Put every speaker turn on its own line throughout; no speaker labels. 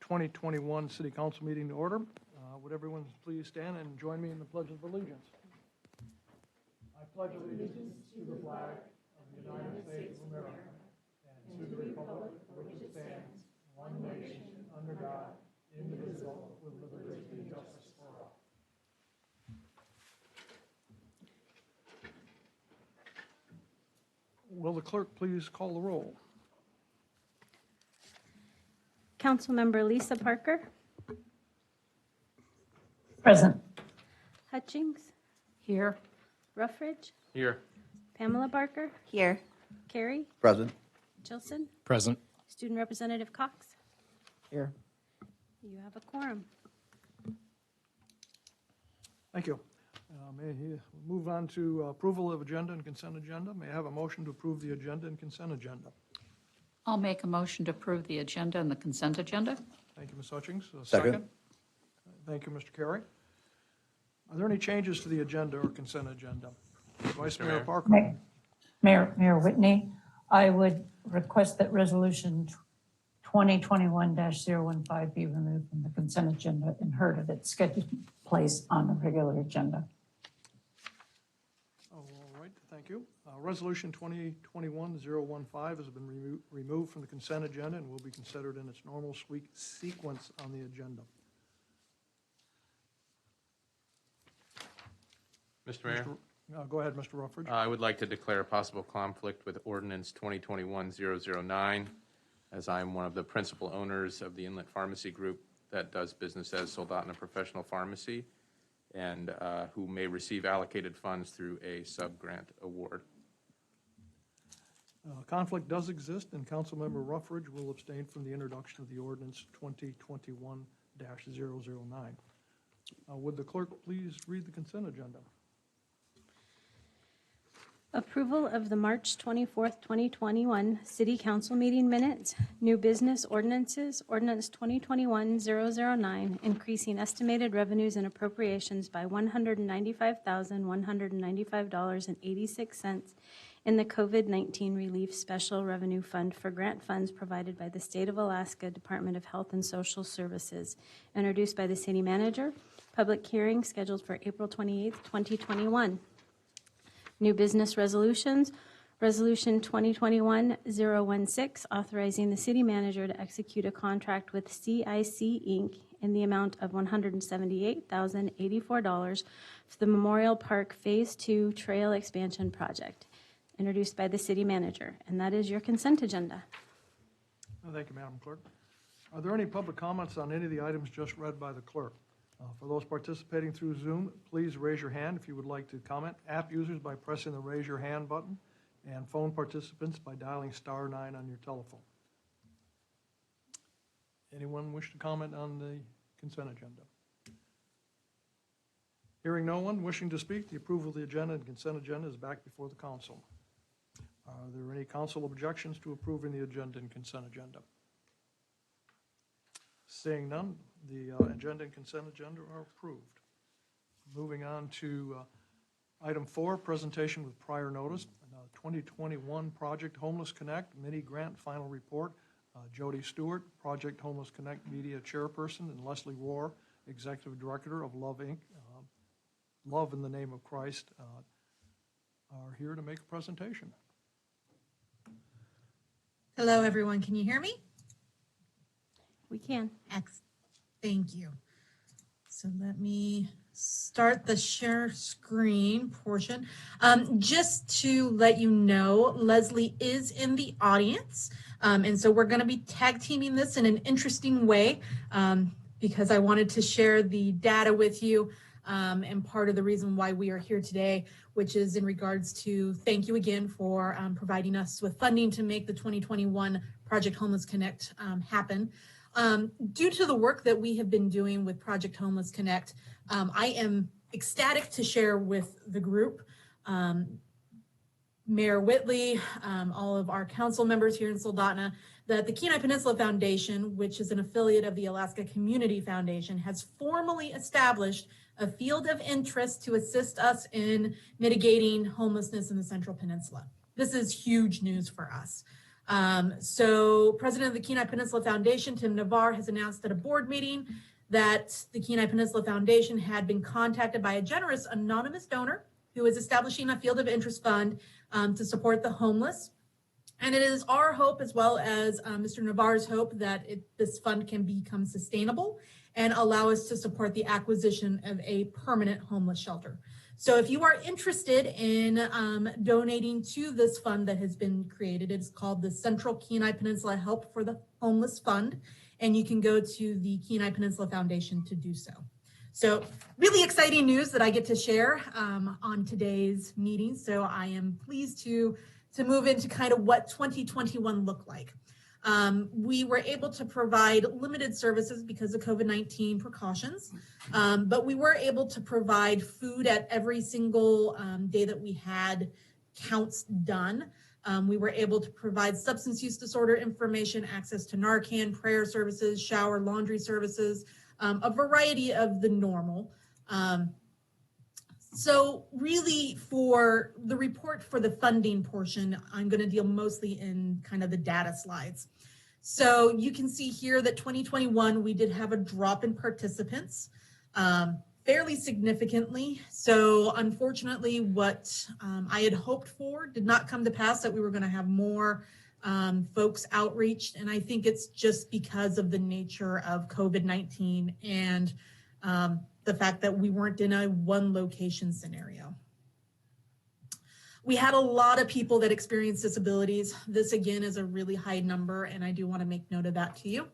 2021 City Council meeting to order. Would everyone please stand and join me in the Pledge of Allegiance? I pledge allegiance to the flag of the United States of America and to the republic for which it stands, one nation, under God, indivisible, with liberty and justice for all. Will the clerk please call the roll?
Councilmember Lisa Parker,
Present.
Hutchings,
Here.
Ruffridge,
Here.
Pamela Barker,
Here.
Carey,
Present.
Jilson,
Present.
Student Representative Cox.
Here.
You have a quorum.
Thank you. May I move on to approval of agenda and consent agenda? May I have a motion to approve the agenda and consent agenda?
I'll make a motion to approve the agenda and the consent agenda.
Thank you, Ms. Hutchings. A
Second.
Thank you, Mr. Carey. Are there any changes to the agenda or consent agenda? Vice Mayor
Mayor.
Parker.
Mayor Whitney, I would request that resolution 2021-015 be removed from the consent agenda and heard at its scheduled place on the regular agenda.
Oh, all right, thank you. Resolution 2021-015 has been removed from the consent agenda and will be considered in its normal sequence on the agenda.
Mr. Mayor,
Go ahead, Mr. Ruffridge.
I would like to declare a possible conflict with ordinance 2021-009, as I am one of the principal owners of the Inlet Pharmacy Group that does business as Soldotna Professional Pharmacy, and who may receive allocated funds through a sub-grant award.
Conflict does exist, and Councilmember Ruffridge will abstain from the introduction of the ordinance 2021-009. Would the clerk please read the consent agenda?
Approval of the March 24th, 2021 City Council meeting minutes, new business ordinances, ordinance 2021-009, increasing estimated revenues and appropriations by $195,195.86 in the COVID-19 Relief Special Revenue Fund for grant funds provided by the State of Alaska Department of Health and Social Services, introduced by the city manager. Public hearing scheduled for April 28th, 2021. New business resolutions. Resolution 2021-016, authorizing the city manager to execute a contract with CIC Inc. in the amount of $178,084 for the Memorial Park Phase 2 Trail Expansion Project, introduced by the city manager. And that is your consent agenda.
Thank you, Madam Clerk. Are there any public comments on any of the items just read by the clerk? For those participating through Zoom, please raise your hand if you would like to comment. App users by pressing the raise your hand button, and phone participants by dialing *9 on your telephone. Anyone wish to comment on the consent agenda? Hearing no one wishing to speak, the approval of the agenda and consent agenda is back before the council. Are there any council objections to approving the agenda and consent agenda? Seeing none, the agenda and consent agenda are approved. Moving on to item 4, presentation with prior notice, 2021 Project Homeless Connect mini grant final report. Jody Stewart, Project Homeless Connect Media Chairperson, and Leslie Rohr, Executive Director of Love Inc., Love in the Name of Christ, are here to make a presentation.
Hello, everyone. Can you hear me?
We can.
Excellent. Thank you. So let me start the share screen portion. Just to let you know, Leslie is in the audience. And so we're going to be tag teaming this in an interesting way because I wanted to share the data with you and part of the reason why we are here today, which is in regards to thank you again for providing us with funding to make the 2021 Project Homeless Connect happen. Due to the work that we have been doing with Project Homeless Connect, I am ecstatic to share with the group, Mayor Whitley, all of our council members here in Soldotna, that the Kenai Peninsula Foundation, which is an affiliate of the Alaska Community Foundation, has formally established a field of interest to assist us in mitigating homelessness in the Central Peninsula. This is huge news for us. So President of the Kenai Peninsula Foundation, Tim Navarre, has announced at a board meeting that the Kenai Peninsula Foundation had been contacted by a generous anonymous donor who is establishing a field of interest fund to support the homeless. And it is our hope, as well as Mr. Navarre's hope, that this fund can become sustainable and allow us to support the acquisition of a permanent homeless shelter. So if you are interested in donating to this fund that has been created, it's called the Central Kenai Peninsula Help for the Homeless Fund, and you can go to the Kenai Peninsula Foundation to do so. So really exciting news that I get to share on today's meeting. So I am pleased to move into kind of what 2021 looked like. We were able to provide limited services because of COVID-19 precautions, but we were able to provide food at every single day that we had counts done. We were able to provide substance use disorder information, access to Narcan, prayer services, shower, laundry services, a variety of the normal. So really, for the report for the funding portion, I'm going to deal mostly in kind of the data slides. So you can see here that 2021, we did have a drop in participants fairly significantly. So unfortunately, what I had hoped for did not come to pass, that we were going to have more folks outreached. And I think it's just because of the nature of COVID-19 and the fact that we weren't in a one location scenario. We had a lot of people that experienced disabilities. This again is a really high number, and I do want to make note of that to you.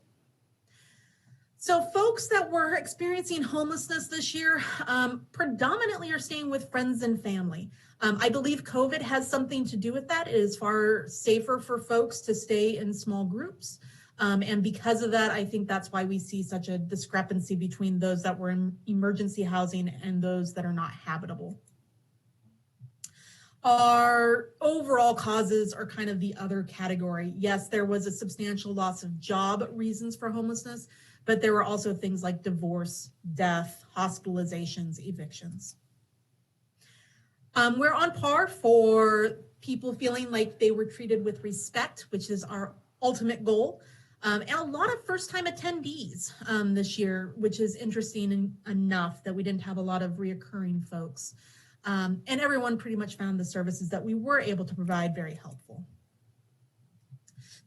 So folks that were experiencing homelessness this year predominantly are staying with friends and family. I believe COVID has something to do with that. It is far safer for folks to stay in small groups. And because of that, I think that's why we see such a discrepancy between those that were in emergency housing and those that are not habitable. Our overall causes are kind of the other category. Yes, there was a substantial loss of job reasons for homelessness, but there were also things like divorce, death, hospitalizations, evictions. We're on par for people feeling like they were treated with respect, which is our ultimate goal. And a lot of first-time attendees this year, which is interesting enough that we didn't have a lot of reoccurring folks. And everyone pretty much found the services that we were able to provide very helpful.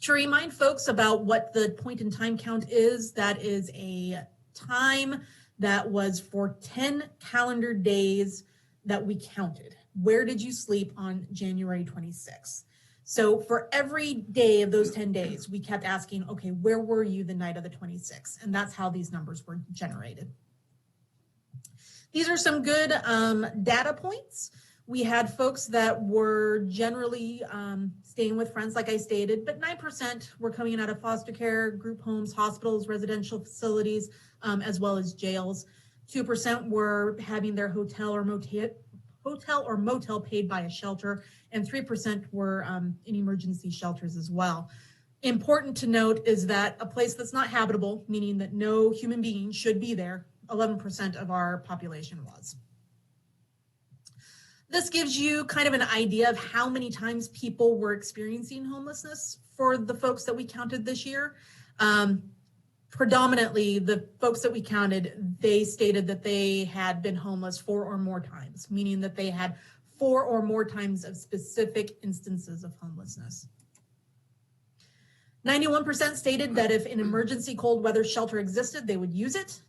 To remind folks about what the point in time count is, that is a time that was for 10 calendar days that we counted. Where did you sleep on January 26th? So for every day of those 10 days, we kept asking, okay, where were you the night of the 26th? And that's how these numbers were generated. These are some good data points. We had folks that were generally staying with friends, like I stated, but 9% were coming out of foster care, group homes, hospitals, residential facilities, as well as jails. 2% were having their hotel or motel paid by a shelter, and 3% were in emergency shelters as well. Important to note is that a place that's not habitable, meaning that no human being should be there, 11% of our population was. This gives you kind of an idea of how many times people were experiencing homelessness for the folks that we counted this year. Predominantly, the folks that we counted, they stated that they had been homeless 4 or more times, meaning that they had 4 or more times of specific instances of homelessness. 91% stated that if an emergency cold weather shelter existed, they would use it.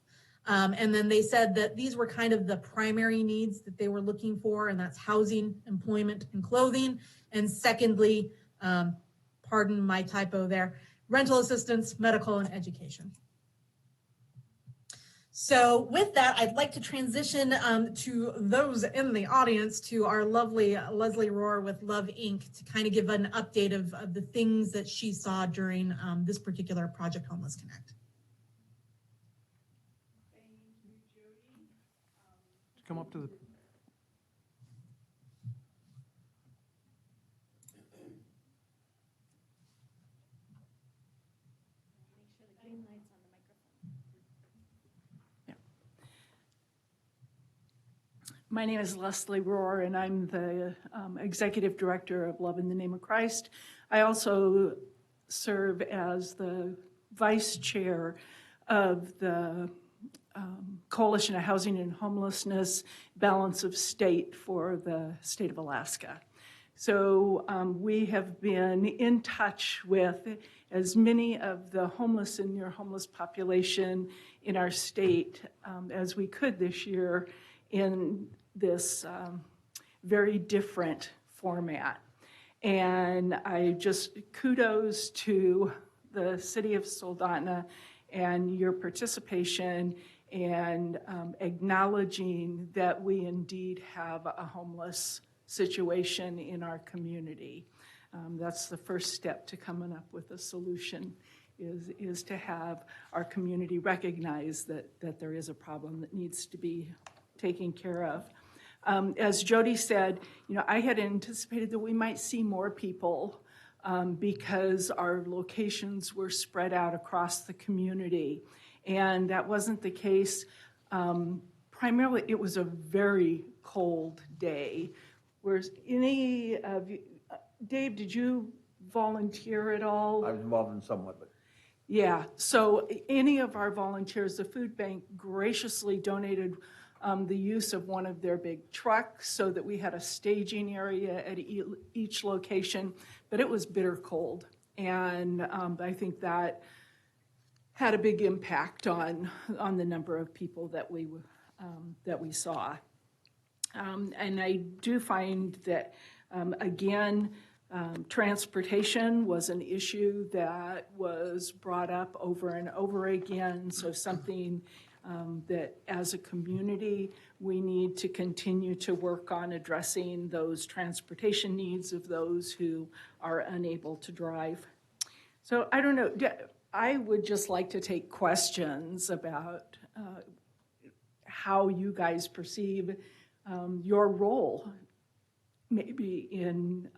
And then they said that these were kind of the primary needs that they were looking for, and that's housing, employment, and clothing. And secondly, pardon my typo there, rental assistance, medical, and education. So with that, I'd like to transition to those in the audience, to our lovely Leslie Rohr with Love Inc. to kind of give an update of the things that she saw during this particular Project Homeless Connect.
Come up to the,
My name is Leslie Rohr, and I'm the Executive Director of Love in the Name of Christ. I also serve as the vice chair of the Coalition of Housing and Homelessness Balance of State for the state of Alaska. So we have been in touch with as many of the homeless and near homeless population in our state as we could this year in this very different format. And I just kudos to the city of Soldotna and your participation and acknowledging that we indeed have a homeless situation in our community. That's the first step to coming up with a solution, is to have our community recognize that there is a problem that needs to be taken care of. As Jody said, I had anticipated that we might see more people because our locations were spread out across the community. And that wasn't the case. Primarily, it was a very cold day. Whereas any of you, Dave, did you volunteer at all?
I was involved in somewhat, but
Yeah, so any of our volunteers, the food bank graciously donated the use of one of their big trucks so that we had a staging area at each location, but it was bitter cold. And I think that had a big impact on the number of people that we saw. And I do find that, again, transportation was an issue that was brought up over and over again. So something that as a community, we need to continue to work on addressing those transportation needs of those who are unable to drive. So I don't know, I would just like to take questions about how you guys perceive your role maybe in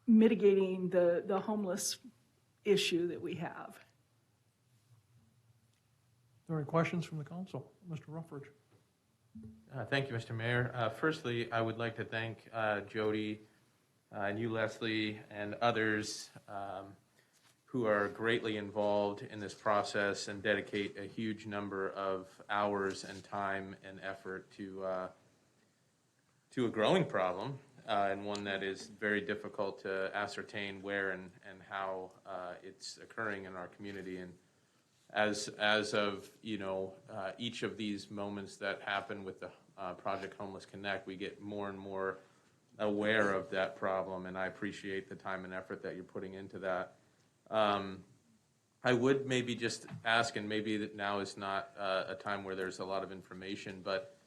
mitigating the homeless issue that we have.
Are there any questions from the council? Mr. Ruffridge.
Thank you, Mr. Mayor. Firstly, I would like to thank Jody and you, Leslie, and others who are greatly involved in this process and dedicate a huge number of hours and time and effort to a growing problem and one that is very difficult to ascertain where and how it's occurring in our community. And as of each of these moments that happen with the Project Homeless Connect, we get more and more aware of that problem, and I appreciate the time and effort that you're putting into that. I would maybe just ask, and maybe that now is not a time where there's a lot of information, but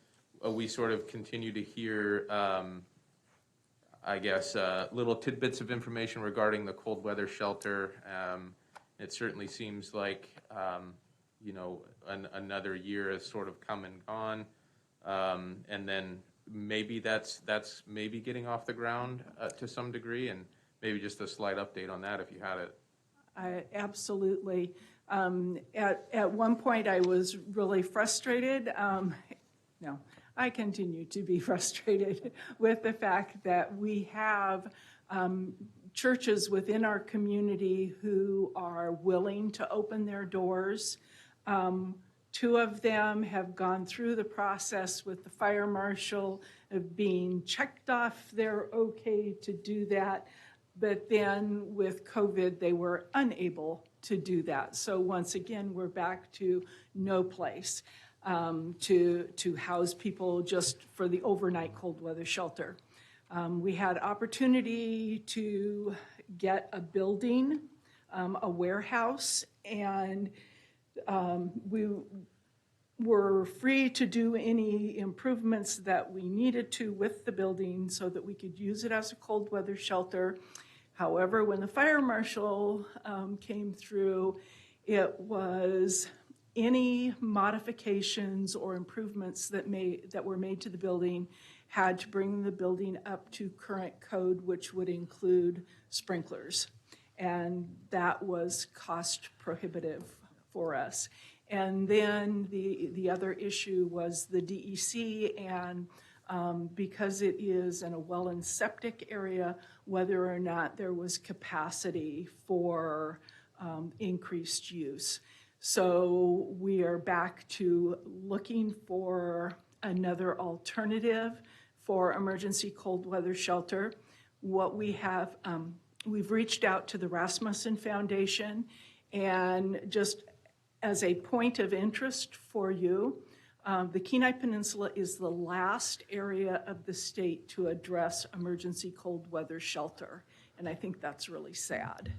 we sort of continue to hear, little tidbits of information regarding the cold weather shelter. It certainly seems like, another year has sort of come and gone. And then maybe that's maybe getting off the ground to some degree, and maybe just a slight update on that if you had it.
Absolutely. At one point, I was really frustrated. I continue to be frustrated with the fact that we have churches within our community who are willing to open their doors. Two of them have gone through the process with the fire marshal of being checked off they're okay to do that. But then with COVID, they were unable to do that. So once again, we're back to no place to house people just for the overnight cold weather shelter. We had opportunity to get a building, a warehouse, and we were free to do any improvements that we needed to with the building so that we could use it as a cold weather shelter. However, when the fire marshal came through, it was any modifications or improvements that were made to the building had to bring the building up to current code, which would include sprinklers. And that was cost prohibitive for us. And then the other issue was the DEC and because it is in a well and septic area, whether or not there was capacity for increased use. So we are back to looking for another alternative for emergency cold weather shelter. What we have, we've reached out to the Rasmussen Foundation, and just as a point of interest for you, the Kenai Peninsula is the last area of the state to address emergency cold weather shelter, and I think that's really sad.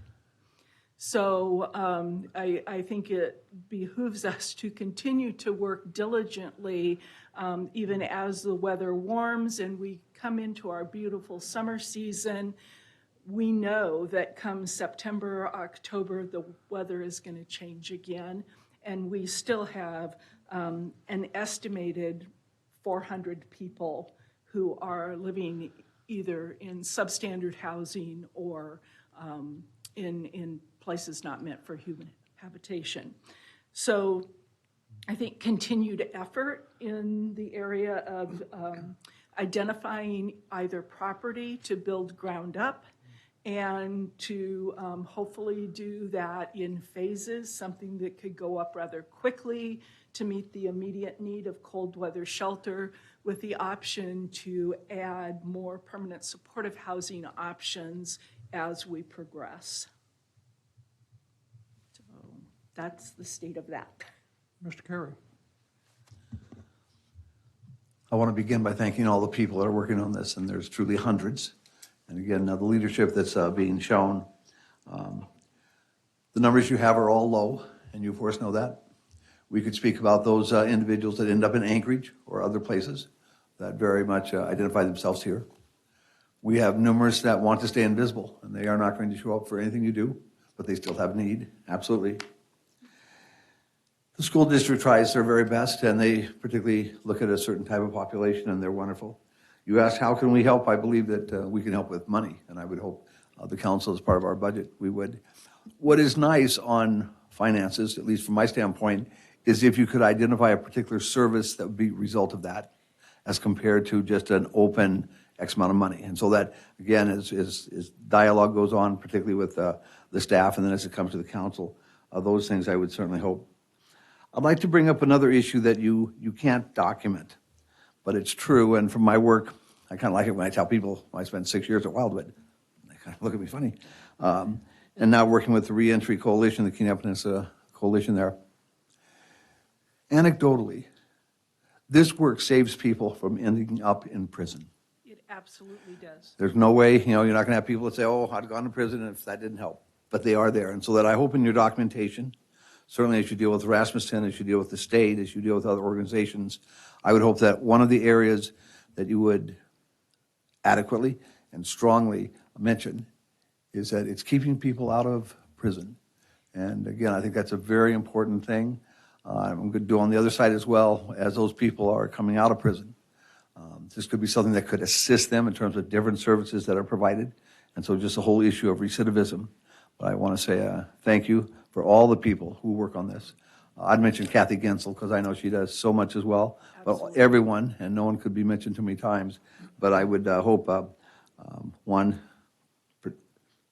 So I think it behooves us to continue to work diligently, even as the weather warms and we come into our beautiful summer season. We know that come September, October, the weather is going to change again, and we still have an estimated 400 people who are living either in substandard housing or in places not meant for human habitation. So I think continued effort in the area of identifying either property to build ground up and to hopefully do that in phases, something that could go up rather quickly to meet the immediate need of cold weather shelter, with the option to add more permanent supportive housing options as we progress. So that's the state of that.
Mr. Carey.
I want to begin by thanking all the people that are working on this, and there's truly hundreds. And again, the leadership that's being shown. The numbers you have are all low, and you of course know that. We could speak about those individuals that end up in Anchorage or other places that very much identify themselves here. We have numerous that want to stay invisible, and they are not going to show up for anything you do, but they still have need, absolutely. The school district tries their very best, and they particularly look at a certain type of population, and they're wonderful. You asked, how can we help? I believe that we can help with money, and I would hope the council, as part of our budget, we would. What is nice on finances, at least from my standpoint, is if you could identify a particular service that would be a result of that, as compared to just an open X amount of money. And so that, again, as dialogue goes on, particularly with the staff, and then as it comes to the council, those things I would certainly hope. I'd like to bring up another issue that you can't document, but it's true, and from my work, I kind of like it when I tell people I spent 6 years at Wildwood. They kind of look at me funny. And now working with the Reentry Coalition, the Kenai Peninsula Coalition there. Anecdotally, this work saves people from ending up in prison.
It absolutely does.
There's no way, you're not going to have people that say, oh, I'd gone to prison if that didn't help. But they are there. And so that I hope in your documentation, certainly as you deal with Rasmussen, as you deal with the state, as you deal with other organizations, I would hope that one of the areas that you would adequately and strongly mention is that it's keeping people out of prison. And again, I think that's a very important thing. I'm going to do on the other side as well, as those people are coming out of prison. This could be something that could assist them in terms of different services that are provided. And so just the whole issue of recidivism. But I want to say thank you for all the people who work on this. I'd mention Kathy Gensel because I know she does so much as well.
Absolutely.
But everyone, and no one could be mentioned too many times, but I would hope, one, for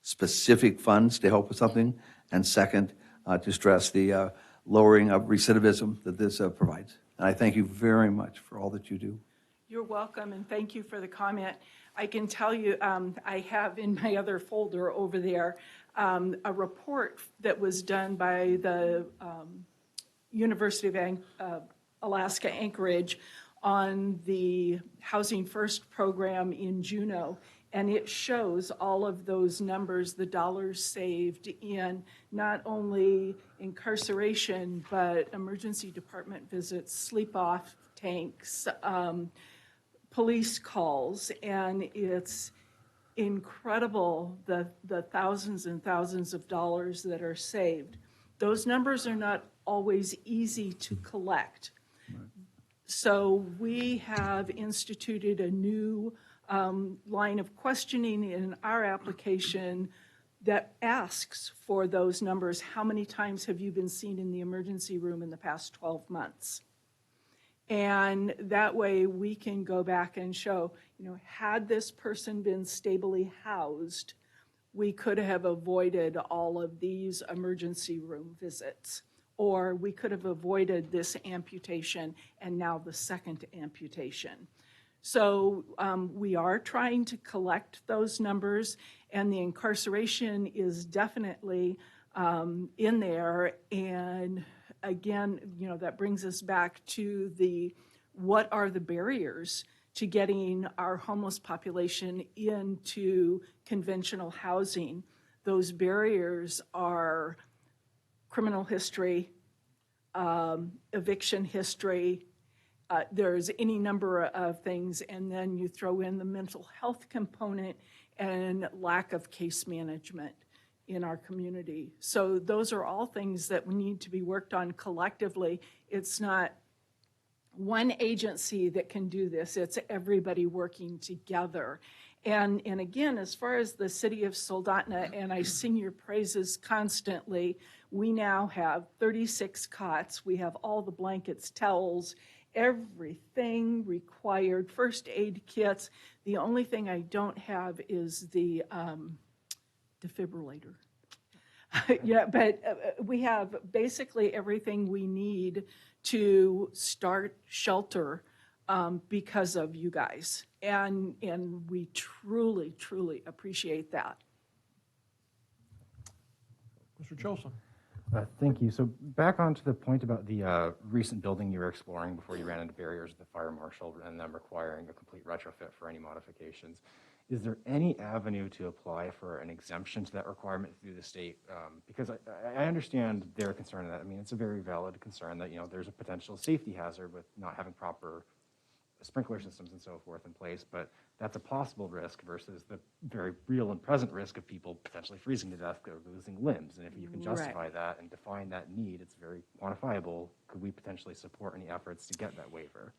specific funds to help with something, and second, to stress the lowering of recidivism that this provides. And I thank you very much for all that you do.
You're welcome, and thank you for the comment. I can tell you, I have in my other folder over there a report that was done by the University of Alaska Anchorage on the Housing First program in Juneau, and it shows all of those numbers, the dollars saved in not only incarceration, but emergency department visits, sleep-off tanks, police calls, and it's incredible the thousands and thousands of dollars that are saved. Those numbers are not always easy to collect. Right. So we have instituted a new line of questioning in our application that asks for those numbers. How many times have you been seen in the emergency room in the past 12 months? And that way we can go back and show, had this person been stably housed, we could have avoided all of these emergency room visits, or we could have avoided this amputation and now the second amputation. So we are trying to collect those numbers, and the incarceration is definitely in there. And again, that brings us back to what are the barriers to getting our homeless population into conventional housing. Those barriers are criminal history, eviction history, there's any number of things, and then you throw in the mental health component and lack of case management in our community. So those are all things that need to be worked on collectively. It's not one agency that can do this, it's everybody working together. And again, as far as the city of Soldotna, and I sing your praises constantly, we now have 36 cots, we have all the blankets, towels, everything required, first aid kits. The only thing I don't have is the defibrillator. Yeah, but we have basically everything we need to start shelter because of you guys. And we truly, truly appreciate that.
Mr. Chosen.
Thank you. So back onto the point about the recent building you were exploring before you ran into barriers with the fire marshal and them requiring a complete retrofit for any modifications. Is there any avenue to apply for an exemption to that requirement through the state? Because I understand their concern that, I mean, it's a very valid concern that, there's a potential safety hazard with not having proper sprinkler systems and so forth in place, but that's a possible risk versus the very real and present risk of people potentially freezing to death or losing limbs. And if you can justify that and define that need, it's very quantifiable. Could we potentially support any efforts to get that waiver?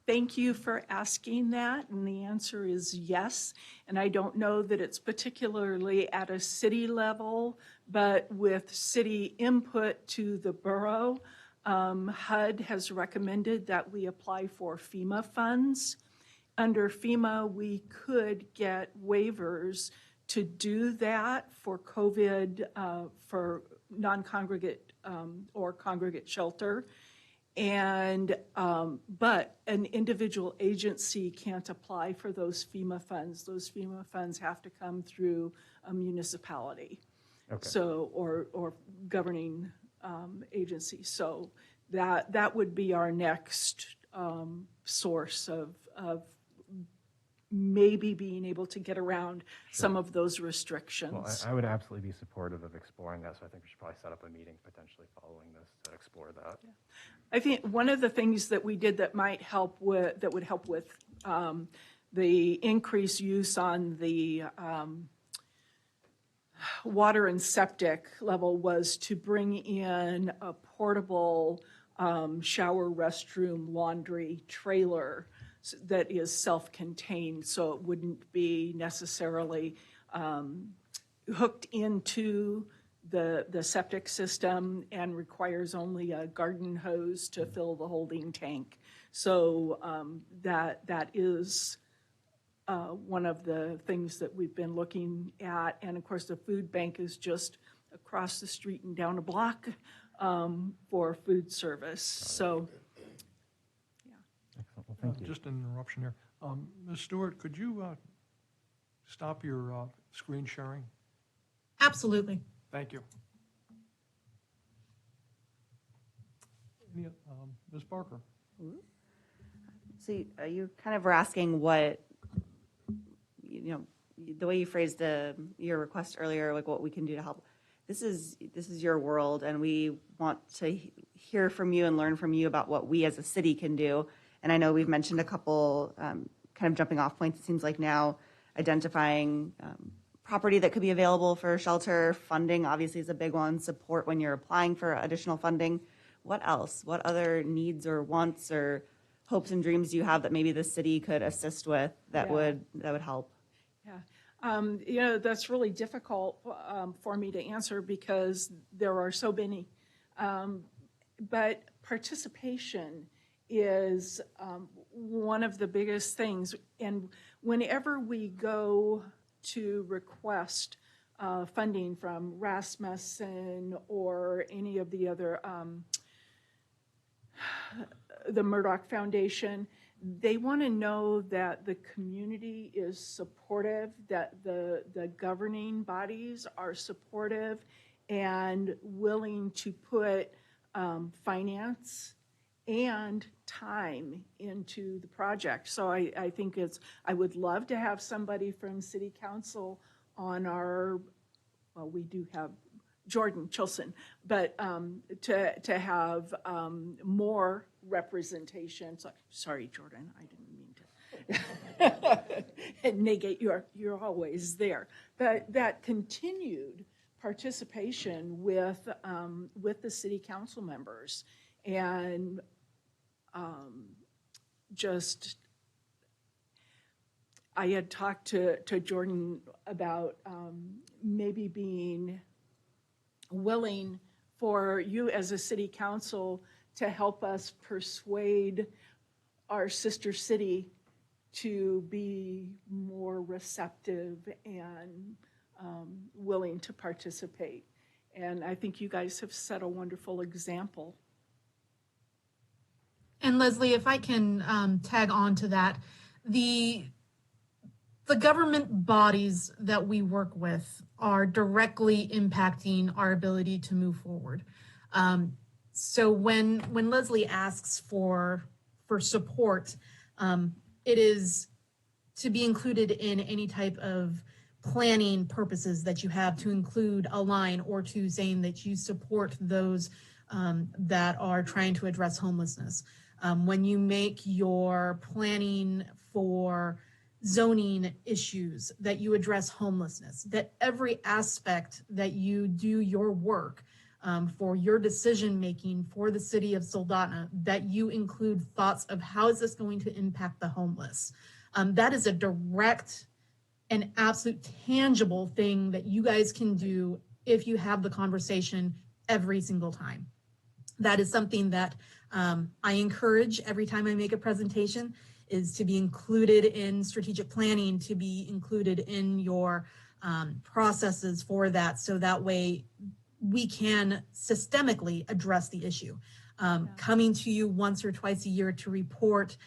Thank you for asking that, and the answer is yes. And I don't know that it's particularly at a city level, but with city input to the borough, HUD has recommended that we apply for FEMA funds. Under FEMA, we could get waivers to do that for COVID, for non-congregate or congregate shelter. And but an individual agency can't apply for those FEMA funds. Those FEMA funds have to come through a municipality, so or governing agency. So that would be our next source of maybe being able to get around some of those restrictions.
Well, I would absolutely be supportive of exploring that, so I think we should probably set up a meeting potentially following this to explore that. Yeah.
I think one of the things that we did that might help with, that would help with the increased use on the water and septic level was to bring in a portable shower, restroom, laundry trailer that is self-contained, so it wouldn't be necessarily hooked into the septic system and requires only a garden hose to fill the holding tank. So that is one of the things that we've been looking at. And of course, the food bank is just across the street and down a block for food service. So, yeah.
Excellent. Well, thank you.
Just an interruption here. Ms. Stewart, could you stop your screen sharing?
Absolutely.
Thank you. Ms. Parker.
So you kind of were asking what, the way you phrased your request earlier, like what we can do to help. This is your world, and we want to hear from you and learn from you about what we as a city can do. And I know we've mentioned a couple kind of jumping off points, it seems like now, identifying property that could be available for shelter, funding obviously is a big one, support when you're applying for additional funding. What else? What other needs or wants or hopes and dreams do you have that maybe the city could assist with that would help?
Yeah, that's really difficult for me to answer because there are so many. But participation is one of the biggest things. And whenever we go to request funding from Rasmussen or any of the other, the Murdoch Foundation, they want to know that the community is supportive, that the governing bodies are supportive and willing to put finance and time into the project. So I think I would love to have somebody from City Council on our, well, we do have Jordan Chilson, but to have more representation. So, sorry, Jordan, I didn't mean to negate you're always there. But that continued participation with the city council members and just. I had talked to Jordan about maybe being willing for you as a city council to help us persuade our sister city to be more receptive and willing to participate. And I think you guys have set a wonderful example.
And Leslie, if I can tag on to that, the government bodies that we work with are directly impacting our ability to move forward. So when Leslie asks for support, it is to be included in any type of planning purposes that you have, to include a line or two saying that you support those that are trying to address homelessness. When you make your planning for zoning issues, that you address homelessness, that every aspect that you do your work for your decision making for the city of Soldotna, that you include thoughts of how is this going to impact the homeless. That is a direct and absolute tangible thing that you guys can do if you have the conversation every single time. That is something that I encourage every time I make a presentation, is to be included in strategic planning, to be included in your processes for that, so that way we can systemically address the issue. Coming to you once or twice a year to report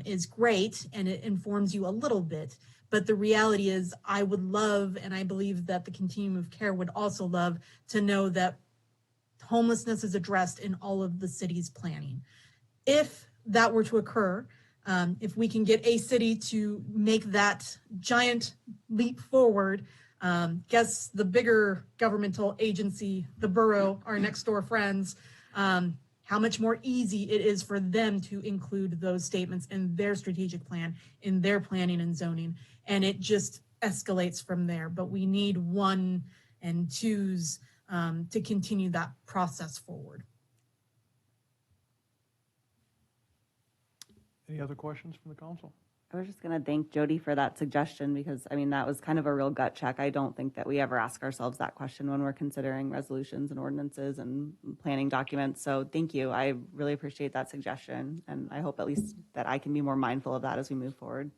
is great, and it informs you a little bit, but the reality is I would love, and I believe that the continuum of care would also love, to know that homelessness is addressed in all of the city's planning. If that were to occur, if we can get a city to make that giant leap forward, guess the bigger governmental agency, the borough, our next door friends, how much more easy it is for them to include those statements in their strategic plan, in their planning and zoning. And it just escalates from there. But we need one and twos to continue that process forward.
Any other questions from the council?
I was just going to thank Jody for that suggestion, because I mean, that was kind of a real gut check. I don't think that we ever ask ourselves that question when we're considering resolutions and ordinances and planning documents. So thank you. I really appreciate that suggestion. And I hope at least that I can be more mindful of that as we move forward.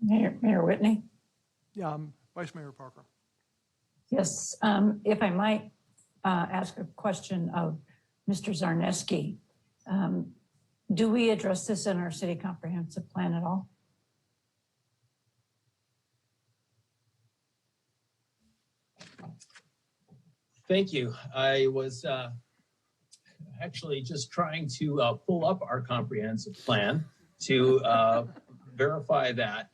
Mayor Whitney?
Yeah, Vice Mayor Parker.
Yes, if I might ask a question of Mr. Zarneski. Do we address this in our city comprehensive plan at all?
Thank you. I was actually just trying to pull up our comprehensive plan to verify that.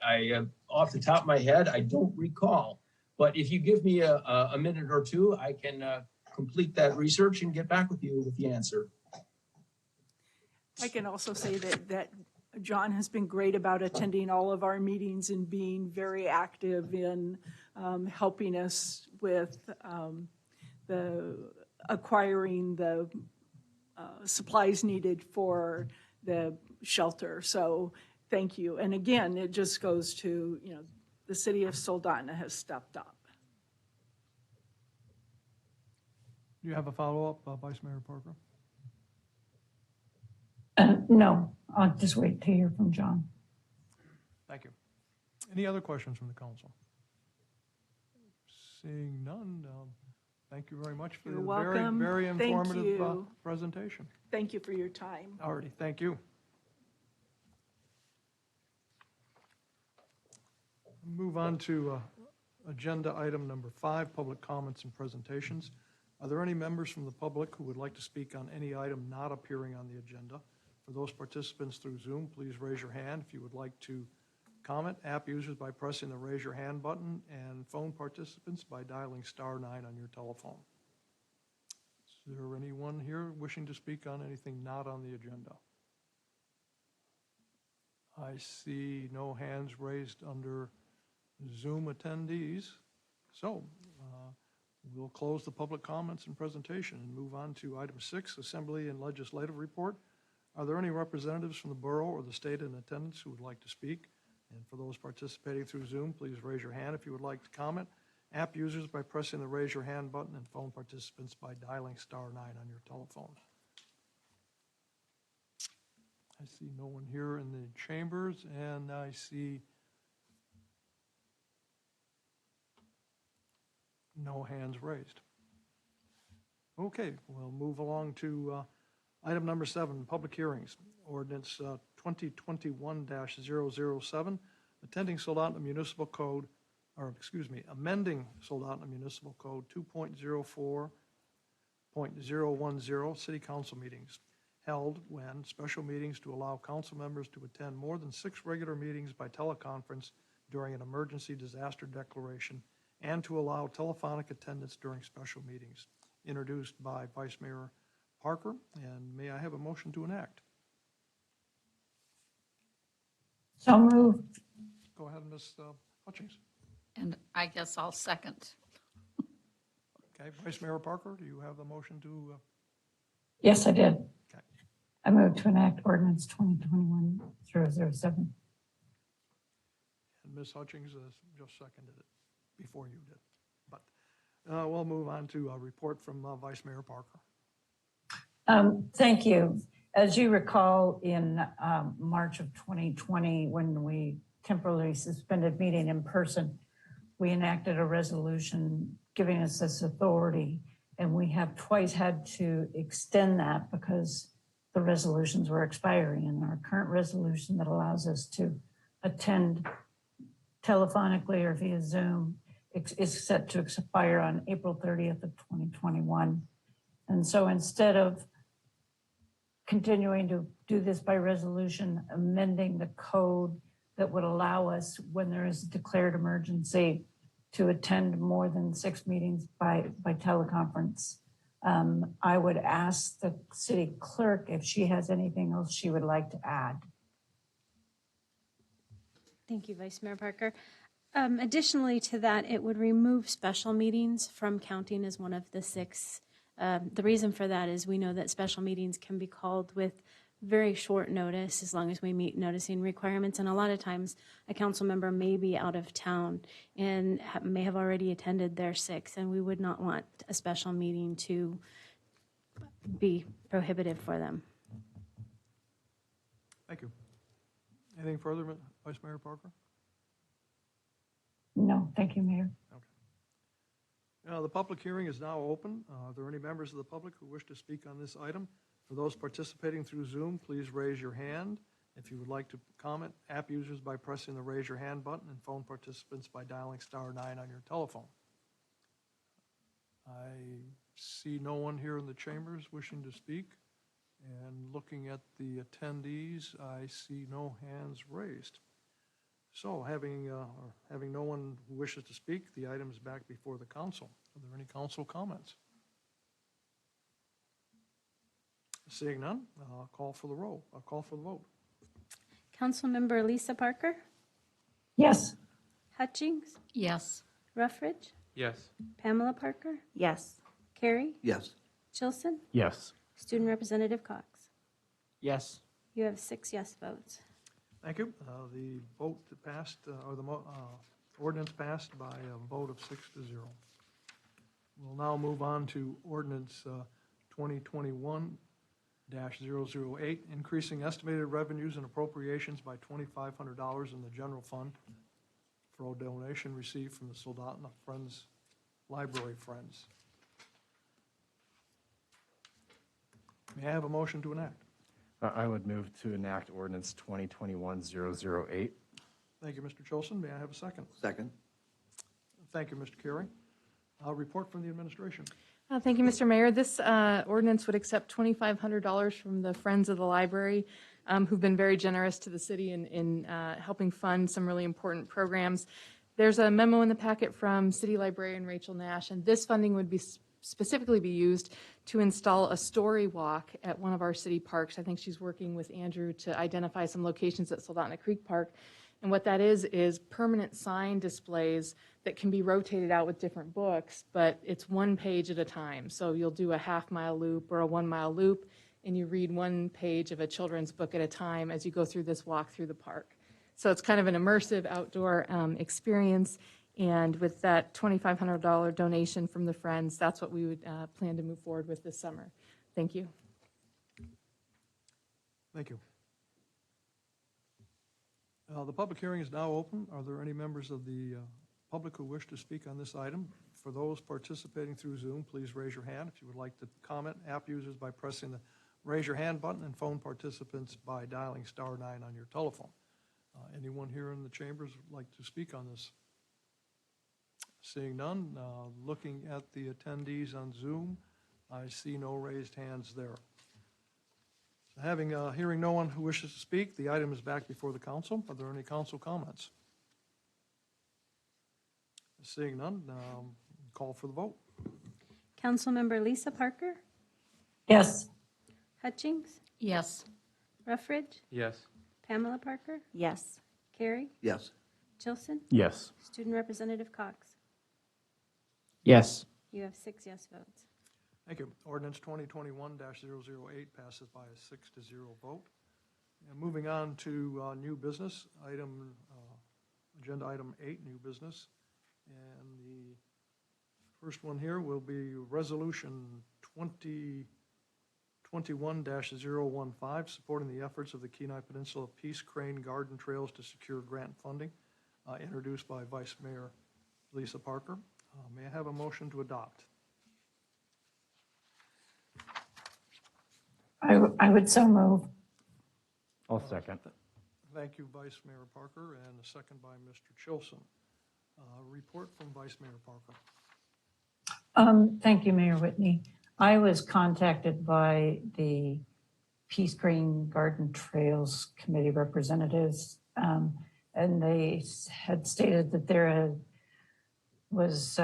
Off the top of my head, I don't recall. But if you give me a minute or two, I can complete that research and get back with you with the answer.
I can also say that John has been great about attending all of our meetings and being very active in helping us with acquiring the supplies needed for the shelter. So thank you. And again, it just goes to, the city of Soldotna has stepped up.
Do you have a follow-up, Vice Mayor Parker?
No, I'll just wait to hear from John.
Thank you. Any other questions from the council? Seeing none, thank you very much for
You're
the very,
welcome.
very
Thank
informative
you.
presentation.
Thank you for your time.
Alrighty, thank you. Move on to agenda item number 5, public comments and presentations. Are there any members from the public who would like to speak on any item not appearing on the agenda? For those participants through Zoom, please raise your hand if you would like to comment. App users by pressing the raise your hand button, and phone participants by dialing *9 on your telephone. Is there anyone here wishing to speak on anything not on the agenda? I see no hands raised under Zoom attendees. So we'll close the public comments and presentation and move on to item 6, Assembly and Legislative Report. Are there any representatives from the borough or the state in attendance who would like to speak? And for those participating through Zoom, please raise your hand if you would like to comment. App users by pressing the raise your hand button, and phone participants by dialing *9 on your telephone. I see no one here in the chambers, and I see no hands raised. Okay, we'll move along to item number 7, public hearings. Ordinance 2021-007, amending Soldotna Municipal Code 2.04.010, City Council meetings held when special meetings to allow council members to attend more than 6 regular meetings by teleconference during an emergency disaster declaration, and to allow telephonic attendance during special meetings, introduced by Vice Mayor Parker. And may I have a motion to enact?
So moved.
Go ahead, Ms. Hutchings.
And I guess I'll second.
Okay, Vice Mayor Parker, do you have the motion to?
Yes, I did.
Okay.
I moved to enact ordinance 2021-007.
And Ms. Hutchings just seconded it before you did. But we'll move on to a report from Vice Mayor Parker.
Thank you. As you recall, in March of 2020, when we temporarily suspended meeting in person, we enacted a resolution giving us this authority, and we have twice had to extend that because the resolutions were expiring. And our current resolution that allows us to attend telephonically or via Zoom is set to expire on April 30th of 2021. And so instead of continuing to do this by resolution, amending the code that would allow us, when there is a declared emergency, to attend more than 6 meetings by teleconference, I would ask the city clerk if she has anything else she would like to add.
Thank you, Vice Mayor Parker. Additionally to that, it would remove special meetings from counting as one of the 6. The reason for that is we know that special meetings can be called with very short notice as long as we meet noticing requirements. And a lot of times a council member may be out of town and may have already attended their 6, and we would not want a special meeting to be prohibitive for them.
Thank you. Anything further, Vice Mayor Parker?
No, thank you, Mayor.
The public hearing is now open. Are there any members of the public who wish to speak on this item? For those participating through Zoom, please raise your hand. If you would like to comment, app users by pressing the raise your hand button, and phone participants by dialing *9 on your telephone. I see no one here in the chambers wishing to speak. And looking at the attendees, I see no hands raised. So having no one who wishes to speak, the item is back before the council. Are there any council comments? Seeing none, I'll call for the roll. I'll call for the vote.
Councilmember Lisa Parker,
Yes.
Hutchings,
Yes.
Ruffridge,
Yes.
Pamela Parker,
Yes.
Carey,
Yes.
Chilson,
Yes.
Student Representative Cox.
Yes.
You have 6 yes votes.
Thank you. The vote passed, or the ordinance passed by a vote of 6-0. We'll now move on to ordinance 2021-008, 2021-008, increasing estimated revenues and appropriations by $2,500 in the general fund for a donation received from the Soldotna Friends, Library Friends. May I have a motion to enact?
I would move to enact ordinance 2021-008.
Thank you, Mr. Chilson. May I have a second?
Second.
Thank you, Mr. Carey. Report from the administration.
Thank you, Mr. Mayor. This ordinance would accept $2,500 from the Friends of the Library, who've been very generous to the city in helping fund some really important programs. There's a memo in the packet from City Librarian Rachel Nash, and this funding would be specifically be used to install a story walk at one of our city parks. I think she's working with Andrew to identify some locations at Soldotna Creek Park. And what that is permanent sign displays that can be rotated out with different books, but it's one page at a time. So you'll do a half-mile loop or a 1-mile loop, and you read one page of a children's book at a time as you go through this walk through the park. So it's kind of an immersive outdoor experience. And with that $2,500 donation from the Friends, that's what we would plan to move forward with this summer. Thank you.
Thank you. The public hearing is now open. Are there any members of the public who wish to speak on this item? For those participating through Zoom, please raise your hand if you would like to comment. App users by pressing the raise your hand button, and phone participants by dialing *9 on your telephone. Anyone here in the chambers would like to speak on this? Seeing none, looking at the attendees on Zoom, I see no raised hands there. So hearing no one who wishes to speak, the item is back before the council. Are there any council comments? Seeing none, call for the vote.
Councilmember Lisa Parker,
Yes.
Hutchings,
Yes.
Ruffridge,
Yes.
Pamela Parker,
Yes.
Carey,
Yes.
Chilson,
Yes.
Student Representative Cox.
Yes.
You have 6 yes votes.
Thank you. Ordinance 2021-008 passes by a 6-0 vote. And moving on to new business, agenda item 8, new business. And the first one here will be Resolution 2021-015, supporting the efforts of the Kenai Peninsula Peace Crane Garden Trails to secure grant funding, introduced by Vice Mayor Lisa Parker. May I have a motion to adopt?
I would so move.
I'll second.
Thank you, Vice Mayor Parker, and a second by Mr. Chilson. Report from Vice Mayor Parker.
Thank you, Mayor Whitney. I was contacted by the Peace Crane Garden Trails Committee representatives, and they had stated that there was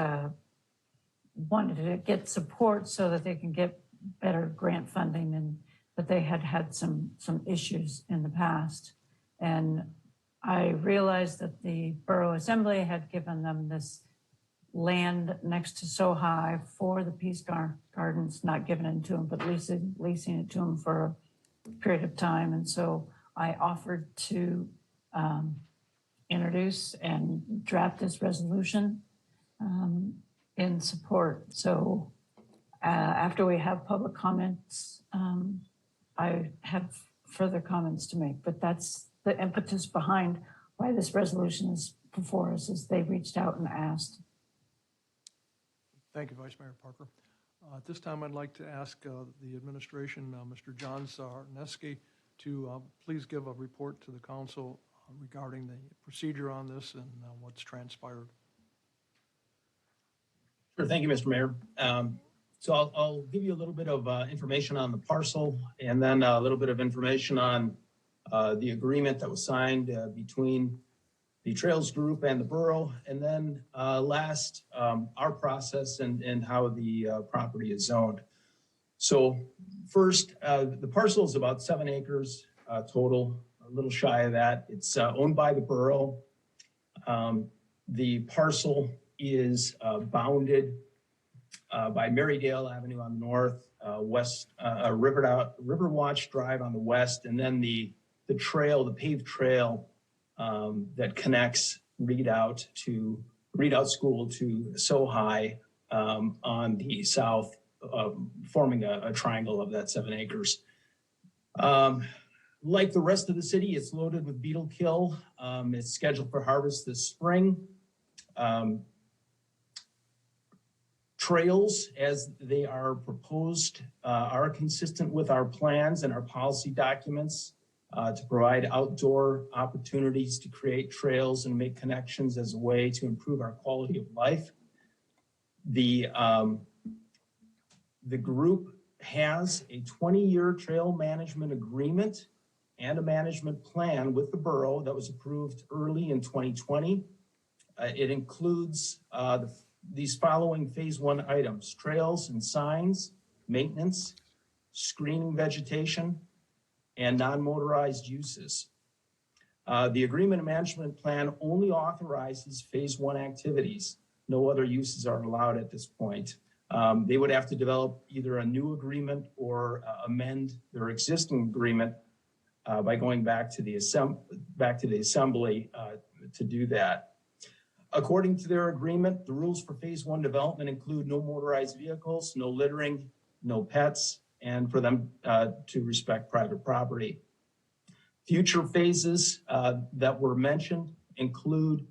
wanted to get support so that they can get better grant funding, but they had some issues in the past. And I realized that the Borough Assembly had given them this land next to Sohai for the Peace Gardens, not giving it to them, but leasing it to them for a period of time. And so I offered to introduce and draft this resolution in support. So after we have public comments, I have further comments to make, but that's the impetus behind why this resolution is before us, is they reached out and asked.
Thank you, Vice Mayor Parker. At this time, I'd like to ask the administration, Mr. John Sarneski, to please give a report to the council regarding the procedure on this and what's transpired.
Sure, thank you, Mr. Mayor. So I'll give you a little bit of information on the parcel, and then a little bit of information on the agreement that was signed between the Trails Group and the borough, and then last, our process and how the property is zoned. So first, the parcel is about 7 acres total, a little shy of that. It's owned by the borough. The parcel is bounded by Marydale Avenue on the north, Riverwatch Drive on the west, and then the trail, the paved trail that connects Readout School to Sohai on the south, forming a triangle of that 7 acres. Like the rest of the city, it's loaded with beetle kill. It's scheduled for harvest this spring. Trails, as they are proposed, are consistent with our plans and our policy documents to provide outdoor opportunities to create trails and make connections as a way to improve our quality of life. The group has a 20-year trail management agreement and a management plan with the borough that was approved early in 2020. It includes these following phase 1 items: trails and signs, maintenance, screening vegetation, and non-motorized uses. The agreement and management plan only authorizes phase 1 activities. No other uses are allowed at this point. They would have to develop either a new agreement or amend their existing agreement by going back to the assembly to do that. According to their agreement, the rules for phase 1 development include no motorized vehicles, no littering, no pets, and for them to respect private property. Future phases that were mentioned include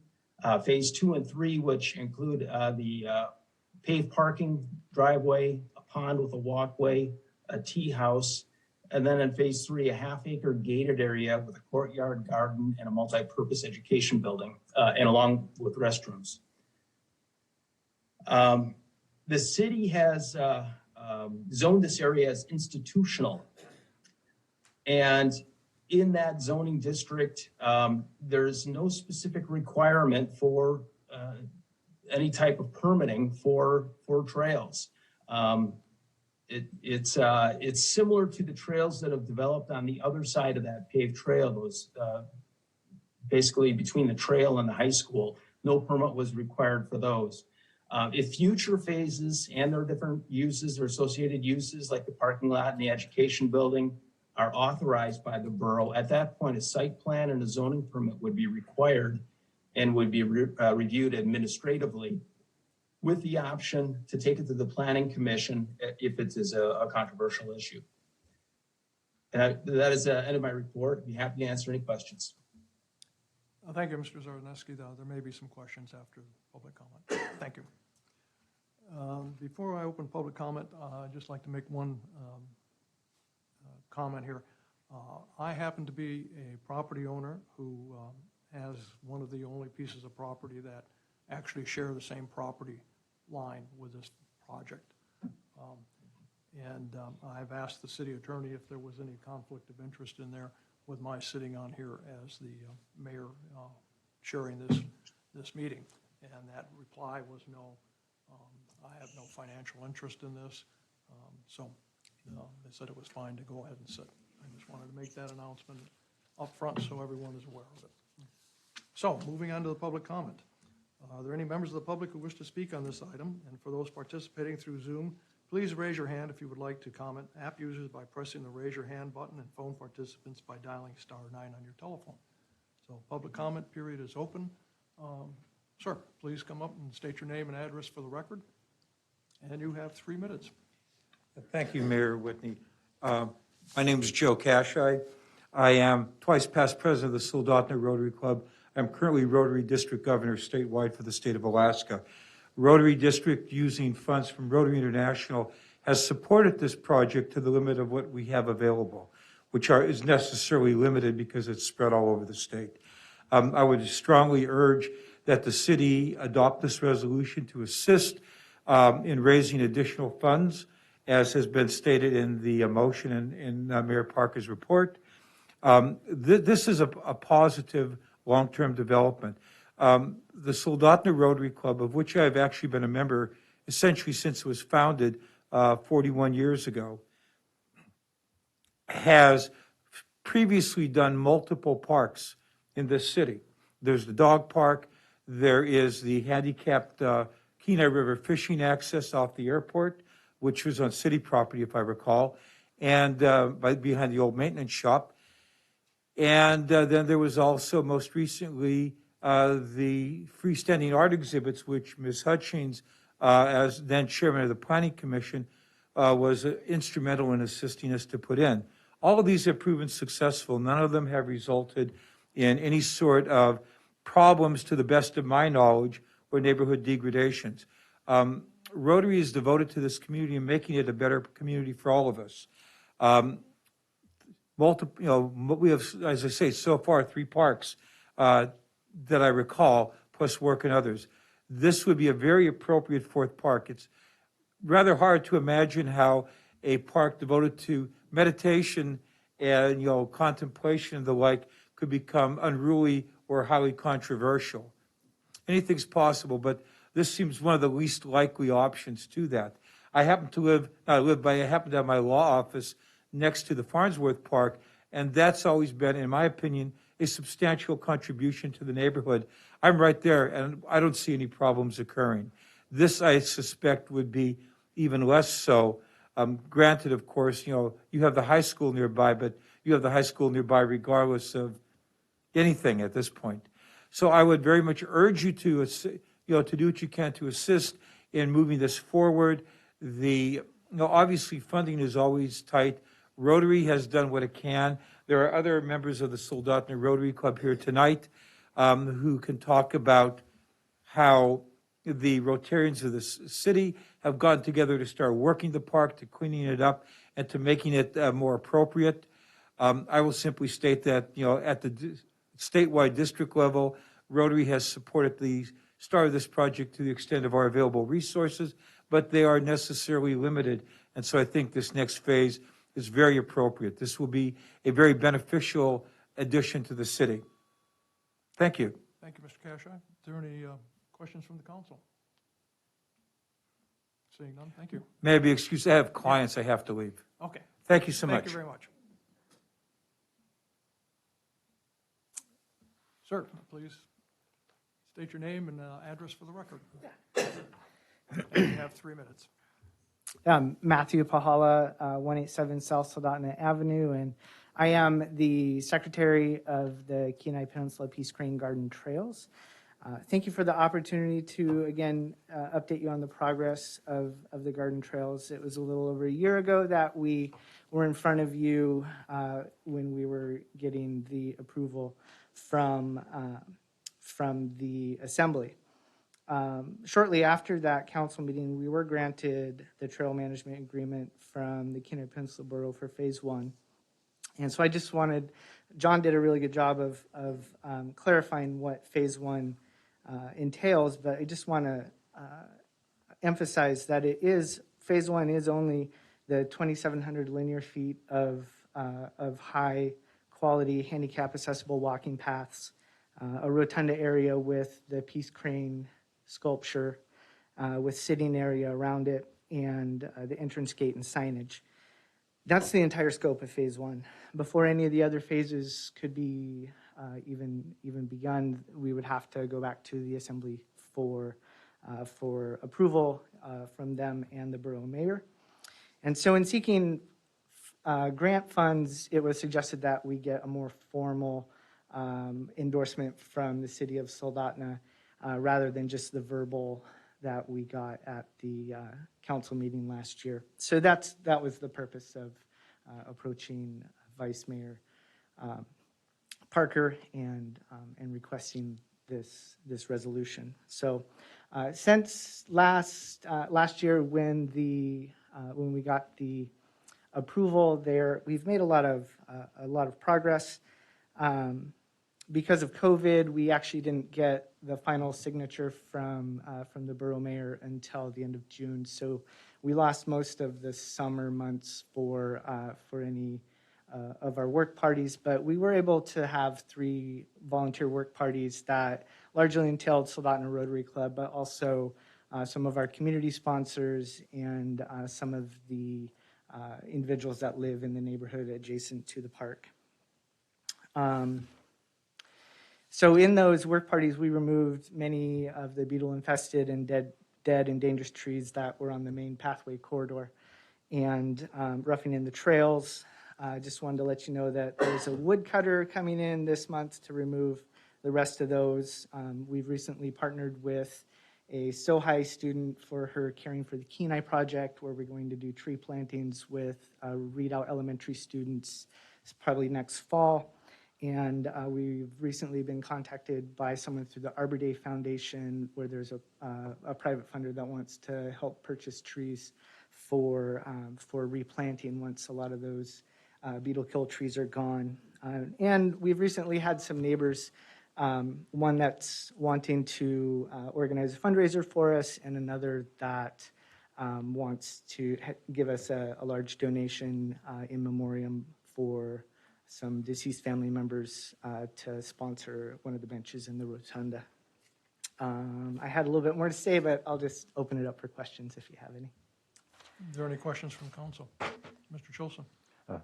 phase 2 and 3, which include the paved parking driveway, a pond with a walkway, a tea house, and then in phase 3, a half-acre gated area with a courtyard, garden, and a multi-purpose education building, and along with restrooms. The city has zoned this area as institutional, and in that zoning district, there's no specific requirement for any type of permitting for trails. It's similar to the trails that have developed on the other side of that paved trail, those basically between the trail and the high school. No permit was required for those. If future phases and their different uses or associated uses like the parking lot and the education building are authorized by the borough, at that point a site plan and a zoning permit would be required and would be reviewed administratively, with the option to take it to the planning commission if it is a controversial issue. And that is the end of my report. I'd be happy to answer any questions.
Thank you, Mr. Zarneski. There may be some questions after public comment. Thank you. Before I open public comment, I'd just like to make one comment here. I happen to be a property owner who has one of the only pieces of property that actually share the same property line with this project. I've asked the city attorney if there was any conflict of interest in there with my sitting on here as the mayor chairing this meeting. And that reply was no, I have no financial interest in this. So they said it was fine to go ahead and sit. I just wanted to make that announcement up front so everyone is aware of it. So moving on to the public comment. Are there any members of the public who wish to speak on this item? And for those participating through Zoom, please raise your hand if you would like to comment. App users by pressing the raise your hand button, and phone participants by dialing *9 on your telephone. So public comment period is open. Sir, please come up and state your name and address for the record. And you have 3 minutes.
Thank you, Mayor Whitney. My name is Joe Cashai. I am twice past president of the Soldotna Rotary Club. I'm currently Rotary District Governor statewide for the state of Alaska. Rotary District, using funds from Rotary International, has supported this project to the limit of what we have available, which is necessarily limited because it's spread all over the state. I would strongly urge that the city adopt this resolution to assist in raising additional funds, as has been stated in the motion in Mayor Parker's report. This is a positive long-term development. The Soldotna Rotary Club, of which I've actually been a member essentially since it was founded 41 years ago, has previously done multiple parks in this city. There's the dog park, there is the handicapped Kenai River fishing access off the airport, which was on city property, if I recall, and behind the old maintenance shop. And then there was also, most recently, the freestanding art exhibits, which Ms. Hutchings, as then chairman of the Planning Commission, was instrumental in assisting us to put in. All of these have proven successful. None of them have resulted in any sort of problems, to the best of my knowledge, or neighborhood degradations. Rotary is devoted to this community and making it a better community for all of us. We have, as I say, so far 3 parks that I recall, plus work in others. This would be a very appropriate 4th park. It's rather hard to imagine how a park devoted to meditation and, contemplation and the like could become unruly or highly controversial. Anything's possible, but this seems one of the least likely options to that. I happen to I happen to have my law office next to the Farnsworth Park, and that's always been, in my opinion, a substantial contribution to the neighborhood. I'm right there, and I don't see any problems occurring. This, I suspect, would be even less so. Granted, of course, you have the high school nearby, but you have the high school nearby regardless of anything at this point. So I would very much urge you to, to do what you can to assist in moving this forward. Obviously funding is always tight. Rotary has done what it can. There are other members of the Soldotna Rotary Club here tonight who can talk about how the Rotarians of the city have gotten together to start working the park, to cleaning it up, and to making it more appropriate. I will simply state that, at the statewide district level, Rotary has supported the start of this project to the extent of our available resources, but they are necessarily limited. And so I think this next phase is very appropriate. This will be a very beneficial addition to the city. Thank you.
Thank you, Mr. Kashai. Is there any questions from the council? Seeing none, thank you.
May I be excused? I have clients. I have to leave.
Okay.
Thank you so much.
Thank you very much. Sir, please state your name and address for the record. And you have 3 minutes.
Matthew Pahala, 187 South Soldotna Avenue, and I am the secretary of the Kenai Peninsula Peace Crane Garden Trails. Thank you for the opportunity to, again, update you on the progress of the garden trails. It was a little over a year ago that we were in front of you when we were getting the approval from the assembly. Shortly after that council meeting, we were granted the trail management agreement from the Kenai Peninsula Borough for phase 1. And so I just wanted, John did a really good job of clarifying what phase 1 entails, but I just want to emphasize that phase 1 is only the 2,700 linear feet of high quality handicap accessible walking paths, a rotunda area with the Peace Crane sculpture with sitting area around it, and the entrance gate and signage. That's the entire scope of phase 1. Before any of the other phases could be even begun, we would have to go back to the assembly for approval from them and the borough mayor. And so in seeking grant funds, it was suggested that we get a more formal endorsement from the city of Soldotna rather than just the verbal that we got at the council meeting last year. So that was the purpose of approaching Vice Mayor Parker and requesting this resolution. So since last year when we got the approval there, we've made a lot of progress. Because of COVID, we actually didn't get the final signature from the borough mayor until the end of June. So we lost most of the summer months for any of our work parties, but we were able to have 3 volunteer work parties that largely entailed Soldotna Rotary Club, but also some of our community sponsors and some of the individuals that live in the neighborhood adjacent to the park. So in those work parties, we removed many of the beetle-infested and dead and dangerous trees that were on the main pathway corridor. And roughing in the trails, I just wanted to let you know that there's a woodcutter coming in this month to remove the rest of those. We've recently partnered with a SoHi student for her Caring for the Kenai project, where we're going to do tree plantings with Readout Elementary students probably next fall. And we've recently been contacted by someone through the Arbor Day Foundation, where there's a private funder that wants to help purchase trees for replanting once a lot of those beetle kill trees are gone. And we've recently had some neighbors, one that's wanting to organize a fundraiser for us, and another that wants to give us a large donation in memoriam for some deceased family members to sponsor one of the benches in the rotunda. I had a little bit more to say, but I'll just open it up for questions if you have any.
Are there any questions from council? Mr. Chilson?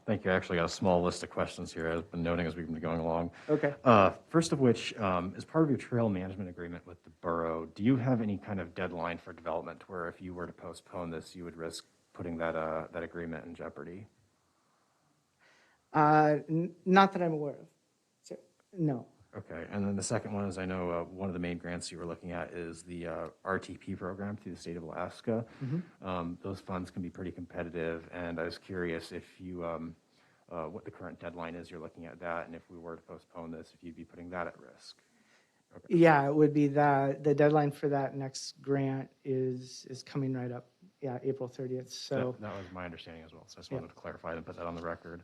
Thank you. I actually got a small list of questions here I've been noting as we've been going along.
Okay.
First of which, as part of your trail management agreement with the borough, do you have any kind of deadline for development where if you were to postpone this, you would risk putting that agreement in jeopardy?
Not that I'm aware of. So, no.
Okay, and then the second one is, I know one of the main grants you were looking at is the RTP program through the state of Alaska. Those funds can be pretty competitive, and I was curious if you, what the current deadline is you're looking at that, and if we were to postpone this, if you'd be putting that at risk. Okay.
Yeah, it would be the deadline for that next grant is coming right up. Yeah, April 30th. So
that was my understanding as well. So I just wanted to clarify and put that on the record.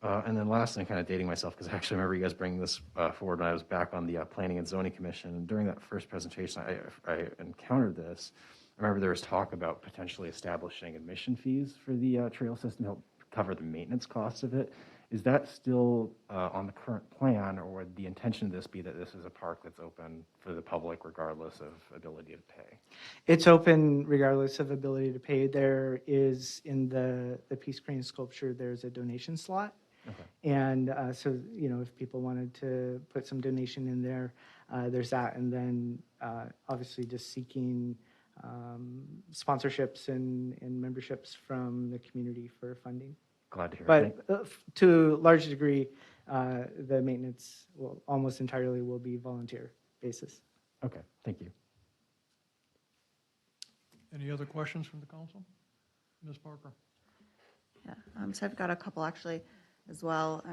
And then lastly, kind of dating myself, because I actually remember you guys bringing this forward when I was back on the Planning and Zoning Commission. And during that first presentation, I encountered this. I remember there was talk about potentially establishing admission fees for the trail system to help cover the maintenance costs of it. Is that still on the current plan, or would the intention of this be that this is a park that's open for the public regardless of ability to pay?
it's open regardless of ability to pay. There is, in the Peace Crane sculpture, there's a donation slot.
Okay.
And so, you know, if people wanted to put some donation in there, there's that. And then obviously just seeking sponsorships and memberships from the community for funding.
Glad to hear
it. But to a large degree, the maintenance will almost entirely will be volunteer basis.
Okay, thank you.
Any other questions from the council? Ms. Parker?
Yeah, so I've got a couple actually as well.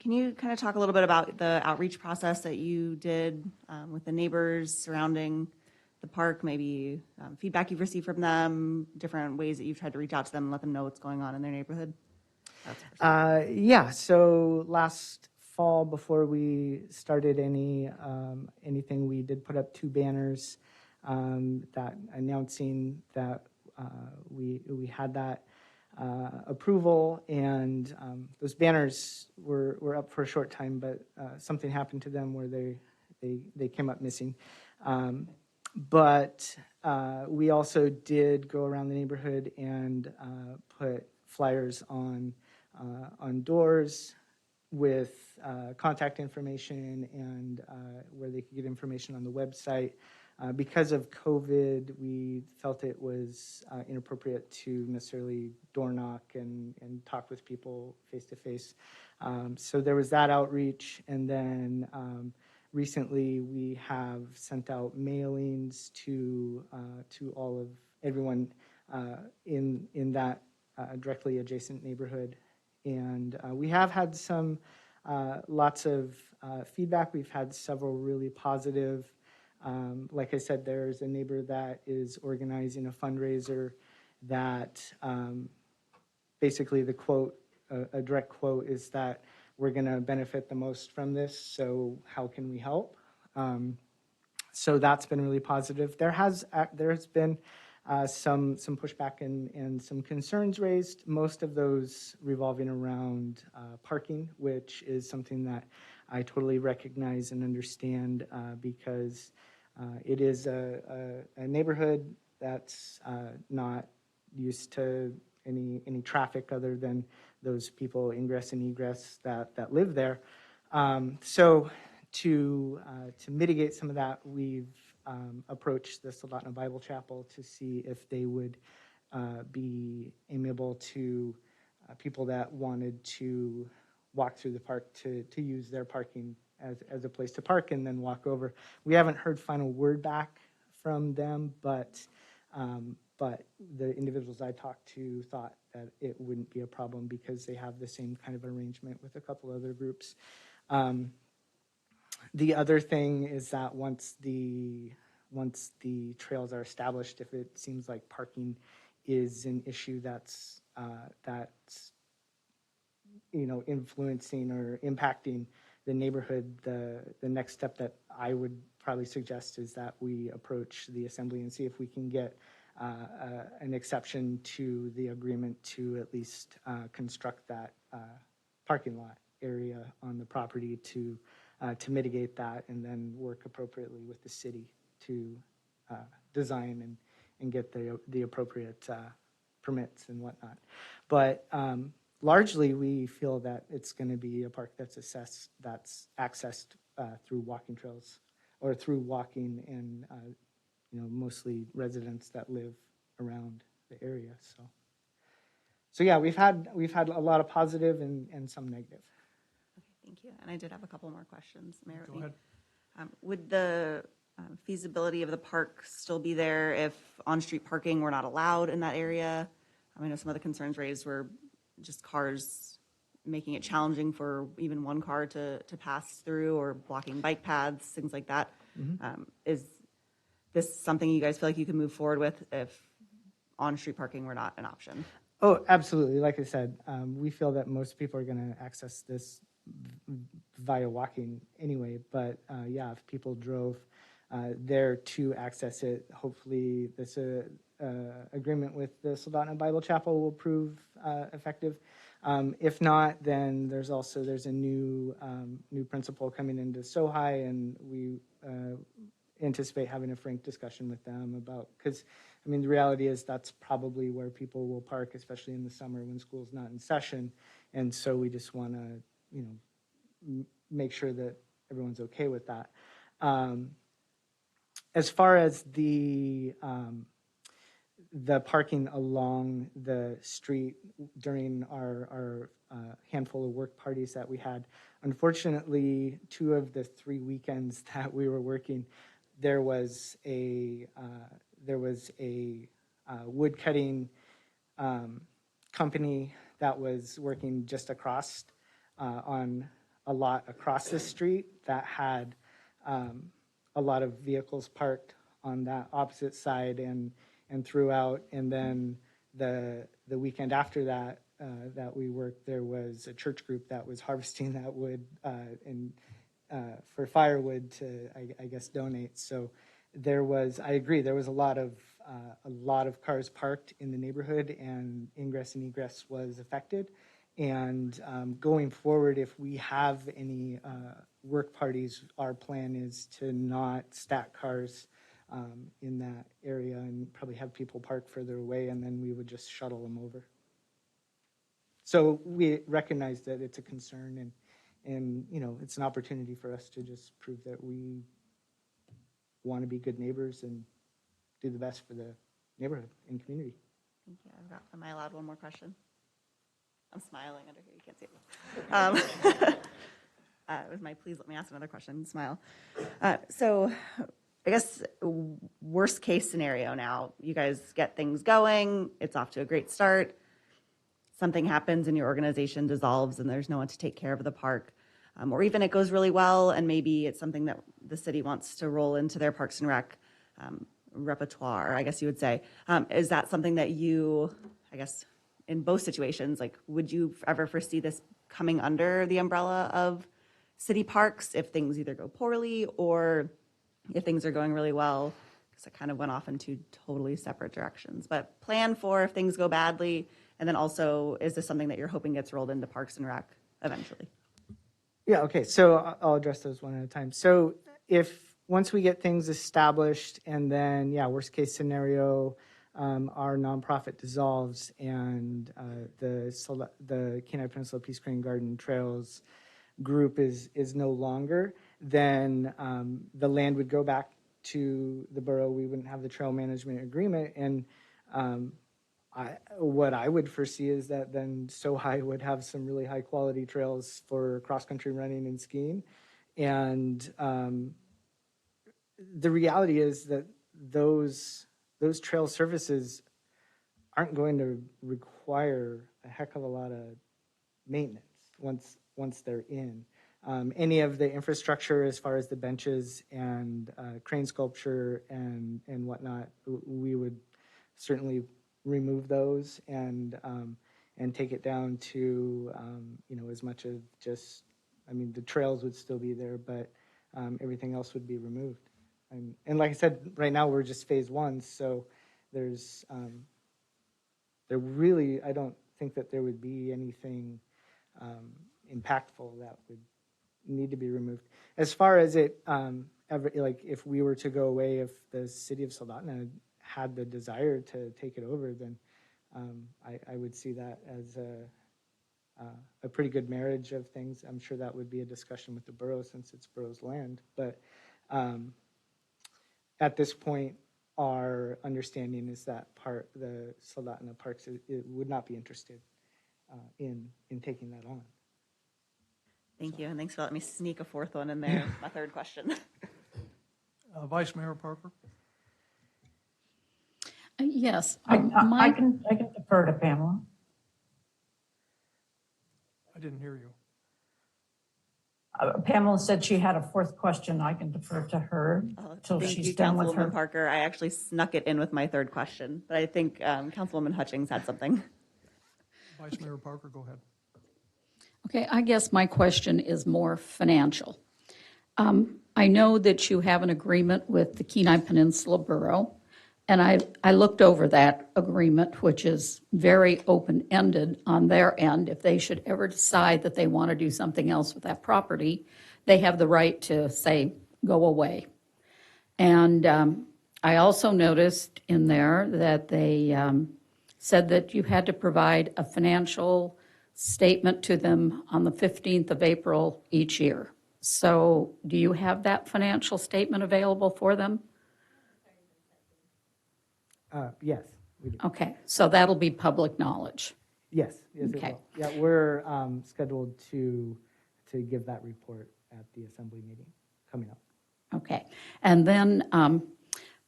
Can you kind of talk a little bit about the outreach process that you did with the neighbors surrounding the park, maybe feedback you've received from them, different ways that you've tried to reach out to them and let them know what's going on in their neighborhood?
Yeah, so last fall, before we started anything, we did put up 2 banners that announcing that we had that approval, and those banners were up for a short time, but something happened to them where they came up missing. But we also did go around the neighborhood and put flyers on doors with contact information and where they could get information on the website. Because of COVID, we felt it was inappropriate to necessarily door knock and talk with people face to face. So there was that outreach, and then recently we have sent out mailings to everyone in that directly adjacent neighborhood, and we have had some lots of feedback. We've had several really positive. Like I said, there's a neighbor that is organizing a fundraiser that basically the quote, a direct quote is that we're going to benefit the most from this, so how can we help? So that's been really positive. There has been some pushback and some concerns raised, most of those revolving around parking, which is something that I totally recognize and understand because it is a neighborhood that's not used to any traffic other than those people ingress and egress that live there. So to mitigate some of that, we've approached the Soldotna Bible Chapel to see if they would be amenable to people that wanted to walk through the park to use their parking as a place to park and then walk over. We haven't heard final word back from them, but the individuals I talked to thought that it wouldn't be a problem because they have the same kind of arrangement with a couple other groups. The other thing is that once the trails are established, if it seems like parking is an issue that's influencing or impacting the neighborhood, the next step that I would probably suggest is that we approach the assembly and see if we can get an exception to the agreement to at least construct that parking lot area on the property to mitigate that, and then work appropriately with the city to design and get the appropriate permits and whatnot. But largely, we feel that it's going to be a park that's accessed through walking trails or through walking and mostly residents that live around the area. So yeah, we've had a lot of positive and some negative.
Thank you. And I did have a couple more questions, Mayor
Go
Whitney.
ahead.
Would the feasibility of the park still be there if on-street parking were not allowed in that area? I know some of the concerns raised were just cars making it challenging for even one car to pass through, or blocking bike paths, things like that. Is this something you guys feel like you can move forward with if on-street parking were not an option?
Oh, absolutely. Like I said, we feel that most people are going to access this via walking anyway. But yeah, if people drove there to access it, hopefully this agreement with the Soldotna Bible Chapel will prove effective. If not, then there's a new principal coming into SoHi, and we anticipate having a frank discussion with them about, because the reality is that's probably where people will park, especially in the summer when school's not in session. And so we just want to make sure that everyone's okay with that. As far as the parking along the street during our handful of work parties that we had, unfortunately, 2 of the 3 weekends that we were working, there was a wood cutting company that was working just across on a lot across the street that had a lot of vehicles parked on that opposite side and throughout. And then the weekend after that that we worked, there was a church group that was harvesting that wood for firewood to, I guess, donate. So I agree, there was a lot of cars parked in the neighborhood, and ingress and egress was affected. And going forward, if we have any work parties, our plan is to not stack cars in that area and probably have people park further away, and then we would just shuttle them over. So we recognize that it's a concern, and it's an opportunity for us to just prove that we want to be good neighbors and do the best for the neighborhood and community.
Thank you. Am I allowed one more question? I'm smiling under here. You can't see it. It was my please let me ask another question. Smile. So I guess worst case scenario now, you guys get things going. It's off to a great start. Something happens and your organization dissolves and there's no one to take care of the park. Or even it goes really well and maybe it's something that the city wants to roll into their Parks and Rec repertoire, I guess you would say. Is that something that you, I guess, in both situations, like, would you ever foresee this coming under the umbrella of city parks if things either go poorly or if things are going really well? Because it kind of went off in 2 totally separate directions. But plan for if things go badly, and then also, is this something that you're hoping gets rolled into Parks and Rec eventually?
Yeah, okay, so I'll address those one at a time. So once we get things established, and then, worst case scenario, our nonprofit dissolves and the Kenai Peninsula Peace Crane Garden Trails group is no longer, then the land would go back to the borough. We wouldn't have the trail management agreement, and what I would foresee is that then SoHi would have some really high quality trails for cross-country running and skiing. And the reality is that those trail services aren't going to require a heck of a lot of maintenance once they're in. Any of the infrastructure as far as the benches and crane sculpture and whatnot, we would certainly remove those and take it down to as much of just, I mean, the trails would still be there, but everything else would be removed. And like I said, right now we're just phase one, so there's there really, I don't think that there would be anything impactful that would need to be removed. As far as it, ever, like if we were to go away, if the city of Soldotna had the desire to take it over, then I would see that as a pretty good marriage of things. I'm sure that would be a discussion with the borough since it's borough's land. But at this point, our understanding is that the Soldotna Parks it would not be interested in taking that on.
Thank you, and thanks for letting me sneak a fourth one in there. My third question.
Vice Mayor Parker?
Yes.
I can defer to Pamela.
I didn't hear you.
Pamela said she had a fourth question. I can defer to her till
Thank
she's
you,
done with her.
Councilwoman Parker. I actually snuck it in with my third question, but I think Councilwoman Hutchings had something.
Vice Mayor Parker, go ahead.
Okay, I guess my question is more financial. I know that you have an agreement with the Kenai Peninsula Borough, and I looked over that agreement, which is very open-ended on their end. If they should ever decide that they want to do something else with that property, they have the right to say, go away. And I also noticed in there that they said that you had to provide a financial statement to them on the 15th of April each year. So do you have that financial statement available for them?
Yes, we do.
Okay, so that'll be public knowledge.
Yes, it
Okay.
will. Yeah, we're scheduled to give that report at the assembly meeting coming up.
Okay, and then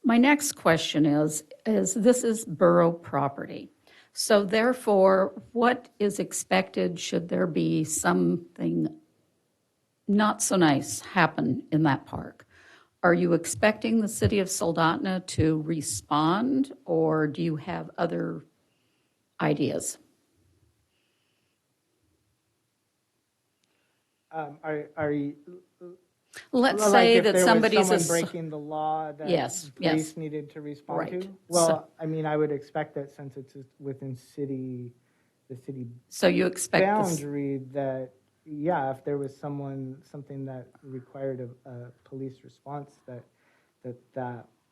my next question is this is borough property. So therefore, what is expected should there be something not so nice happen in that park? Are you expecting the city of Soldotna to respond, or do you have other ideas?
Are you?
Let's
like
say
if
that
there was
somebody's
someone
a
breaking the law that
Yes,
police
yes.
needed to respond
Right.
to. Well,
So-
I mean, I would expect that since it's within the city
So you expect this,
boundary that, yeah, if there was something that required a police response, that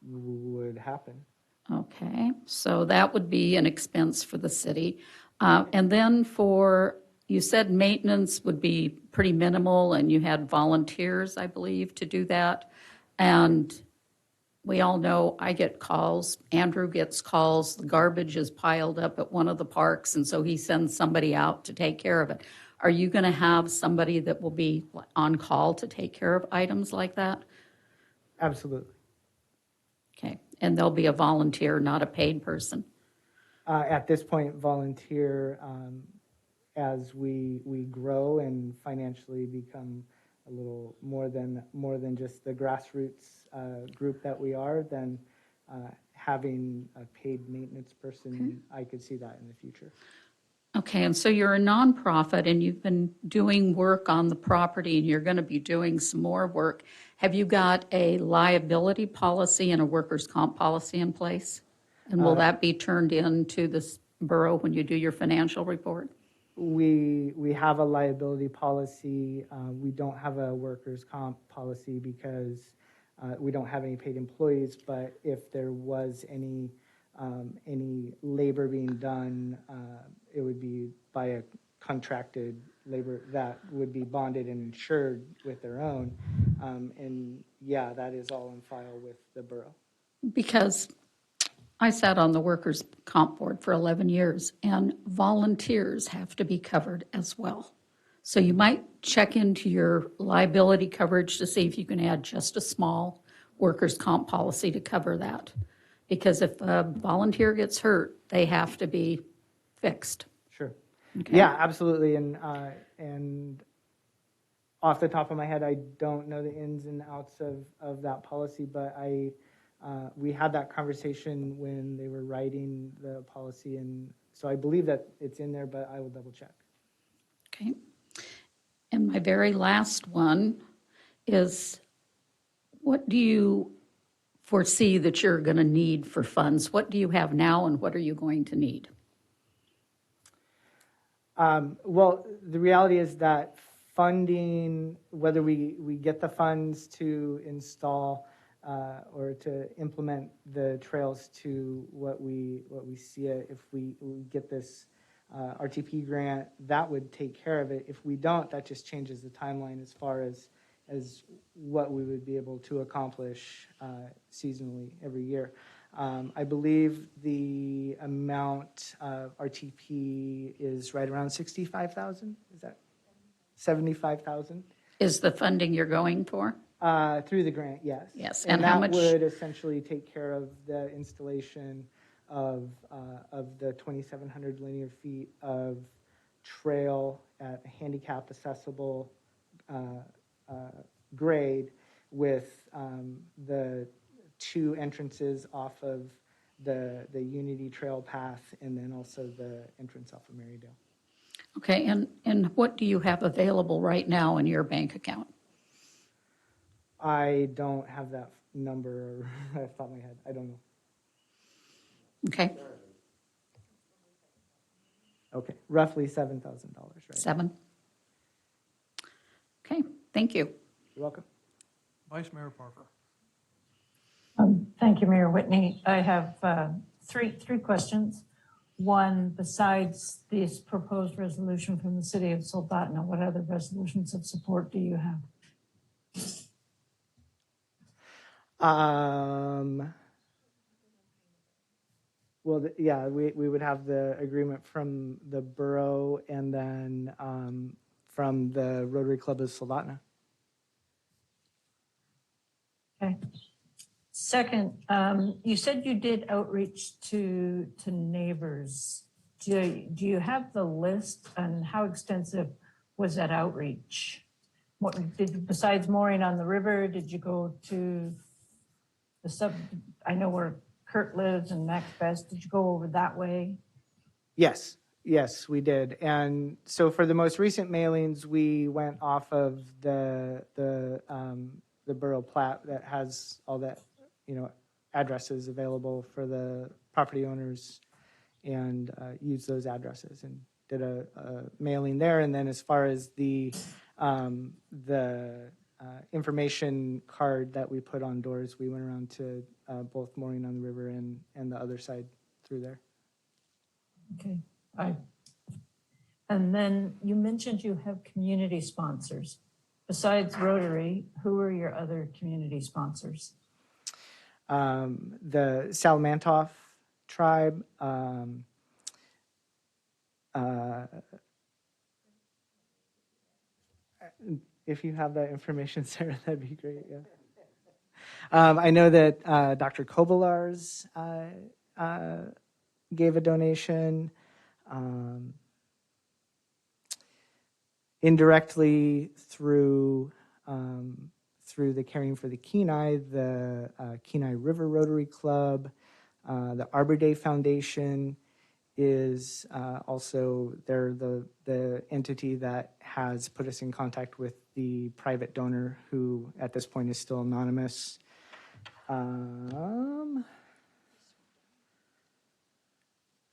would happen.
okay, so that would be an expense for the city. And then you said maintenance would be pretty minimal, and you had volunteers, I believe, to do that. And we all know I get calls, Andrew gets calls, the garbage is piled up at one of the parks, and so he sends somebody out to take care of it. Are you going to have somebody that will be on call to take care of items like that?
Absolutely.
Okay, and there'll be a volunteer, not a paid person?
At this point, volunteer, as we grow and financially become a little more than just the grassroots group that we are, then having a paid maintenance person, I could see that in the future.
Okay, and so you're a nonprofit and you've been doing work on the property and you're going to be doing some more work. Have you got a liability policy and a workers' comp policy in place? And will that be turned into this borough when you do your financial report?
We have a liability policy. We don't have a workers' comp policy because we don't have any paid employees, but if there was any labor being done, it would be by a contracted labor that would be bonded and insured with their own. And yeah, that is all on file with the borough.
Because I sat on the workers' comp board for 11 years, and volunteers have to be covered as well. So you might check into your liability coverage to see if you can add just a small workers' comp policy to cover that. Because if a volunteer gets hurt, they have to be fixed.
Sure.
Okay.
Yeah, absolutely. And off the top of my head, I don't know the ins and outs of that policy, but we had that conversation when they were writing the policy, and so I believe that it's in there, but I will double check.
Okay. And my very last one is, what do you foresee that you're going to need for funds? What do you have now and what are you going to need?
Well, the reality is that funding, whether we get the funds to install or to implement the trails to what we see it, if we get this RTP grant, that would take care of it. If we don't, that just changes the timeline as far as what we would be able to accomplish seasonally every year. I believe the amount of RTP is right around 65,000. Is that 75,000?
Is the funding you're going for?
Through the grant, yes.
Yes,
and
how
that
much-
would essentially take care of the installation of the 2,700 linear feet of trail at a handicap accessible grade with the two entrances off of the Unity Trail path and then also the entrance off of Marydale.
Okay, and what do you have available right now in your bank account?
I don't have that number off the top of my head. I don't know.
Okay,
Okay, roughly $7,000, right?
7? Okay, thank you.
You're welcome.
Vice Mayor Parker.
Thank you, Mayor Whitney. I have three questions. One, besides this proposed resolution from the city of Soldotna, what other resolutions of support do you have?
Well, yeah, we would have the agreement from the borough and then from the Rotary Club of Soldotna.
Okay. Second, you said you did outreach to neighbors. Do you have the list, and how extensive was that outreach? Besides mooring on the river, did you go to I know where Kurt lives and Max Best, did you go over that way?
Yes, we did. And so for the most recent mailings, we went off of the borough plat that has all that, addresses available for the property owners, and used those addresses and did a mailing there. And then as far as the information card that we put on doors, we went around to both mooring on the river and the other side through there.
Okay. And then you mentioned you have community sponsors. Besides Rotary, who are your other community sponsors?
The Salamantoff tribe, if you have that information, Sarah, that'd be great. Yeah. I know that Dr. Kovalars gave a donation. Indirectly through the Caring for the Kenai, the Kenai River Rotary Club, the Arbor Day Foundation is also they're the entity that has put us in contact with the private donor who at this point is still anonymous.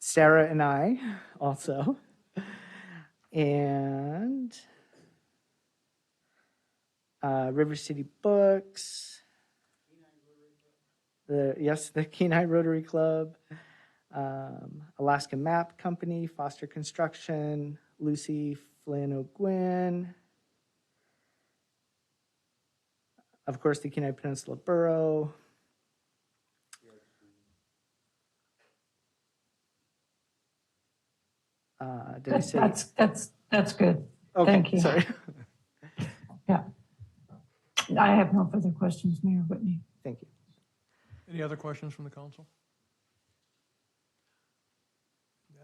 Sarah and I also. And River City Books, the Kenai Rotary Club, Alaska Map Company, Foster Construction, Lucy Flynn O'Gwen, of course the Kenai Peninsula Borough, did I say?
That's good.
Okay,
Thank you.
sorry.
Yeah. I have no further questions, Mayor Whitney.
Thank you.
Any other questions from the council?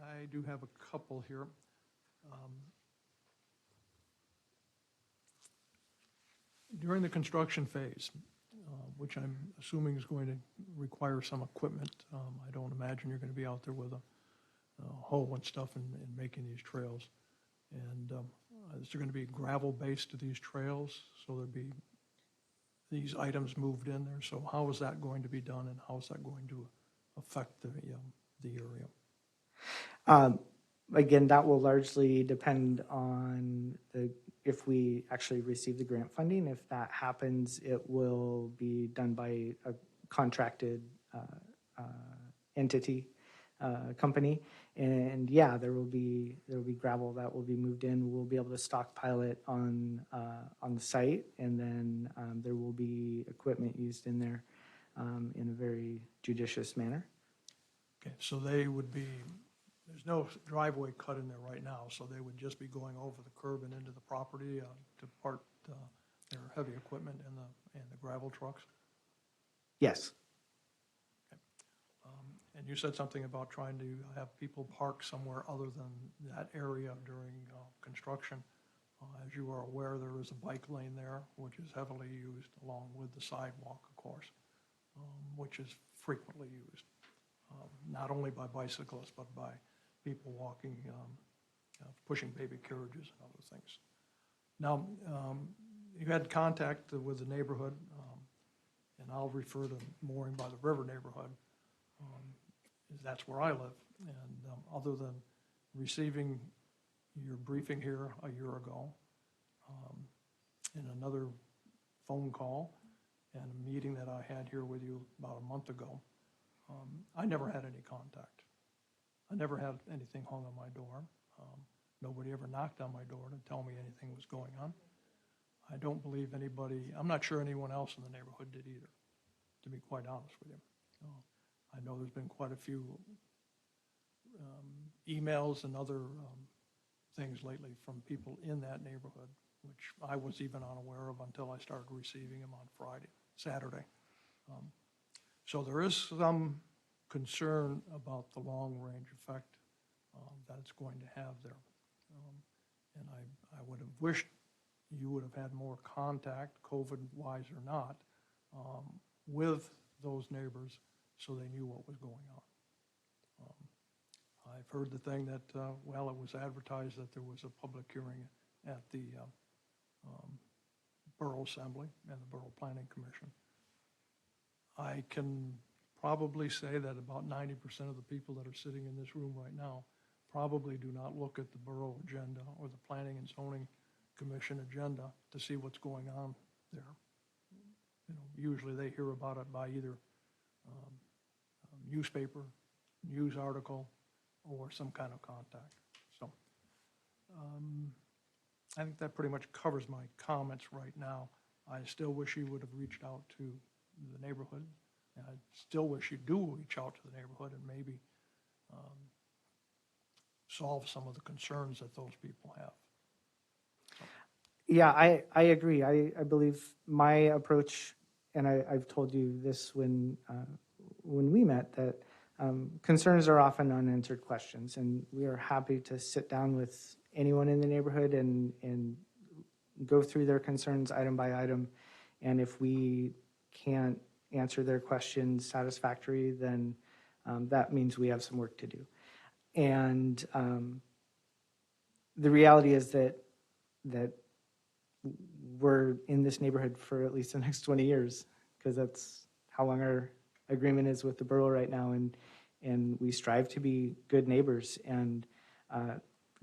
I do have a couple here. During the construction phase, which I'm assuming is going to require some equipment, I don't imagine you're going to be out there with a hoe and stuff and making these trails. And is there going to be gravel base to these trails? So there'd be these items moved in there. So how is that going to be done, and how is that going to affect the area?
Again, that will largely depend on if we actually receive the grant funding. If that happens, it will be done by a contracted entity, company. And yeah, there will be gravel that will be moved in. We'll be able to stockpile it on the site, and then there will be equipment used in there in a very judicious manner.
Okay, so they would be, there's no driveway cut in there right now, so they would just be going over the curb and into the property to park their heavy equipment and the gravel trucks?
Yes.
And you said something about trying to have people park somewhere other than that area during construction. As you are aware, there is a bike lane there, which is heavily used, along with the sidewalk, of course, which is frequently used, not only by bicyclists, but by people walking, pushing baby carriages and other things. Now, you had contact with the neighborhood, and I'll refer to Mooring by the River neighborhood. That's where I live, and other than receiving your briefing here a year ago, and another phone call, and a meeting that I had here with you about a month ago, I never had any contact. I never had anything hung on my door. Nobody ever knocked on my door to tell me anything was going on. I don't believe anybody, I'm not sure anyone else in the neighborhood did either, to be quite honest with you. I know there's been quite a few emails and other things lately from people in that neighborhood, which I was even unaware of until I started receiving them on Saturday. So there is some concern about the long-range effect that it's going to have there. And I would have wished you would have had more contact, COVID-wise or not, with those neighbors, so they knew what was going on. I've heard the thing that, well, it was advertised that there was a public hearing at the Borough Assembly and the Borough Planning Commission. I can probably say that about 90% of the people that are sitting in this room right now probably do not look at the borough agenda or the Planning and Zoning Commission agenda to see what's going on there. You know, usually they hear about it by either newspaper, news article, or some kind of contact. So I think that pretty much covers my comments right now. I still wish you would have reached out to the neighborhood, and I still wish you do reach out to the neighborhood and maybe solve some of the concerns that those people have.
Yeah, I agree. I believe my approach, and I've told you this when we met, that concerns are often unanswered questions, and we are happy to sit down with anyone in the neighborhood and go through their concerns item by item. And if we can't answer their questions satisfactorily, then that means we have some work to do. And the reality is that we're in this neighborhood for at least the next 20 years, because that's how long our agreement is with the borough right now. And we strive to be good neighbors and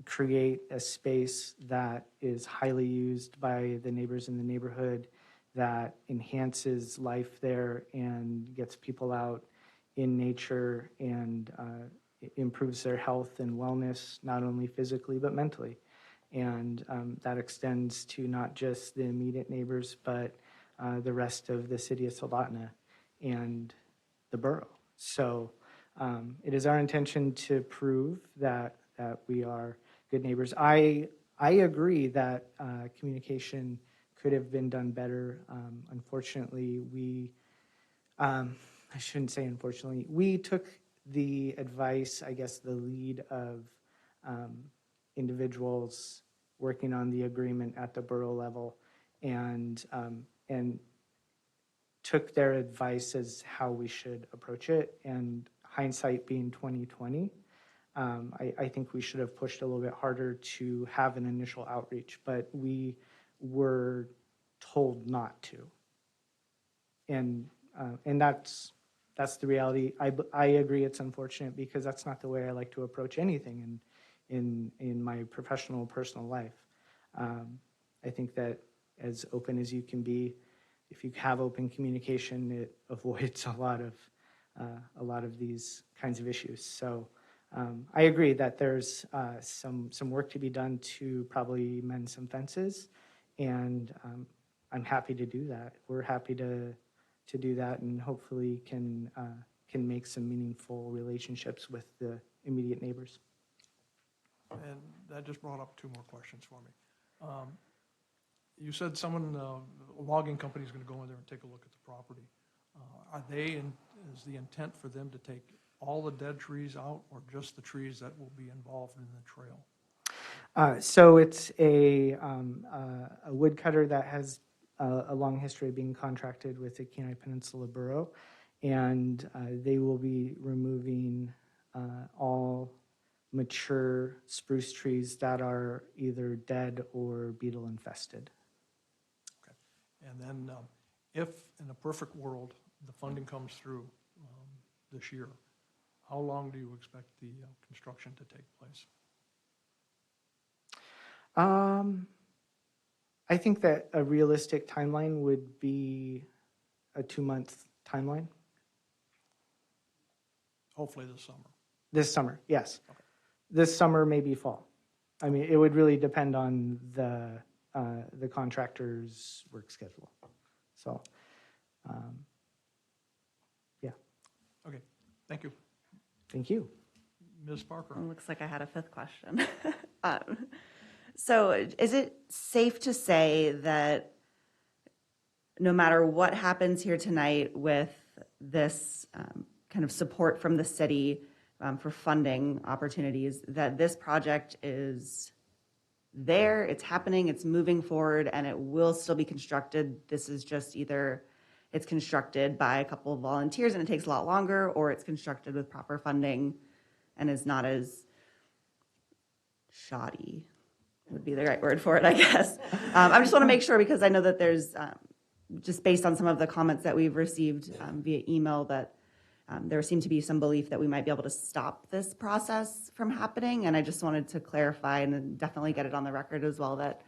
create a space that is highly used by the neighbors in the neighborhood, that enhances life there and gets people out in nature and improves their health and wellness, not only physically but mentally. And that extends to not just the immediate neighbors, but the rest of the city of Soldotna and the borough. So it is our intention to prove that we are good neighbors. I agree that communication could have been done better. Unfortunately, we I shouldn't say unfortunately, we took the advice, I guess, the lead of individuals working on the agreement at the borough level and took their advice as how we should approach it. And hindsight being 2020, I think we should have pushed a little bit harder to have an initial outreach, but we were told not to. And that's the reality. I agree it's unfortunate because that's not the way I like to approach anything in my professional, personal life. I think that as open as you can be, if you have open communication, it avoids a lot of these kinds of issues. So I agree that there's some work to be done to probably mend some fences, and I'm happy to do that. We're happy to do that, and hopefully can make some meaningful relationships with the immediate neighbors.
And that just brought up two more questions for me. You said someone, a logging company is going to go in there and take a look at the property. Is the intent for them to take all the dead trees out or just the trees that will be involved in the trail?
So it's a woodcutter that has a long history of being contracted with the Kenai Peninsula Borough, and they will be removing all mature spruce trees that are either dead or beetle infested.
Okay. And then if in a perfect world the funding comes through this year, how long do you expect the construction to take place?
I think that a realistic timeline would be a 2-month timeline.
Hopefully this summer.
This summer, yes.
Okay.
This summer, maybe fall. I mean, it would really depend on the contractor's work schedule. So, yeah.
Okay, thank you.
Thank you.
Ms. Parker.
It looks like I had a fifth question. So is it safe to say that no matter what happens here tonight with this kind of support from the city for funding opportunities, that this project is there, it's happening, it's moving forward, and it will still be constructed? This is just either it's constructed by a couple of volunteers and it takes a lot longer, or it's constructed with proper funding and is not as shoddy, would be the right word for it, I guess. I just want to make sure, because I know that there's, just based on some of the comments that we've received via email, that there seemed to be some belief that we might be able to stop this process from happening. And I just wanted to clarify and then definitely get it on the record as well that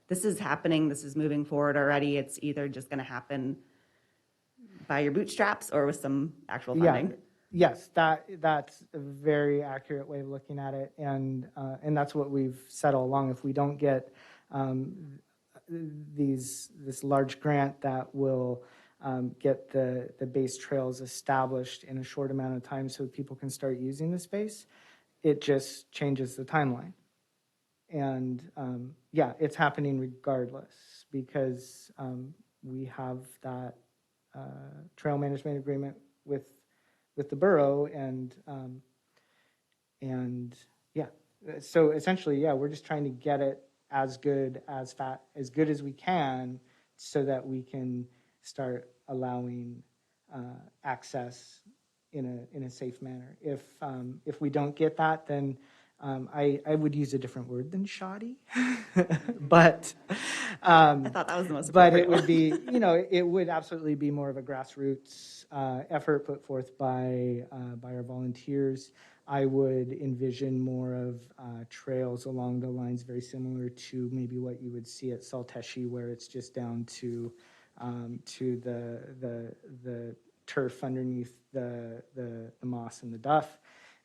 this is happening, this is moving forward already. It's either just going to happen by your bootstraps or with some actual funding.
Yeah. Yes, that's a very accurate way of looking at it, and that's what we've said all along. If we don't get this large grant that will get the base trails established in a short amount of time so people can start using the space, it just changes the timeline. And yeah, it's happening regardless, because we have that trail management agreement with the borough, and yeah, so essentially, yeah, we're just trying to get it as good as we can, so that we can start allowing access in a safe manner. If we don't get that, then I would use a different word than shoddy, but
I thought that was the most
but
appropriate
it would
one.
be, it would absolutely be more of a grassroots effort put forth by our volunteers. I would envision more of trails along the lines very similar to maybe what you would see at Salteshi, where it's just down to the turf underneath the moss and the duff,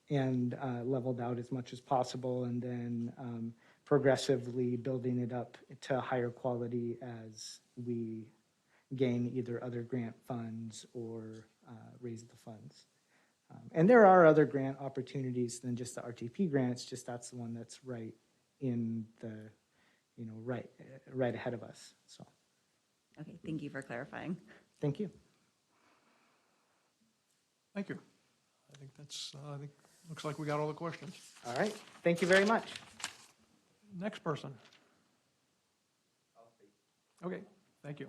and leveled out as much as possible, and then progressively building it up to higher quality as we gain either other grant funds or raise the funds. And there are other grant opportunities than just the RTP grants, just that's the one that's right in the, right ahead of us. So,
Okay, thank you for clarifying.
thank you.
Thank you. I think, looks like we got all the questions.
All right, thank you very much.
Next person. Okay, thank you.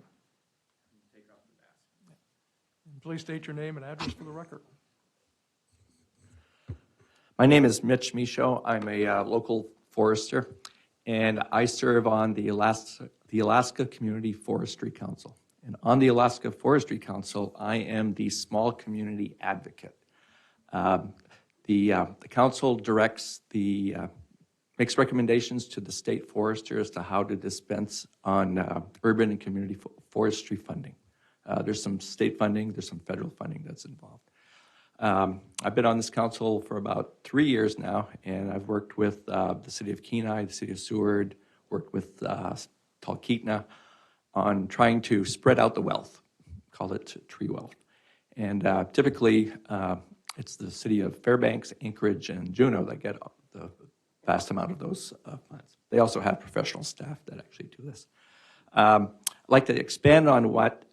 And please state your name and address for the record.
My name is Mitch Michaud. I'm a local forester, and I serve on the Alaska Community Forestry Council. And on the Alaska Forestry Council, I am the small community advocate. The council directs makes recommendations to the state forester as to how to dispense on urban and community forestry funding. There's some state funding, there's some federal funding that's involved. I've been on this council for about 3 years now, and I've worked with the city of Kenai, the city of Seward, worked with Talkeetna on trying to spread out the wealth, call it tree wealth. And typically, it's the city of Fairbanks, Anchorage, and Juneau that get the vast amount of those funds. They also have professional staff that actually do this. I'd like to expand on what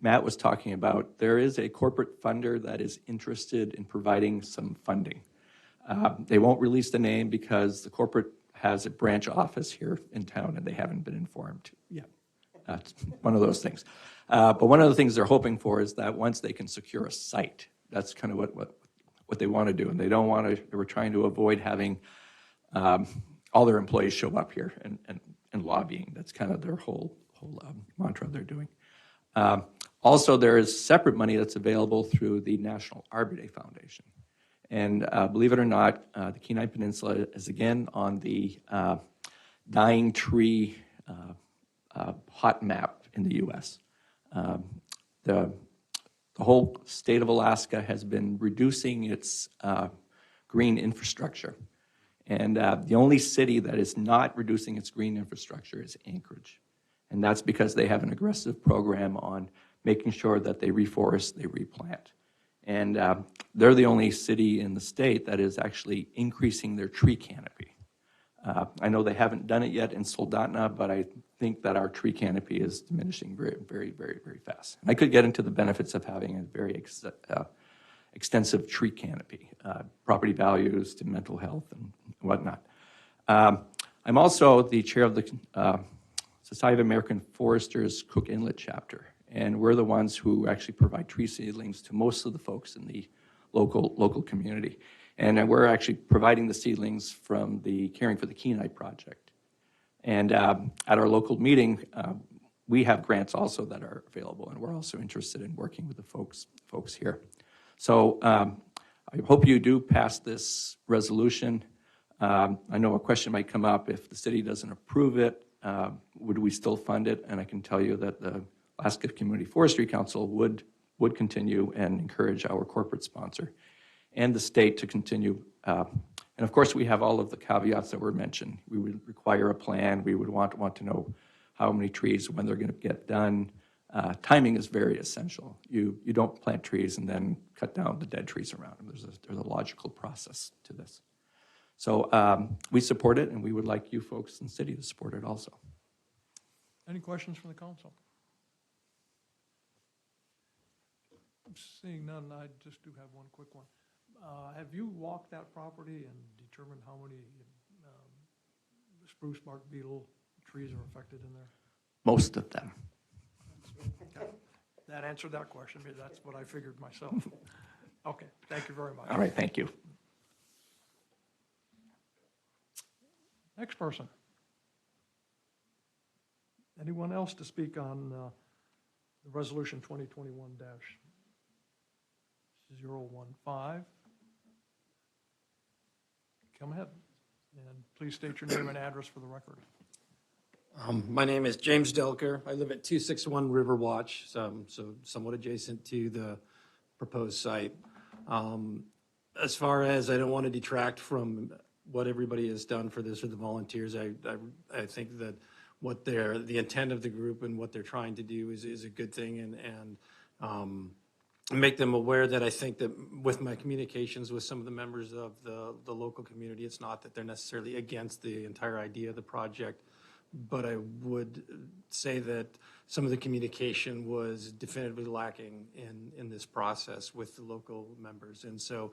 Matt was talking about. There is a corporate funder that is interested in providing some funding. They won't release the name because the corporate has a branch office here in town and they haven't been informed yet. That's one of those things. But one of the things they're hoping for is that once they can secure a site, that's kind of what they want to do. And they don't want to, they were trying to avoid having all their employees show up here and lobbying. That's kind of their whole mantra they're doing. Also, there is separate money that's available through the National Arbor Day Foundation. And believe it or not, the Kenai Peninsula is again on the dying tree hot map in the U.S. The whole state of Alaska has been reducing its green infrastructure. And the only city that is not reducing its green infrastructure is Anchorage. And that's because they have an aggressive program on making sure that they reforest, they replant. And they're the only city in the state that is actually increasing their tree canopy. I know they haven't done it yet in Soldotna, but I think that our tree canopy is diminishing very, very, very, very fast. And I could get into the benefits of having a very extensive tree canopy, property values to mental health and whatnot. I'm also the chair of the Society of American Foresters Cook Inlet chapter, and we're the ones who actually provide tree seedlings to most of the folks in the local community. And we're actually providing the seedlings from the Caring for the Kenai project. And at our local meeting, we have grants also that are available, and we're also interested in working with the folks here. So I hope you do pass this resolution. I know a question might come up, if the city doesn't approve it, would we still fund it? And I can tell you that the Alaska Community Forestry Council would continue and encourage our corporate sponsor and the state to continue. And of course, we have all of the caveats that were mentioned. We would require a plan. We would want to know how many trees, when they're going to get done. Timing is very essential. You don't plant trees and then cut down the dead trees around them. There's a logical process to this. So we support it, and we would like you folks in the city to support it also.
Any questions from the council? Seeing none, I just do have one quick one. Have you walked that property and determined how many spruce bark beetle trees are affected in there?
Most of them.
That answered that question. That's what I figured myself. Okay, thank you very much.
All right, thank you.
Next person. Anyone else to speak on the resolution 2021-015? Come ahead, and please state your name and address for the record.
My name is James Delker. I live at 261 River Watch, so somewhat adjacent to the proposed site. As far as, I don't want to detract from what everybody has done for this or the volunteers. I think that what the intent of the group and what they're trying to do is a good thing, and make them aware that I think that with my communications with some of the members of the local community, it's not that they're necessarily against the entire idea of the project, but I would say that some of the communication was definitively lacking in this process with the local members. And so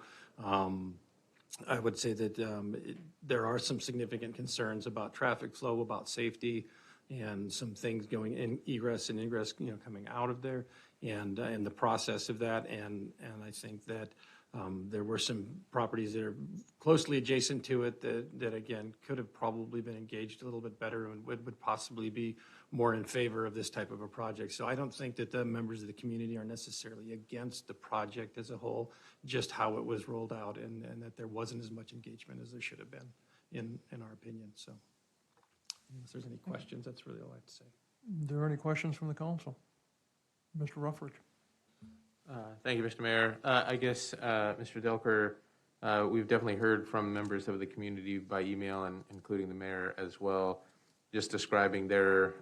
I would say that there are some significant concerns about traffic flow, about safety, and some things going in egress and ingress, coming out of there, and the process of that. And I think that there were some properties that are closely adjacent to it that again could have probably been engaged a little bit better and would possibly be more in favor of this type of a project. So I don't think that the members of the community are necessarily against the project as a whole, just how it was rolled out, and that there wasn't as much engagement as there should have been, in our opinion. So unless there's any questions, that's really all I have to say.
Are there any questions from the council? Mr. Ruffridge.
Thank you, Mr. Mayor. I guess, Mr. Delker, we've definitely heard from members of the community by email, and including the mayor as well, just describing their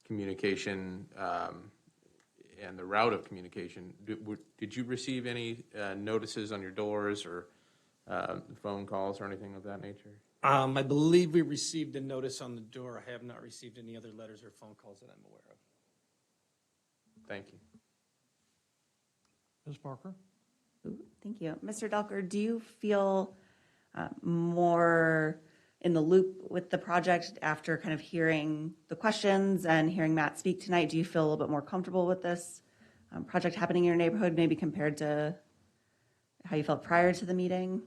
communication and the route of communication. Did you receive any notices on your doors or phone calls or anything of that nature?
I believe we received a notice on the door. I have not received any other letters or phone calls that I'm aware of.
Thank you.
Ms. Parker?
Thank you. Mr. Delker, do you feel more in the loop with the project after kind of hearing the questions and hearing Matt speak tonight? Do you feel a little bit more comfortable with this project happening in your neighborhood, maybe compared to how you felt prior to the meeting?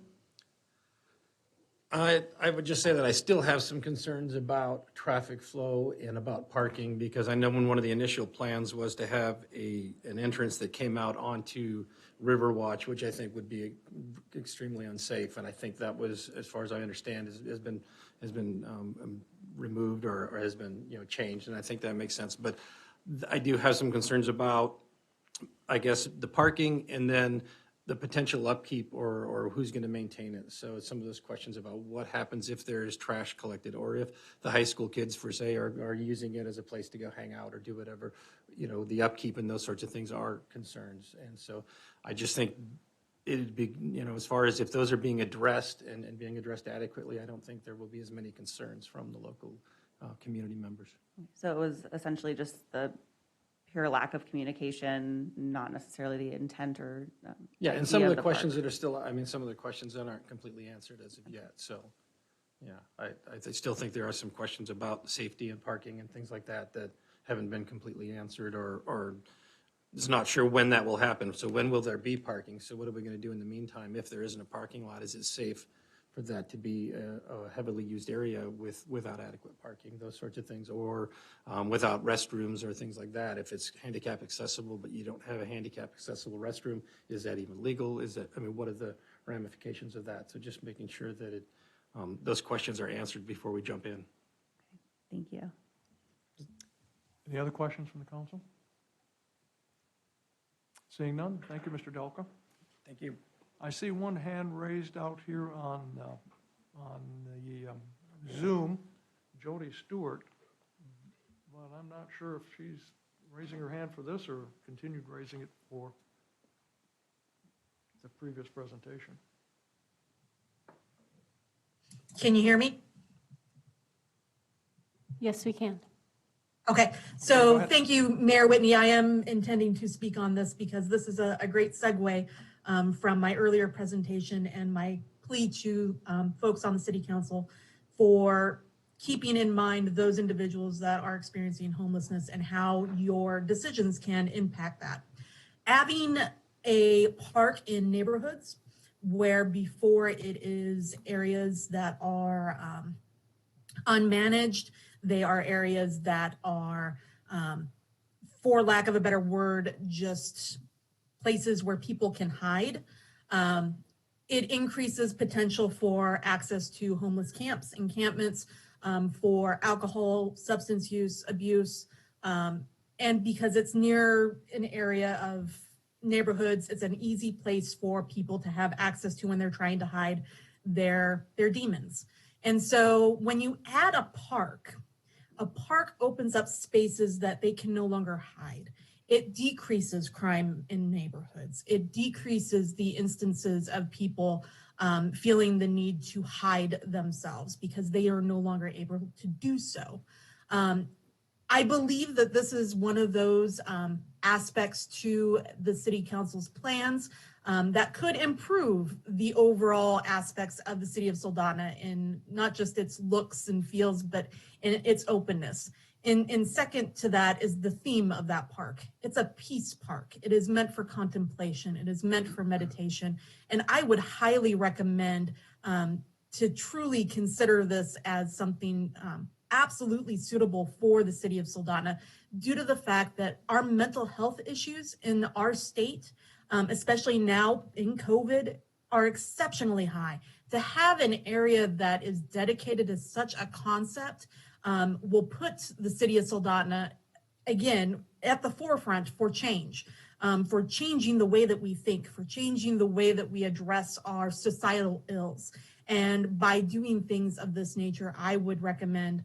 I would just say that I still have some concerns about traffic flow and about parking, because I know when one of the initial plans was to have an entrance that came out onto Riverwatch, which I think would be extremely unsafe. And I think that was, as far as I understand, has been removed or has been changed. And I think that makes sense. But I do have some concerns about, I guess, the parking, and then the potential upkeep or who's going to maintain it. So some of those questions about what happens if there is trash collected, or if the high school kids, for say, are using it as a place to go hang out or do whatever, the upkeep and those sorts of things are concerns. And so I just think it'd be, as far as if those are being addressed and being addressed adequately, I don't think there will be as many concerns from the local community members.
So it was essentially just the pure lack of communication, not necessarily the intent or
yeah, and
idea
some of the
park.
questions that are still, some of the questions that aren't completely answered as of yet. So, yeah, I still think there are some questions about safety and parking and things like that that haven't been completely answered, or is not sure when that will happen. So when will there be parking? So what are we going to do in the meantime if there isn't a parking lot? Is it safe for that to be a heavily used area without adequate parking, those sorts of things, or without restrooms or things like that? If it's handicap accessible, but you don't have a handicap accessible restroom, is that even legal? What are the ramifications of that? So just making sure that those questions are answered before we jump in.
Thank you.
Any other questions from the council? Seeing none, thank you, Mr. Delka.
Thank you.
I see one hand raised out here on the Zoom, Jody Stewart, but I'm not sure if she's raising her hand for this or continued raising it for the previous presentation.
Can you hear me?
Yes, we can.
Okay, so thank you, Mayor Whitney. I am intending to speak on this because this is a great segue from my earlier presentation and my plea to folks on the city council for keeping in mind those individuals that are experiencing homelessness and how your decisions can impact that. Having a park in neighborhoods where before it is areas that are unmanaged, they are areas that are, for lack of a better word, just places where people can hide. It increases potential for access to homeless camps, encampments, for alcohol, substance use, abuse. And because it's near an area of neighborhoods, it's an easy place for people to have access to when they're trying to hide their demons. And so when you add a park opens up spaces that they can no longer hide. It decreases crime in neighborhoods. It decreases the instances of people feeling the need to hide themselves because they are no longer able to do so. I believe that this is one of those aspects to the city council's plans that could improve the overall aspects of the city of Soldotna in not just its looks and feels, but in its openness. And second to that is the theme of that park. It's a peace park. It is meant for contemplation. It is meant for meditation. And I would highly recommend to truly consider this as something absolutely suitable for the city of Soldotna due to the fact that our mental health issues in our state, especially now in COVID, are exceptionally high. To have an area that is dedicated to such a concept will put the city of Soldotna, again, at the forefront for change, for changing the way that we think, for changing the way that we address our societal ills. And by doing things of this nature, I would recommend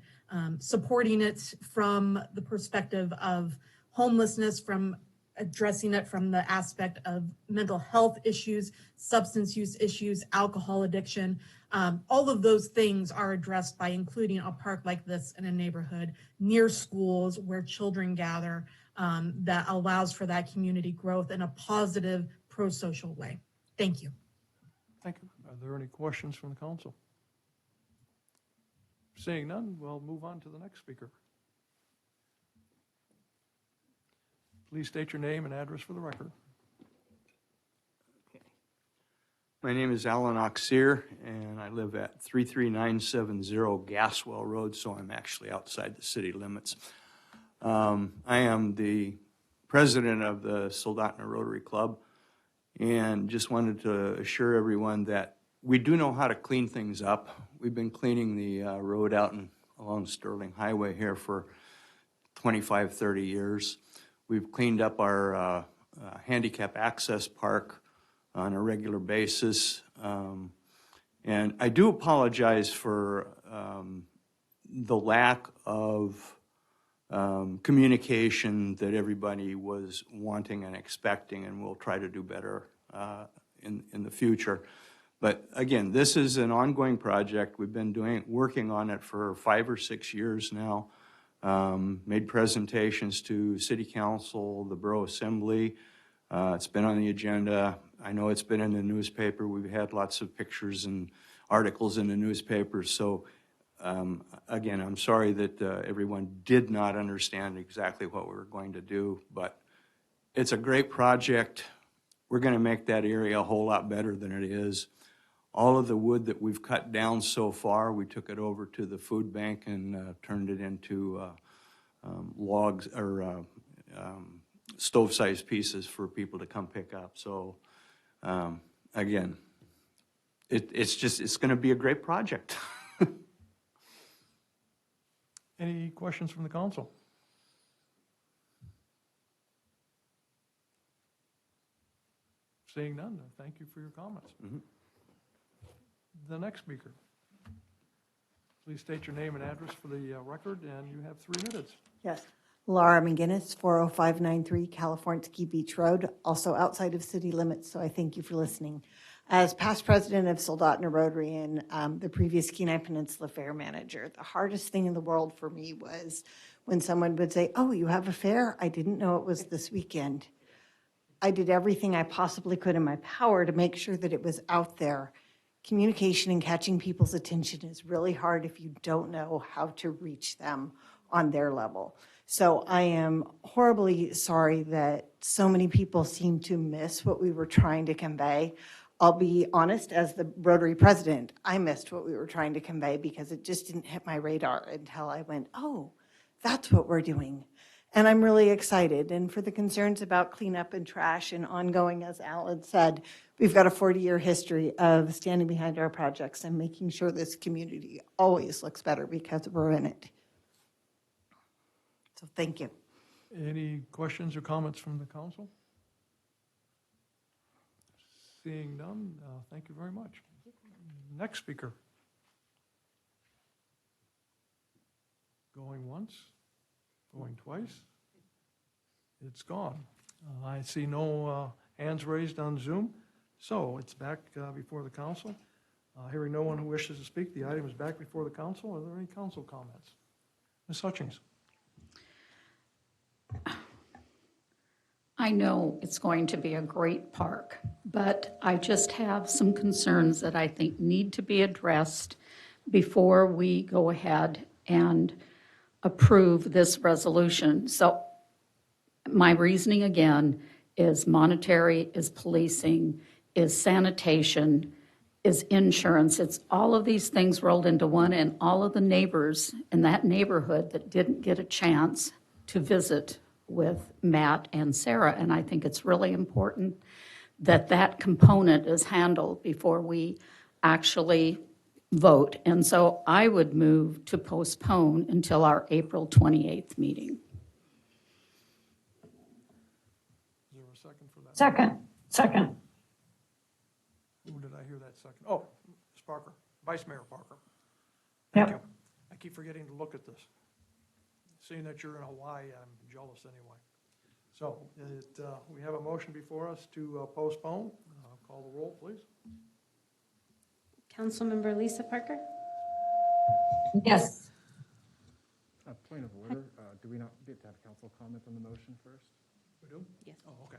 supporting it from the perspective of homelessness, from addressing it from the aspect of mental health issues, substance use issues, alcohol addiction. All of those things are addressed by including a park like this in a neighborhood near schools where children gather that allows for that community growth in a positive, pro-social way. Thank you.
Thank you. Are there any questions from the council? Seeing none, we'll move on to the next speaker. Please state your name and address for the record.
My name is Alan Oxeer, and I live at 33970 Gaswell Road, so I'm actually outside the city limits. I am the president of the Soldotna Rotary Club, and just wanted to assure everyone that we do know how to clean things up. We've been cleaning the road out along Sterling Highway here for 25, 30 years. We've cleaned up our handicap access park on a regular basis. And I do apologize for the lack of communication that everybody was wanting and expecting, and we'll try to do better in the future. But again, this is an ongoing project. We've been working on it for 5 or 6 years now. Made presentations to City Council, the Borough Assembly. It's been on the agenda. I know it's been in the newspaper. We've had lots of pictures and articles in the newspapers. So again, I'm sorry that everyone did not understand exactly what we were going to do, but it's a great project. We're going to make that area a whole lot better than it is. All of the wood that we've cut down so far, we took it over to the food bank and turned it into logs or stove-sized pieces for people to come pick up. So again, it's going to be a great project.
Any questions from the council? Seeing none, thank you for your comments.
Mm-hmm.
The next speaker. Please state your name and address for the record, and you have 3 minutes.
Yes. Laura McGinnis, 40593 California Beach Road, also outside of city limits, so I thank you for listening. As past president of Soldotna Rotary and the previous Kenai Peninsula Fair manager, the hardest thing in the world for me was when someone would say, "Oh, you have a fair? I didn't know it was this weekend." I did everything I possibly could in my power to make sure that it was out there. Communication and catching people's attention is really hard if you don't know how to reach them on their level. So I am horribly sorry that so many people seem to miss what we were trying to convey. I'll be honest, as the Rotary president, I missed what we were trying to convey because it just didn't hit my radar until I went, oh, that's what we're doing. And I'm really excited. And for the concerns about cleanup and trash and ongoing, as Alan said, we've got a 40-year history of standing behind our projects and making sure this community always looks better because we're in it. So thank you.
Any questions or comments from the council? Seeing none, thank you very much. Next speaker. Going once, going twice. It's gone. I see no hands raised on Zoom. So it's back before the council. Hearing no one who wishes to speak, the item is back before the council. Are there any council comments? Ms. Hutchings?
I know it's going to be a great park, but I just have some concerns that I think need to be addressed before we go ahead and approve this resolution. So my reasoning again is monetary, is policing, is sanitation, is insurance. It's all of these things rolled into one, and all of the neighbors in that neighborhood that didn't get a chance to visit with Matt and Sarah. And I think it's really important that that component is handled before we actually vote. And so I would move to postpone until our April 28th meeting.
Is there a second for that?
Second.
Who did I hear that second? Oh, Ms. Parker, Vice Mayor Parker.
Yep.
Thank you. I keep forgetting to look at this. Seeing that you're in Hawaii, I'm jealous anyway. So we have a motion before us to postpone. Call the roll, please.
Councilmember Lisa Parker?
Yes.
Point of order, do we not get to have council comment on the motion first?
We do?
Yes.
Oh, okay.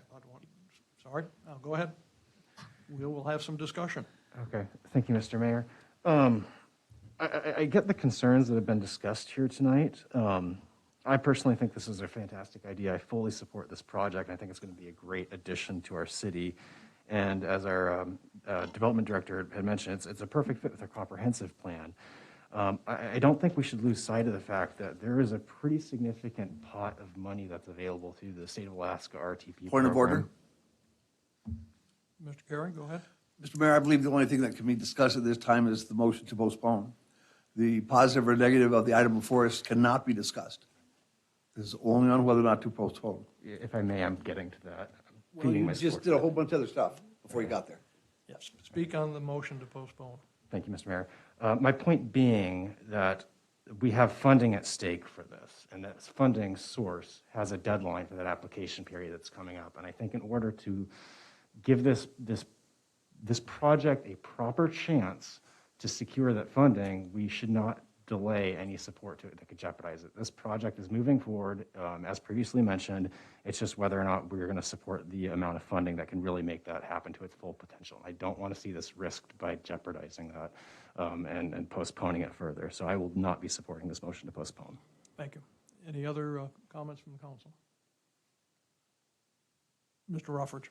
Sorry. Go ahead. We'll have some discussion.
Okay, thank you, Mr. Mayor. I get the concerns that have been discussed here tonight. I personally think this is a fantastic idea. I fully support this project. I think it's going to be a great addition to our city. And as our development director had mentioned, it's a perfect fit with our comprehensive plan. I don't think we should lose sight of the fact that there is a pretty significant pot of money that's available through the State of Alaska RTP
Point of order.
Mr. Carey, go ahead.
Mr. Mayor, I believe the only thing that can be discussed at this time is the motion to postpone. The positive or negative of the item before us cannot be discussed. This is only on whether or not to postpone.
If I may, I'm getting to that.
Well, you just did a whole bunch of other stuff before you got there.
Yes. Speak on the motion to postpone.
Thank you, Mr. Mayor. My point being that we have funding at stake for this, and that funding source has a deadline for that application period that's coming up. And I think in order to give this project a proper chance to secure that funding, we should not delay any support to it that could jeopardize it. This project is moving forward, as previously mentioned. It's just whether or not we're going to support the amount of funding that can really make that happen to its full potential. I don't want to see this risked by jeopardizing that and postponing it further. So I will not be supporting this motion to postpone.
Thank you. Any other comments from the council? Mr. Ruffridge.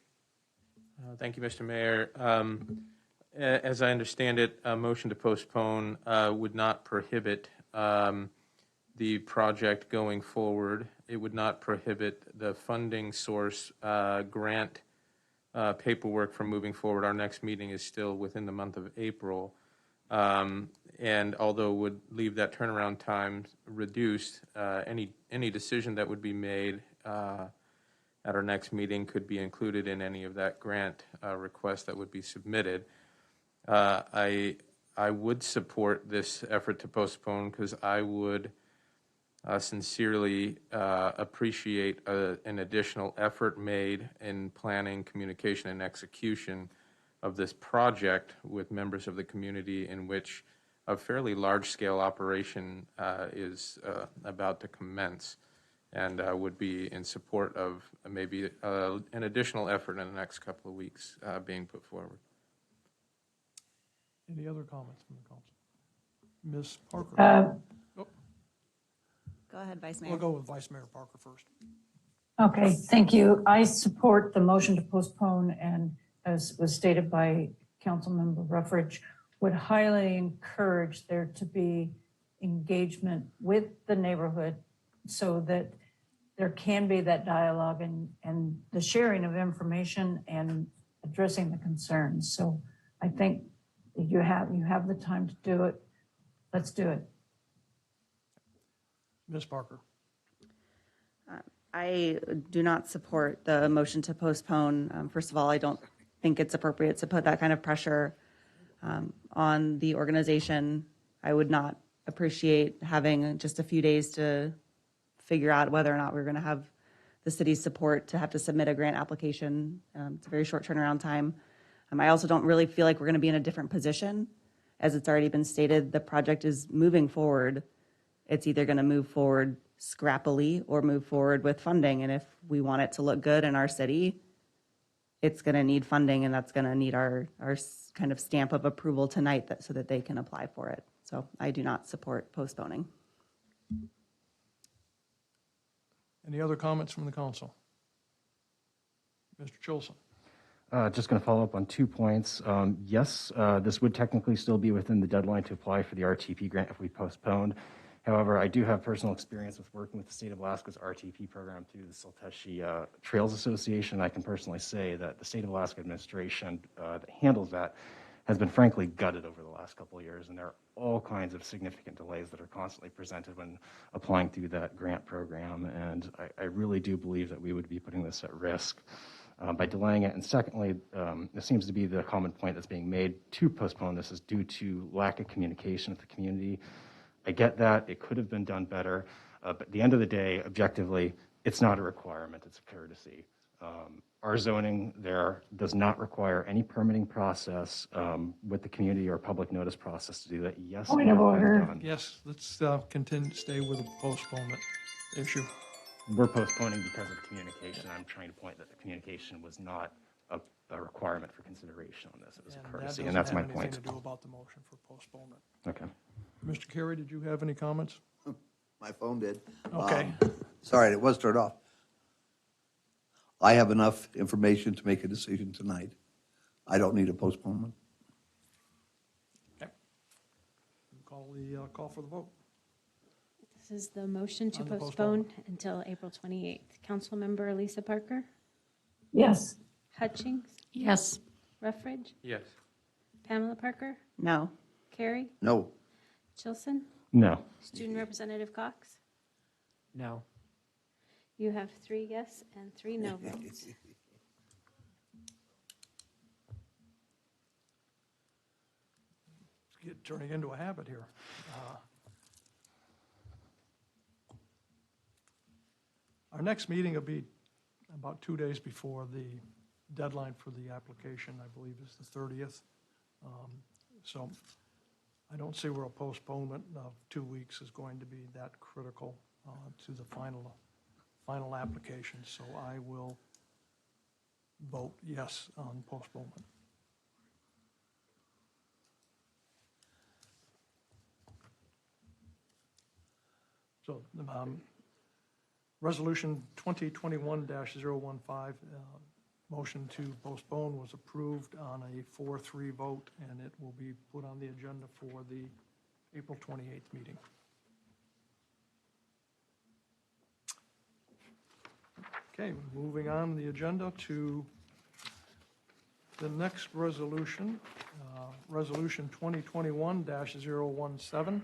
Thank you, Mr. Mayor. As I understand it, a motion to postpone would not prohibit the project going forward. It would not prohibit the funding source grant paperwork from moving forward. Our next meeting is still within the month of April. And although it would leave that turnaround time reduced, any decision that would be made at our next meeting could be included in any of that grant request that would be submitted. I would support this effort to postpone because I would sincerely appreciate an additional effort made in planning, communication, and execution of this project with members of the community in which a fairly large-scale operation is about to commence, and would be in support of maybe an additional effort in the next couple of weeks being put forward.
Any other comments from the council? Ms. Parker?
Go ahead, Vice Mayor.
We'll go with Vice Mayor Parker first.
Okay, thank you. I support the motion to postpone, and as was stated by Councilmember Ruffridge, would highly encourage there to be engagement with the neighborhood so that there can be that dialogue and the sharing of information and addressing the concerns. So I think you have the time to do it. Let's do it.
Ms. Parker?
I do not support the motion to postpone. First of all, I don't think it's appropriate to put that kind of pressure on the organization. I would not appreciate having just a few days to figure out whether or not we're going to have the city's support to have to submit a grant application. It's a very short turnaround time. I also don't really feel like we're going to be in a different position. As it's already been stated, the project is moving forward. It's either going to move forward scrappily or move forward with funding. And if we want it to look good in our city, it's going to need funding, and that's going to need our kind of stamp of approval tonight so that they can apply for it. So I do not support postponing.
Any other comments from the council? Mr. Chilson?
Just going to follow up on 2 points. Yes, this would technically still be within the deadline to apply for the RTP grant if we postponed. However, I do have personal experience with working with the state of Alaska's RTP program through the Silteshi Trails Association. I can personally say that the state of Alaska administration that handles that has been frankly gutted over the last couple of years, and there are all kinds of significant delays that are constantly presented when applying through that grant program, and I really do believe that we would be putting this at risk by delaying it. And secondly, there seems to be the common point that's being made to postpone this is due to lack of communication with the community. I get that. It could have been done better. But at the end of the day, objectively, it's not a requirement. It's a courtesy. Our zoning there does not require any permitting process with the community or public notice process to do that. Yes.
Point of order.
Done.
Yes, let's stay with the postponement issue.
We're postponing because of communication. I'm trying to point that the communication was not a requirement for consideration on this. It was a courtesy, and that's my point.
That doesn't have anything to do about the motion for postponement.
Okay.
Mr. Carey, did you have any comments?
My phone did.
Okay.
Sorry, it was turned off. I have enough information to make a decision tonight. I don't need a postponement.
Okay. Call for the vote.
This is the motion to
On the
postpone until April 28th. Councilmember Lisa Parker?
Yes.
Hutchings?
Yes.
Ruffridge?
Yes.
Pamela Parker?
No.
Carey?
No.
Chilson?
No.
Student Representative Cox?
No.
You have 3 yes and 3 no votes.
It's turning into a habit here. Our next meeting will be about 2 days before the deadline for the application, I believe is the 30th. So I don't see where a postponement of 2 weeks is going to be that critical to the final application. So I will vote yes on postponement. So Resolution 2021-015, motion to postpone was approved on a 4-3 vote, and it will be put on the agenda for the April 28th meeting. Okay, moving on the agenda to the next resolution, Resolution 2021-017.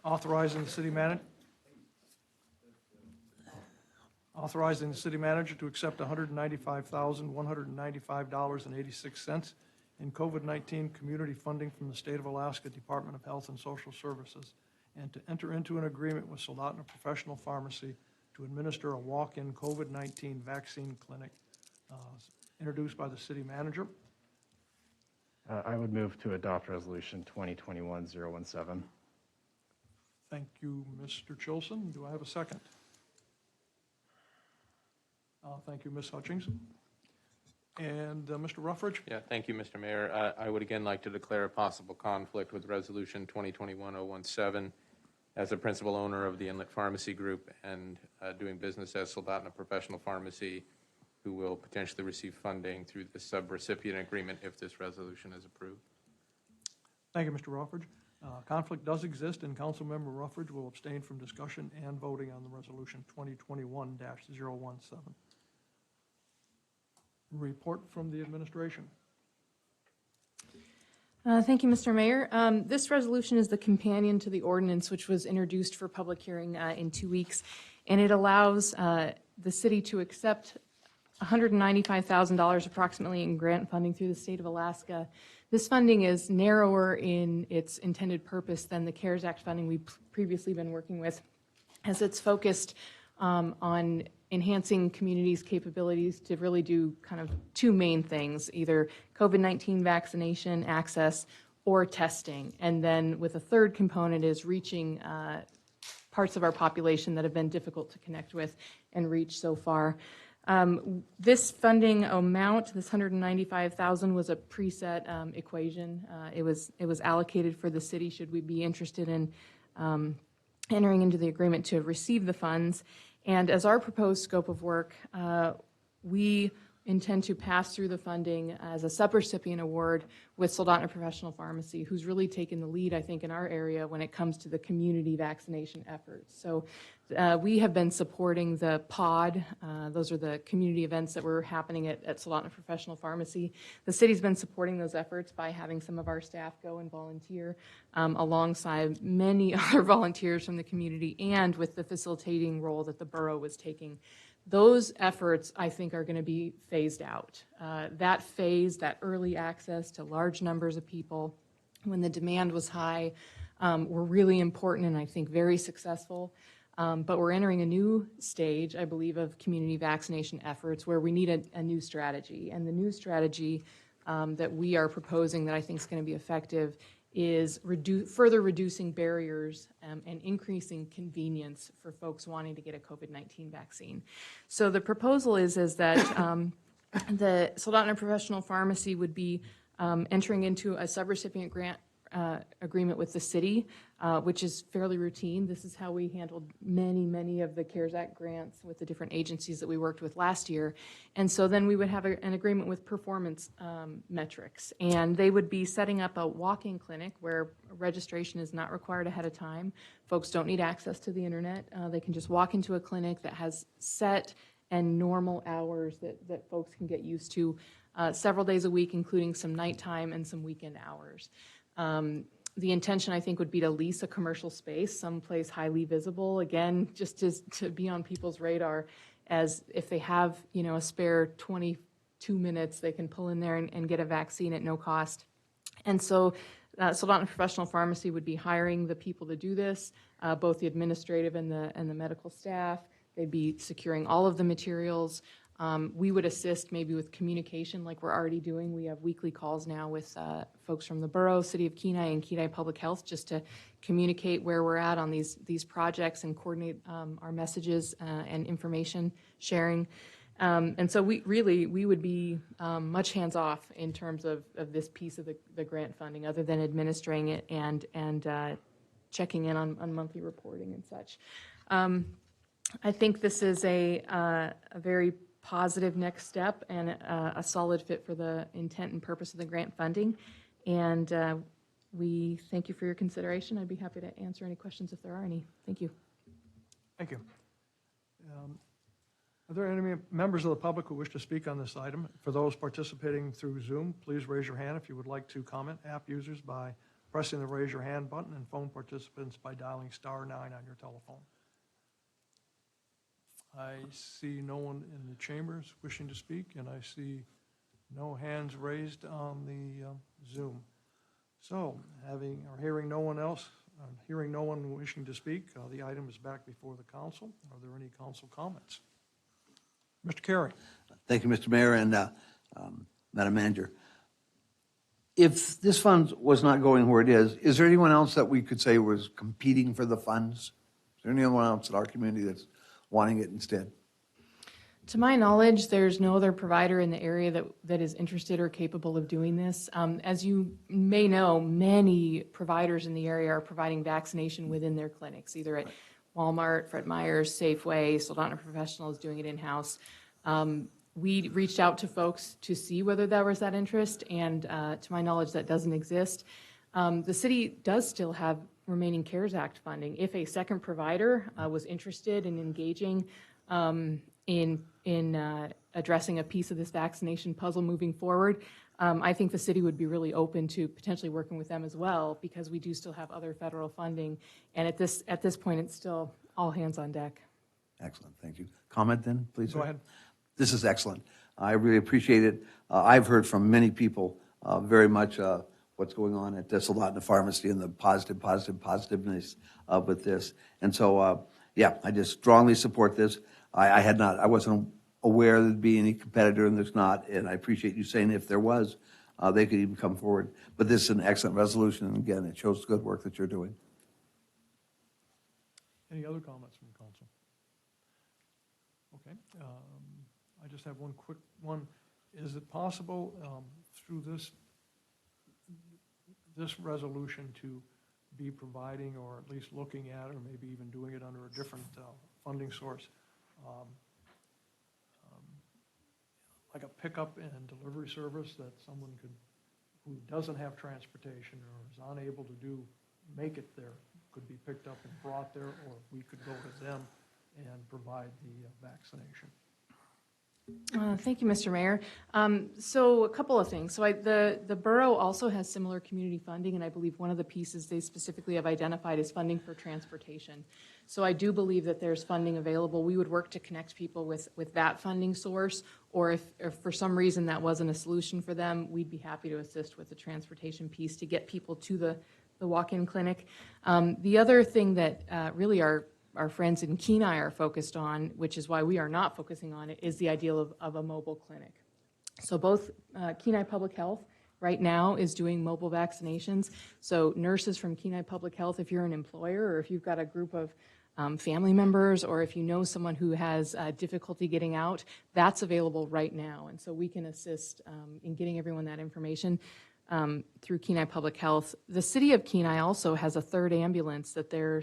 Authorizing the city manager to accept $195,195.86 in COVID-19 community funding from the State of Alaska Department of Health and Social Services, and to enter into an agreement with Soldotna Professional Pharmacy to administer a walk-in COVID-19 vaccine clinic, introduced by the city manager.
I would move to adopt Resolution 2021-017.
Thank you, Mr. Chilson. Do I have a second? Thank you, Ms. Hutchings. And Mr. Ruffridge?
Yeah, thank you, Mr. Mayor. I would again like to declare a possible conflict with Resolution 2021-017 as a principal owner of the Inlet Pharmacy Group and doing business as Soldotna Professional Pharmacy, who will potentially receive funding through the subrecipient agreement if this resolution is approved.
Thank you, Mr. Ruffridge. Conflict does exist, and Councilmember Ruffridge will abstain from discussion and voting on the resolution 2021-017. Report from the administration.
Thank you, Mr. Mayor. This resolution is the companion to the ordinance which was introduced for public hearing in 2 weeks, and it allows the city to accept $195,000 approximately in grant funding through the state of Alaska. This funding is narrower in its intended purpose than the CARES Act funding we've previously been working with, as it's focused on enhancing communities' capabilities to really do kind of two main things, either COVID-19 vaccination access or testing. And then with a third component is reaching parts of our population that have been difficult to connect with and reach so far. This funding amount, this $195,000, was a preset equation. It was allocated for the city should we be interested in entering into the agreement to receive the funds. And as our proposed scope of work, we intend to pass through the funding as a subrecipient award with Soldotna Professional Pharmacy, who's really taken the lead, I think, in our area when it comes to the community vaccination efforts. So we have been supporting the POD. Those are the community events that were happening at Soldotna Professional Pharmacy. The city's been supporting those efforts by having some of our staff go and volunteer alongside many other volunteers from the community and with the facilitating role that the borough was taking. Those efforts, I think, are going to be phased out. That phase, that early access to large numbers of people when the demand was high, were really important and I think very successful. But we're entering a new stage, I believe, of community vaccination efforts where we need a new strategy. And the new strategy that we are proposing that I think is going to be effective is further reducing barriers and increasing convenience for folks wanting to get a COVID-19 vaccine. So the proposal is that the Soldotna Professional Pharmacy would be entering into a subrecipient grant agreement with the city, which is fairly routine. This is how we handled many of the CARES Act grants with the different agencies that we worked with last year. And so then we would have an agreement with performance metrics. And they would be setting up a walk-in clinic where registration is not required ahead of time. Folks don't need access to the internet. They can just walk into a clinic that has set and normal hours that folks can get used to several days a week, including some nighttime and some weekend hours. The intention, I think, would be to lease a commercial space, someplace highly visible, again, just to be on people's radar, as if they have, a spare 22 minutes, they can pull in there and get a vaccine at no cost. And so Soldotna Professional Pharmacy would be hiring the people to do this, both the administrative and the medical staff. They'd be securing all of the materials. We would assist maybe with communication like we're already doing. We have weekly calls now with folks from the borough, City of Kenai, and Kenai Public Health just to communicate where we're at on these projects and coordinate our messages and information sharing. And so we would be much hands-off in terms of this piece of the grant funding other than administering it and checking in on monthly reporting and such. I think this is a very positive next step and a solid fit for the intent and purpose of the grant funding. And we thank you for your consideration. I'd be happy to answer any questions if there are any. Thank you.
Thank you. Are there any members of the public who wish to speak on this item? For those participating through Zoom, please raise your hand if you would like to comment. App users by pressing the raise your hand button, and phone participants by dialing *9 on your telephone. I see no one in the chambers wishing to speak, and I see no hands raised on the Zoom. So, hearing no one else, hearing no one wishing to speak, the item is back before the council. Are there any council comments? Mr. Carey.
Thank you, Mr. Mayor and Madam Manager. If this fund was not going where it is there anyone else that we could say was competing for the funds? Is there anyone else in our community that's wanting it instead?
To my knowledge, there's no other provider in the area that is interested or capable of doing this. As you may know, many providers in the area are providing vaccination within their clinics, either at Walmart, Fred Meyer's, Safeway. Soldotna Professional is doing it in-house. We reached out to folks to see whether there was that interest, and to my knowledge, that doesn't exist. The city does still have remaining CARES Act funding. If a second provider was interested in engaging in addressing a piece of this vaccination puzzle moving forward, I think the city would be really open to potentially working with them as well, because we do still have other federal funding, and at this point, it's still all hands on deck.
Excellent, thank you. Comment then, please?
Go ahead.
This is excellent. I really appreciate it. I've heard from many people very much what's going on at Soldotna Pharmacy and the positiveness with this. And so yeah, I just strongly support this. I wasn't aware there'd be any competitor, and there's not, and I appreciate you saying if there was, they could even come forward. But this is an excellent resolution, and again, it shows the good work that you're doing.
Any other comments from council? Okay, I just have one quick one. Is it possible through this resolution to be providing, or at least looking at, or maybe even doing it under a different funding source, like a pickup and delivery service that someone could, who doesn't have transportation or is unable to make it there, could be picked up and brought there, or we could go to them and provide the vaccination?
Thank you, Mr. Mayor. So a couple of things. So the borough also has similar community funding, and I believe one of the pieces they specifically have identified is funding for transportation. So I do believe that there's funding available. We would work to connect people with that funding source, or if for some reason that wasn't a solution for them, we'd be happy to assist with the transportation piece to get people to the walk-in clinic. The other thing that really our friends in Kenai are focused on, which is why we are not focusing on it, is the idea of a mobile clinic. So both Kenai Public Health right now is doing mobile vaccinations. So nurses from Kenai Public Health, if you're an employer or if you've got a group of family members, or if you know someone who has difficulty getting out, that's available right now. And so we can assist in getting everyone that information through Kenai Public Health. The city of Kenai also has a third ambulance that they're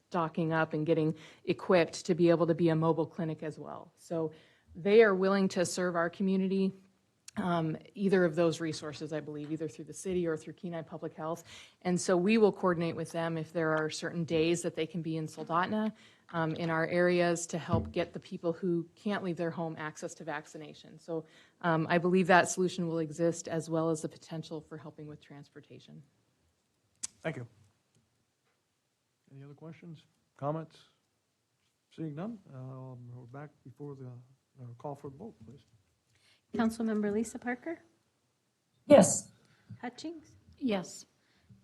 stocking up and getting equipped to be able to be a mobile clinic as well. So they are willing to serve our community, either of those resources, I believe, either through the city or through Kenai Public Health. And so we will coordinate with them if there are certain days that they can be in Soldotna, in our areas, to help get the people who can't leave their home access to vaccination. So I believe that solution will exist, as well as the potential for helping with transportation.
Thank you. Any other questions, comments? Seeing none, we're back before the call for the vote, please.
Councilmember Lisa Parker?
Yes.
Hutchings?
Yes.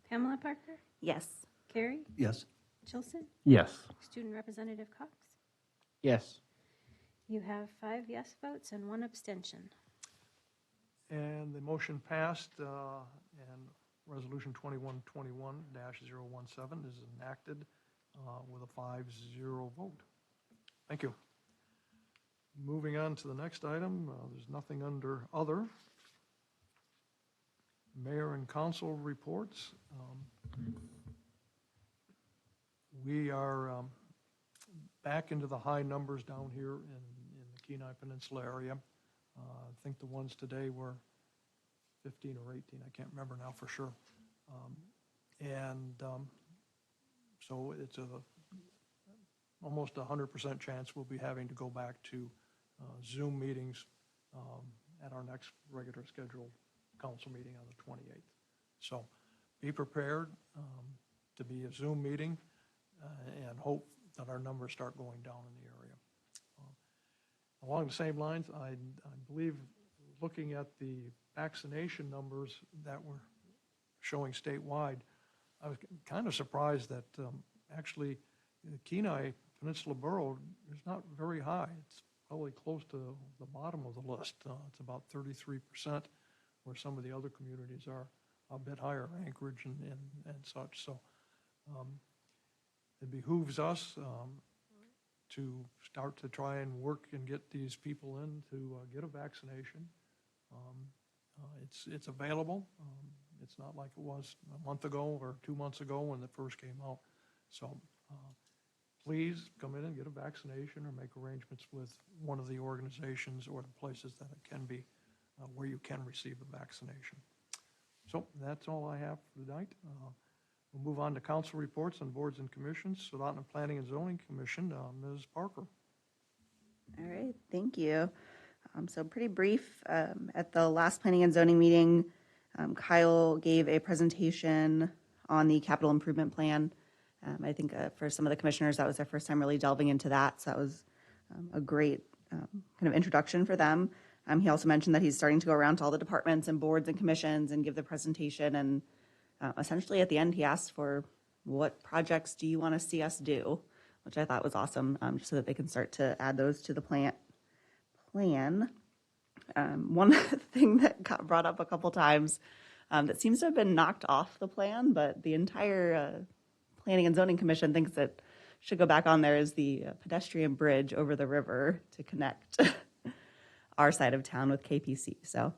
Pamela Parker?
Yes.
Carey?
Yes.
Chilson?
Yes.
Student Representative Cox?
Yes.
You have 5 yes votes and 1 abstention.
And the motion passed, and Resolution 2121-017 is enacted with a 5-0 vote. Thank you. Moving on to the next item, there's nothing under other. Mayor and council reports. We are back into the high numbers down here in the Kenai Peninsula area. I think the ones today were 15 or 18, I can't remember now for sure. So it's almost 100% chance we'll be having to go back to Zoom meetings at our next regular scheduled council meeting on the 28th. So be prepared to be a Zoom meeting and hope that our numbers start going down in the area. Along the same lines, I believe looking at the vaccination numbers that were showing statewide, I was kind of surprised that actually the Kenai Peninsula Borough is not very high. It's probably close to the bottom of the list. It's about 33%, where some of the other communities are a bit higher, Anchorage and such. So it behooves us to start to try and work and get these people in to get a vaccination. It's available. It's not like it was a month ago or 2 months ago when it first came out. So please come in and get a vaccination, or make arrangements with one of the organizations or the places that it can be where you can receive a vaccination. So that's all I have for tonight. We'll move on to council reports on boards and commissions. Soldotna Planning and Zoning Commission, Ms. Parker.
All right, thank you. So pretty brief, at the last planning and zoning meeting, Kyle gave a presentation on the capital improvement plan. I think for some of the commissioners, that was their first time really delving into that. So that was a great kind of introduction for them. He also mentioned that he's starting to go around to all the departments and boards and commissions and give the presentation. And essentially at the end, he asked for, what projects do you want to see us do? which I thought was awesome, so that they can start to add those to the plan. One thing that got brought up a couple times that seems to have been knocked off the plan, but the entire Planning and Zoning Commission thinks it should go back on there is the pedestrian bridge over the river to connect our side of town with KPC. So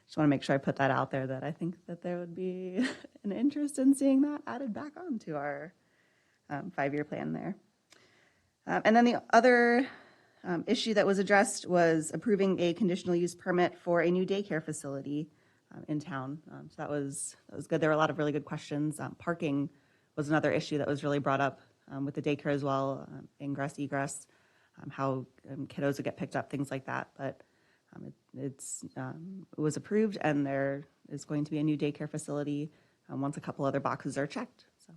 just want to make sure I put that out there, that I think that there would be an interest in seeing that added back onto our 5-year plan there. And then the other issue that was addressed was approving a conditional use permit for a new daycare facility in town. So that was good. There were a lot of really good questions. Parking was another issue that was really brought up with the daycare as well, ingress, egress, how kiddos would get picked up, things like that. But it was approved, and there is going to be a new daycare facility once a couple other boxes are checked. So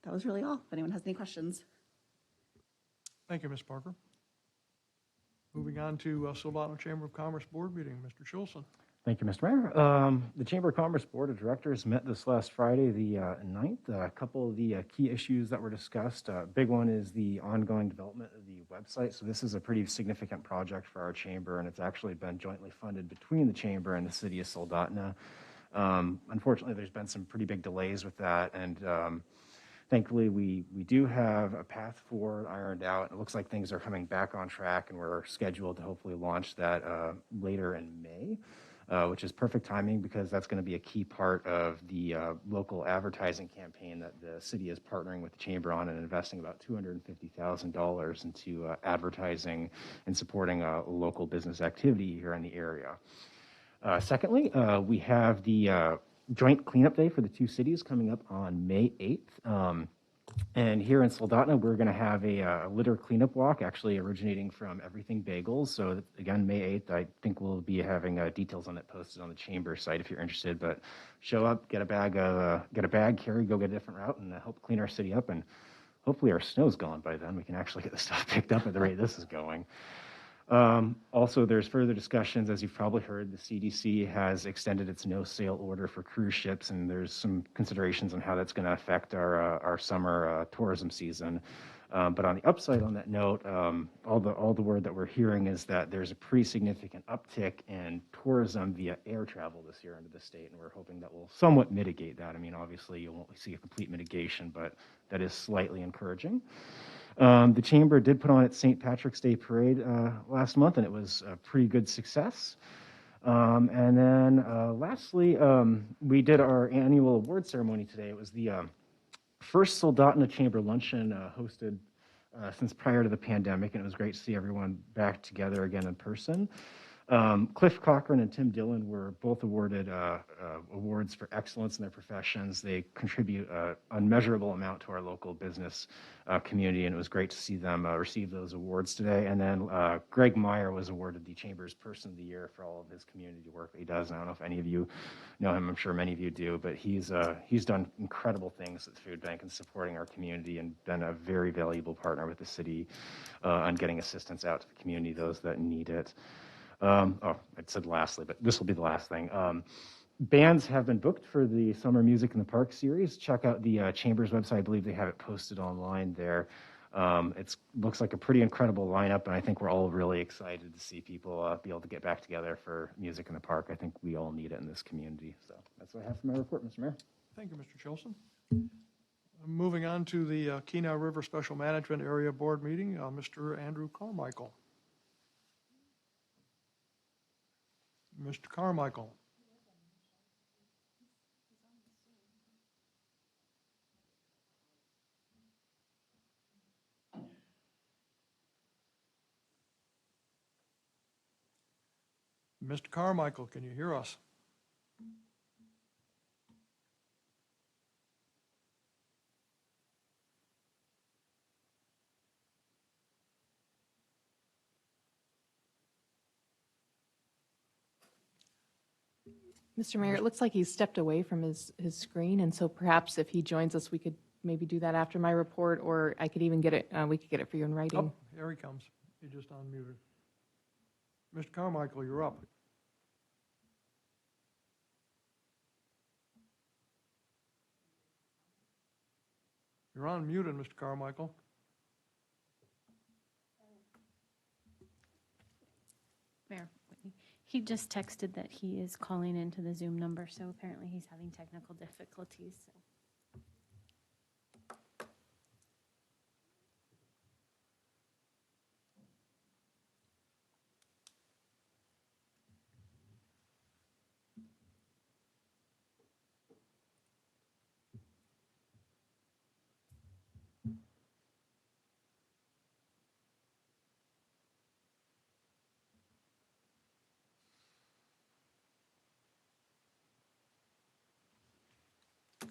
that was really all. If anyone has any questions.
Thank you, Ms. Parker. Moving on to Soldotna Chamber of Commerce Board meeting, Mr. Schulson.
Thank you, Mr. Mayor. The Chamber of Commerce Board of Directors met this last Friday, the 9th. A couple of the key issues that were discussed. Big one is the ongoing development of the website. So this is a pretty significant project for our chamber, and it's actually been jointly funded between the chamber and the city of Soldotna. Unfortunately, there's been some pretty big delays with that, and thankfully, we do have a path forward ironed out. It looks like things are coming back on track, and we're scheduled to hopefully launch that later in May. Which is perfect timing because that's going to be a key part of the local advertising campaign that the city is partnering with the chamber on and investing about $250,000 into advertising and supporting local business activity here in the area. Secondly, we have the joint cleanup day for the two cities coming up on May 8th. And here in Soldotna, we're going to have a litter cleanup walk, actually originating from Everything Bagels. So again, May 8th, I think we'll be having details on it posted on the chamber site if you're interested. But show up, get a bag, carry, go get a different route, and help clean our city up. And hopefully our snow's gone by then. We can actually get the stuff picked up at the rate this is going. Also, there's further discussions. As you've probably heard, the CDC has extended its no sail order for cruise ships, and there's some considerations on how that's going to affect our summer tourism season. But on the upside on that note, all the word that we're hearing is that there's a pretty significant uptick in tourism via air travel this year into the state, and we're hoping that will somewhat mitigate that. I mean, obviously, you won't see a complete mitigation, but that is slightly encouraging. The chamber did put on its St. Patrick's Day parade last month, and it was a pretty good success. And then lastly, we did our annual award ceremony today. It was the first Soldotna Chamber luncheon hosted since prior to the pandemic, and it was great to see everyone back together again in person. Cliff Cochran and Tim Dillon were both awarded awards for excellence in their professions. They contribute an unmeasurable amount to our local business community, and it was great to see them receive those awards today. And then Greg Meyer was awarded the Chamber's Person of the Year for all of his community work that he does. And I don't know if any of you know him. I'm sure many of you do, but he's done incredible things at the food bank and supporting our community, and been a very valuable partner with the city on getting assistance out to the community, those that need it. I said lastly, but this will be the last thing. Bands have been booked for the Summer Music in the Park series. Check out the Chamber's website. I believe they have it posted online there. It looks like a pretty incredible lineup, and I think we're all really excited to see people be able to get back together for music in the park. I think we all need it in this community. So that's what I have for my report, Mr. Mayor.
Thank you, Mr. Chilson. Moving on to the Kenai River Special Management Area Board meeting, Mr. Andrew Carmichael. Mr. Carmichael. Mr. Carmichael, can you hear us?
Mr. Mayor, it looks like he's stepped away from his screen, and so perhaps if he joins us, we could maybe do that after my report, or I could even get it, we could get it for you in writing.
Oh, here he comes. He just unmuted. Mr. Carmichael, you're up. You're unmuted, Mr. Carmichael.
He just texted that he is calling into the Zoom number, so apparently he's having technical difficulties. So.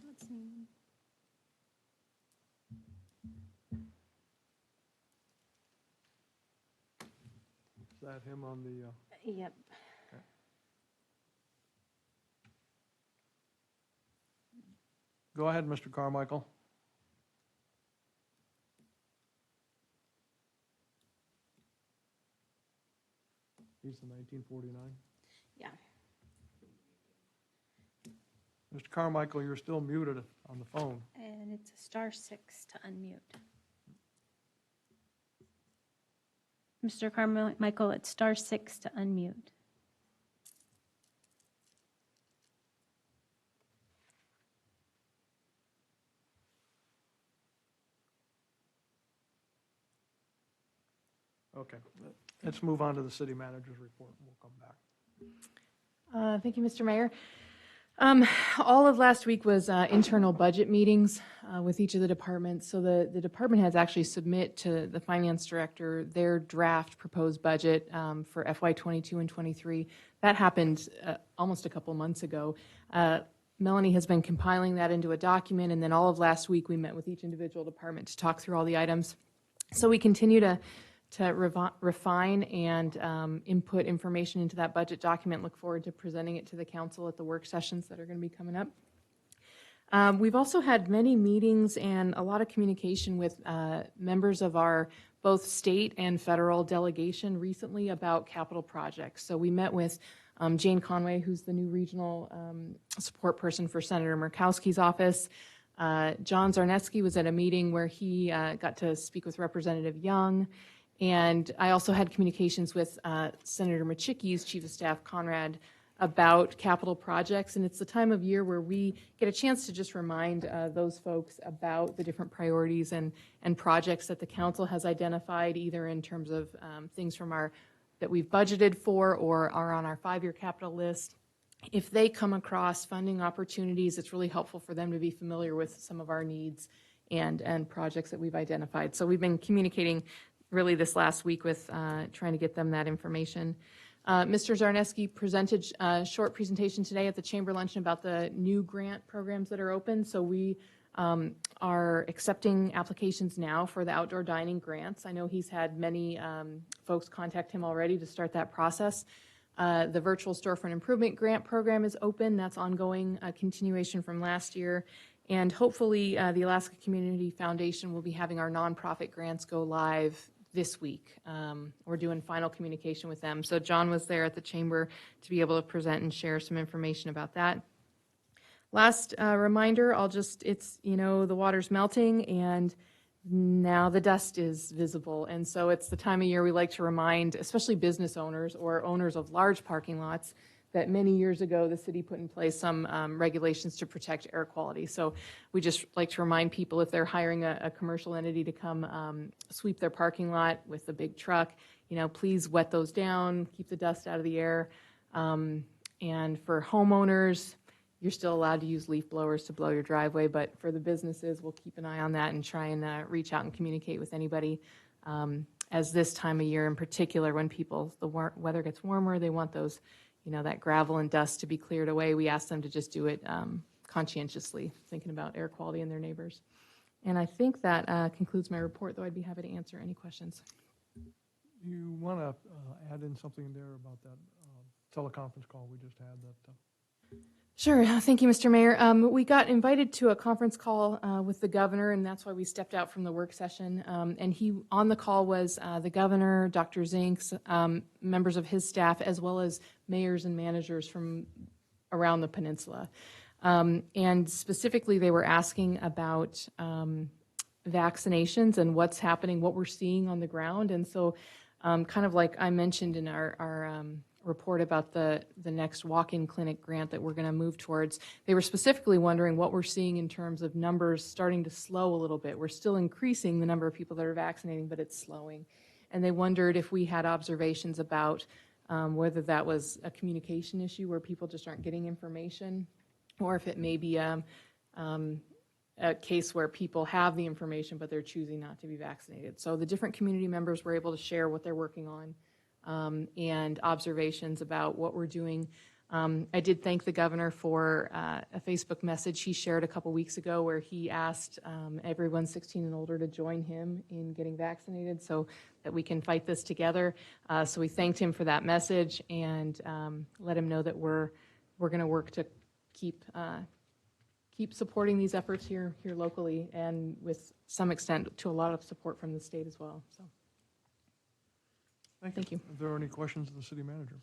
Let's see.
Is that him on the?
Yep.
Okay. Go ahead, Mr. Carmichael. He's the 1949.
Yeah.
Mr. Carmichael, you're still muted on the phone.
And it's a *6 to unmute. Mr. Carmichael, it's *6 to unmute.
Okay, let's move on to the city manager's report, and we'll come back.
Thank you, Mr. Mayor. All of last week was internal budget meetings with each of the departments. So the department heads actually submit to the finance director their draft proposed budget for FY22 and 23. That happened almost a couple months ago. Melanie has been compiling that into a document, and then all of last week we met with each individual department to talk through all the items. So we continue to refine and input information into that budget document. Look forward to presenting it to the council at the work sessions that are going to be coming up. We've also had many meetings and a lot of communication with members of our both state and federal delegation recently about capital projects. So we met with Jane Conway, who's the new regional support person for Senator Murkowski's office. John Zarneski was at a meeting where he got to speak with Representative Young. And I also had communications with Senator Machicki's Chief of Staff, Conrad, about capital projects. And it's the time of year where we get a chance to just remind those folks about the different priorities and projects that the council has identified, either in terms of things from that we've budgeted for or are on our 5-year capital list. If they come across funding opportunities, it's really helpful for them to be familiar with some of our needs and projects that we've identified. So we've been communicating really this last week with trying to get them that information. Mr. Zarneski presented a short presentation today at the Chamber Luncheon about the new grant programs that are open. So we are accepting applications now for the outdoor dining grants. I know he's had many folks contact him already to start that process. The virtual storefront improvement grant program is open. That's ongoing, a continuation from last year. And hopefully the Alaska Community Foundation will be having our nonprofit grants go live this week. We're doing final communication with them. So John was there at the chamber to be able to present and share some information about that. Last reminder, it's, the water's melting and now the dust is visible. And so it's the time of year we like to remind, especially business owners or owners of large parking lots, that many years ago the city put in place some regulations to protect air quality. So we just like to remind people, if they're hiring a commercial entity to come sweep their parking lot with a big truck, please wet those down, keep the dust out of the air. And for homeowners, you're still allowed to use leaf blowers to blow your driveway, but for the businesses, we'll keep an eye on that and try and reach out and communicate with anybody. As this time of year in particular, when the weather gets warmer, they want those that gravel and dust to be cleared away. We ask them to just do it conscientiously, thinking about air quality and their neighbors. And I think that concludes my report, though I'd be happy to answer any questions.
You want to add in something there about that teleconference call we just had?
Sure. Thank you, Mr. Mayor. We got invited to a conference call with the governor, and that's why we stepped out from the work session. And on the call was the governor, Dr. Zinks, members of his staff, as well as mayors and managers from around the peninsula. And specifically, they were asking about vaccinations and what's happening, what we're seeing on the ground. And so kind of like I mentioned in our report about the next walk-in clinic grant that we're going to move towards. They were specifically wondering what we're seeing in terms of numbers starting to slow a little bit. We're still increasing the number of people that are vaccinating, but it's slowing. And they wondered if we had observations about whether that was a communication issue where people just aren't getting information, or if it may be a case where people have the information but they're choosing not to be vaccinated. So the different community members were able to share what they're working on and observations about what we're doing. I did thank the governor for a Facebook message he shared a couple weeks ago where he asked everyone 16 and older to join him in getting vaccinated so that we can fight this together. So we thanked him for that message and let him know that we're going to work to keep supporting these efforts here locally, and with some extent to a lot of support from the state as well. So, thank you.
Are there any questions of the city manager?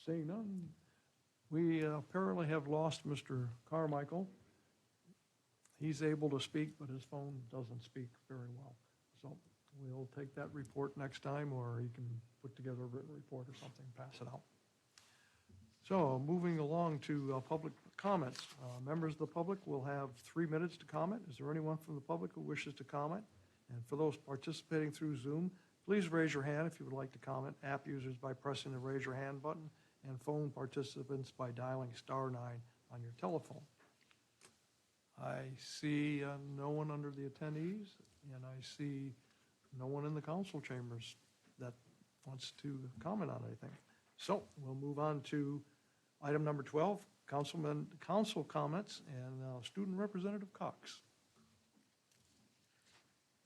Seeing none, we apparently have lost Mr. Carmichael. He's able to speak, but his phone doesn't speak very well. So we'll take that report next time, or he can put together a written report or something, pass it out. So moving along to public comments. Members of the public will have 3 minutes to comment. Is there anyone from the public who wishes to comment? And for those participating through Zoom, please raise your hand if you would like to comment. App users by pressing the raise your hand button, and phone participants by dialing *9 on your telephone. I see no one under the attendees, and I see no one in the council chambers that wants to comment on anything. So we'll move on to item number 12, council comments, and Student Representative Cox.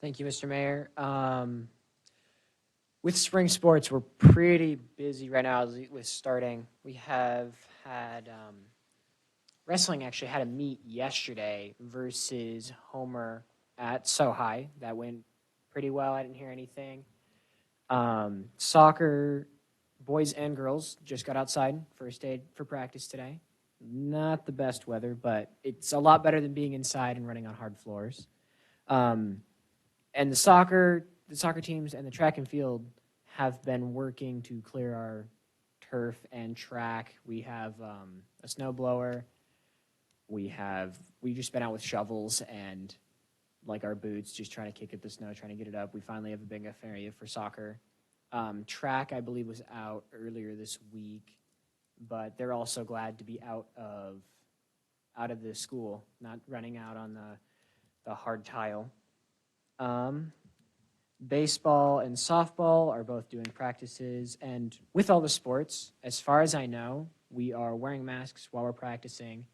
Thank you, Mr. Mayor. With spring sports, we're pretty busy right now with starting. We have had wrestling actually had a meet yesterday versus Homer at SoHi. That went pretty well. I didn't hear anything. Soccer, boys and girls, just got outside first day for practice today. Not the best weather, but it's a lot better than being inside and running on hard floors. And the soccer teams and the track and field have been working to clear our turf and track. We have a snow blower. We just been out with shovels and like our boots, just trying to kick at the snow, trying to get it up. We finally have a big enough area for soccer. Track, I believe, was out earlier this week, but they're also glad to be out of the school, not running out on the hard tile. Baseball and softball are both doing practices, and with all the sports, as far as I know, we are wearing masks while we're practicing,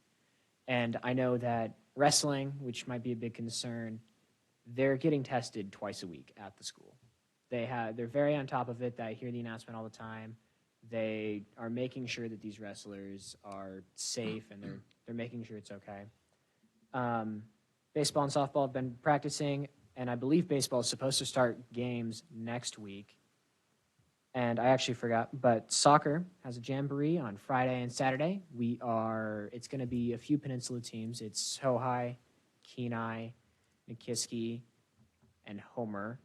and I know that wrestling, which might be a big concern, they're getting tested twice a week at the school. They're very on top of it. I hear the announcement all the time. They are making sure that these wrestlers are safe, and they're making sure it's okay. Baseball and softball have been practicing, and I believe baseball is supposed to start games next week. And I actually forgot, but soccer has a jamboree on Friday and Saturday. It's going to be a few peninsula teams. It's SoHi, Kenai, Nikiski, and Homer.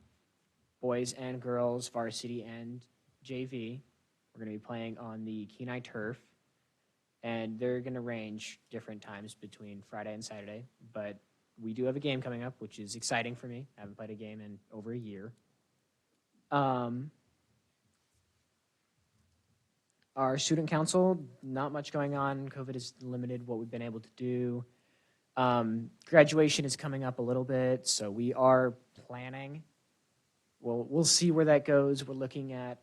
Boys and girls, varsity and JV. We're going to be playing on the Kenai turf. And they're going to range different times between Friday and Saturday. But we do have a game coming up, which is exciting for me. I haven't played a game in over a year. Our student council, not much going on. COVID has limited what we've been able to do. Graduation is coming up a little bit, so we are planning. We'll see where that goes. We're looking at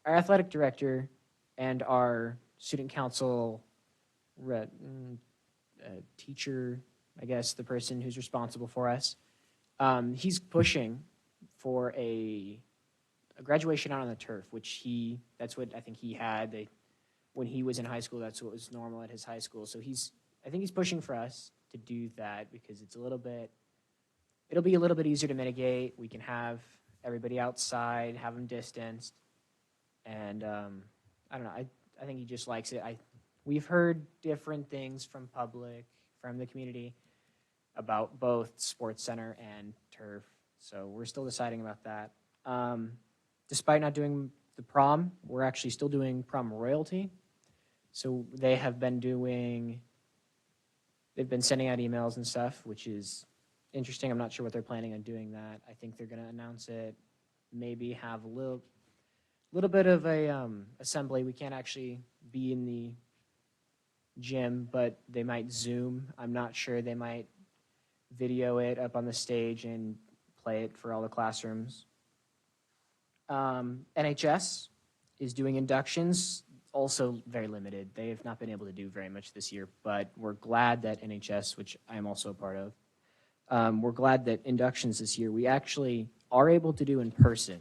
our athletic director and our student council teacher, I guess, the person who's responsible for us. He's pushing for a graduation out on the turf, that's what I think he had. When he was in high school, that's what was normal at his high school. So I think he's pushing for us to do that because it'll be a little bit easier to mitigate. We can have everybody outside, have them distanced. And I don't know, I think he just likes it. We've heard different things from the community about both Sports Center and turf. So we're still deciding about that. despite not doing the prom, we're actually still doing prom royalty. So they've been sending out emails and stuff, which is interesting. I'm not sure what they're planning on doing that. I think they're going to announce it, maybe have a little bit of a assembly. We can't actually be in the gym, but they might Zoom. I'm not sure. They might video it up on the stage and play it for all the classrooms. NHS is doing inductions, also very limited. They have not been able to do very much this year, but we're glad that NHS, which I am also a part of, we're glad that inductions this year we actually are able to do in person.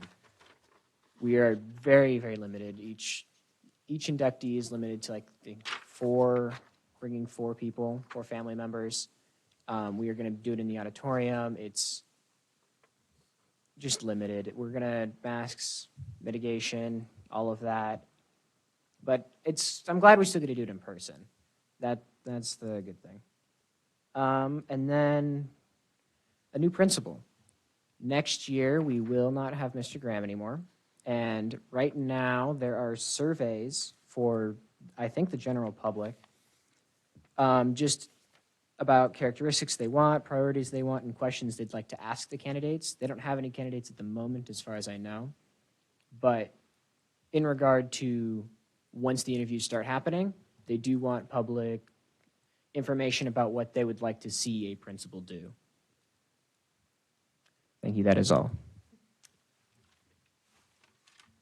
We are very, very limited. Each inductee is limited to bringing 4 people, 4 family members. We are going to do it in the auditorium. It's just limited. We're going to masks, mitigation, all of that. But I'm glad we still get to do it in person. That's the good thing. And then a new principal. Next year, we will not have Mr. Graham anymore. And right now, there are surveys for, I think, the general public, just about characteristics they want, priorities they want, and questions they'd like to ask the candidates. They don't have any candidates at the moment, as far as I know. But in regard to once the interviews start happening, they do want public information about what they would like to see a principal do. Thank you. That is all.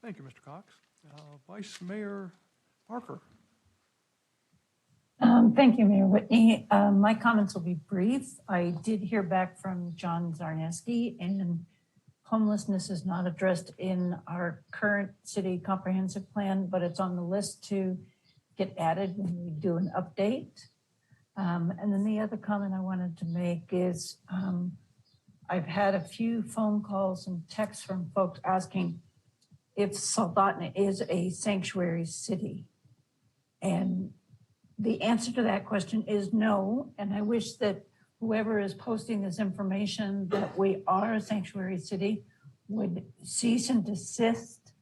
Thank you, Mr. Cox. Vice Mayor Parker.
Thank you, Mayor Whitney. My comments will be brief. I did hear back from John Zarneski, and homelessness is not addressed in our current city comprehensive plan, but it's on the list to get added when we do an update. And then the other comment I wanted to make is I've had a few phone calls and texts from folks asking if Soldotna is a sanctuary city. And the answer to that question is no, and I wish that whoever is posting this information that we are a sanctuary city would cease and desist.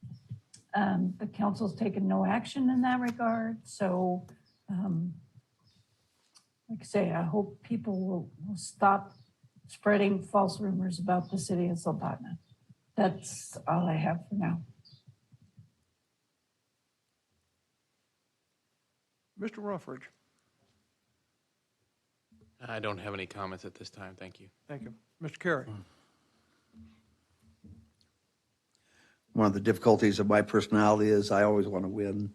The council's taken no action in that regard, so like I say, I hope people will stop spreading false rumors about the city of Soldotna. That's all I have for now.
Mr. Ruffridge.
I don't have any comments at this time. Thank you.
Thank you. Mr. Carey.
One of the difficulties of my personality is I always want to win.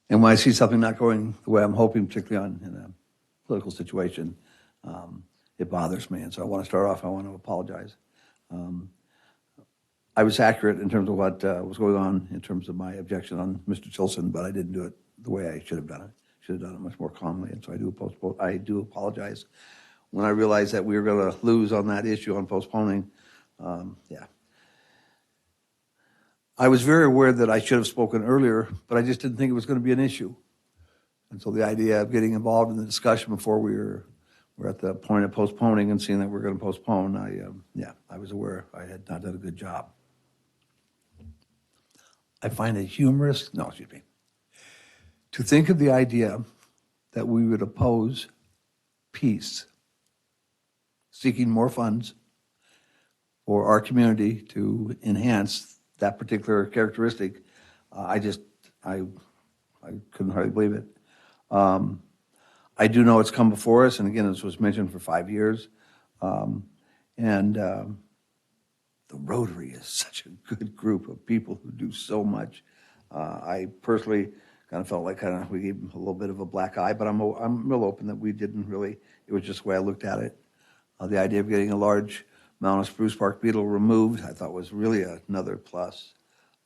And when I see something not going the way I'm hoping, particularly in a political situation, it bothers me. And so I want to start off, I want to apologize. I was accurate in terms of what was going on in terms of my objection on Mr. Tilson, but I didn't do it the way I should have done it. Should have done it much more calmly, and so I do apologize. When I realized that we were going to lose on that issue on postponing, I was very aware that I should have spoken earlier, but I just didn't think it was going to be an issue. And so the idea of getting involved in the discussion before we're at the point of postponing and seeing that we're going to postpone, I was aware I had not done a good job. I find it humorous, to think of the idea that we would oppose peace, seeking more funds for our community to enhance that particular characteristic. I couldn't hardly believe it. I do know it's come before us, and again, this was mentioned for 5 years. The Rotary is such a good group of people who do so much. I personally kind of felt like we gave them a little bit of a black eye, but I'm real open that we didn't really. It was just the way I looked at it. The idea of getting a large amount of spruce bark beetle removed, I thought was really another plus.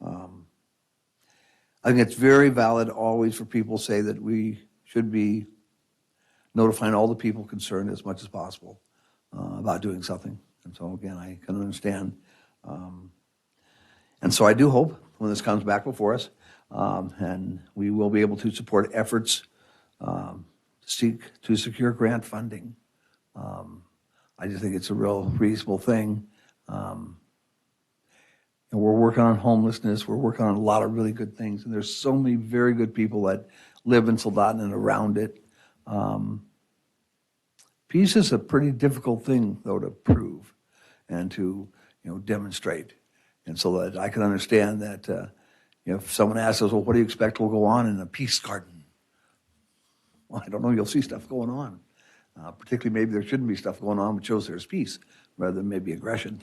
I think it's very valid always for people to say that we should be notifying all the people concerned as much as possible about doing something. And so again, I can understand. And so I do hope when this comes back before us, and we will be able to support efforts to secure grant funding. I just think it's a real reasonable thing And we're working on homelessness. We're working on a lot of really good things. And there's so many very good people that live in Soldotna and around it. Peace is a pretty difficult thing, though, to prove and to, demonstrate. And so that I can understand that if someone asks us, well, what do you expect will go on in a peace garden? Well, I don't know. You'll see stuff going on. Particularly maybe there shouldn't be stuff going on which shows there's peace rather than maybe aggression.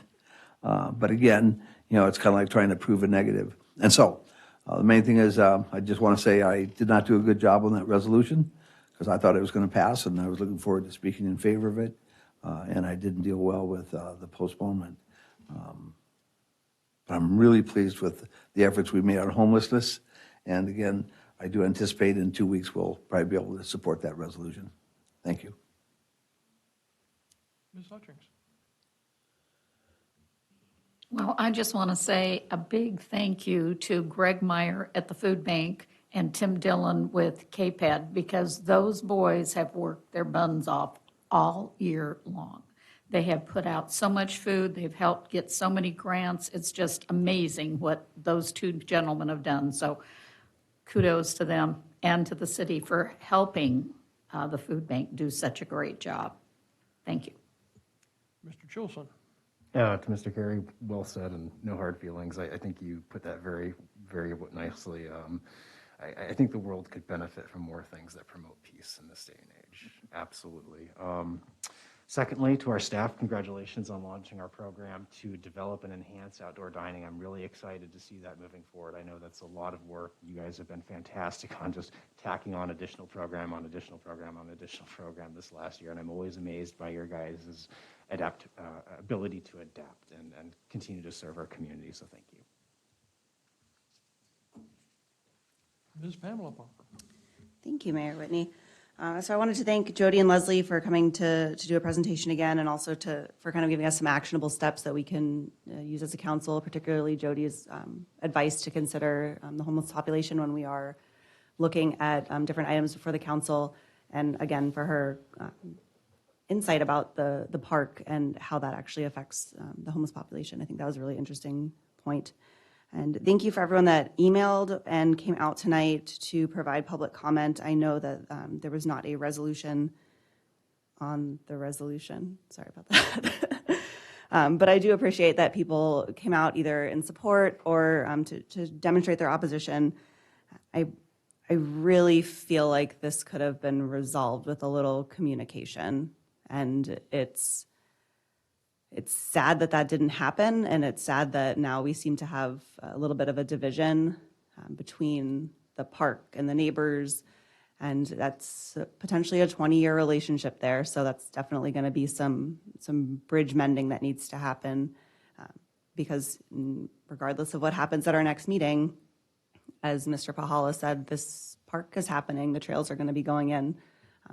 But again, it's kind of like trying to prove a negative. And so the main thing is I just want to say I did not do a good job on that resolution because I thought it was going to pass, and I was looking forward to speaking in favor of it. And I didn't deal well with the postponement. But I'm really pleased with the efforts we made on homelessness. And again, I do anticipate in 2 weeks we'll probably be able to support that resolution. Thank you.
Ms. Hutchings.
Well, I just want to say a big thank you to Greg Meyer at the Food Bank and Tim Dillon with KPED, because those boys have worked their buns off all year long. They have put out so much food. They've helped get so many grants. It's just amazing what those two gentlemen have done. So kudos to them and to the city for helping the food bank do such a great job. Thank you.
Mr. Chilson.
To Mr. Carey, well said, and no hard feelings. I think you put that very, very nicely. I think the world could benefit from more things that promote peace in this day and age. Absolutely. Secondly, to our staff, congratulations on launching our program to develop and enhance outdoor dining. I'm really excited to see that moving forward. I know that's a lot of work. You guys have been fantastic on just tacking on additional program on additional program on additional program this last year, and I'm always amazed by your guys' ability to adapt and continue to serve our community, so thank you.
Ms. Pamela Parker.
Thank you, Mayor Whitney. So I wanted to thank Jody and Leslie for coming to do a presentation again, and also for kind of giving us some actionable steps that we can use as a council, particularly Jody's advice to consider the homeless population when we are looking at different items before the council, and again, for her insight about the park and how that actually affects the homeless population. I think that was a really interesting point. And thank you for everyone that emailed and came out tonight to provide public comment. I know that there was not a resolution on the resolution. Sorry about that. But I do appreciate that people came out either in support or to demonstrate their opposition. I really feel like this could have been resolved with a little communication. And it's sad that that didn't happen, and it's sad that now we seem to have a little bit of a division between the park and the neighbors, and that's potentially a 20-year relationship there, so that's definitely going to be some bridge mending that needs to happen, because regardless of what happens at our next meeting, as Mr. Pahala said, this park is happening, the trails are going to be going in.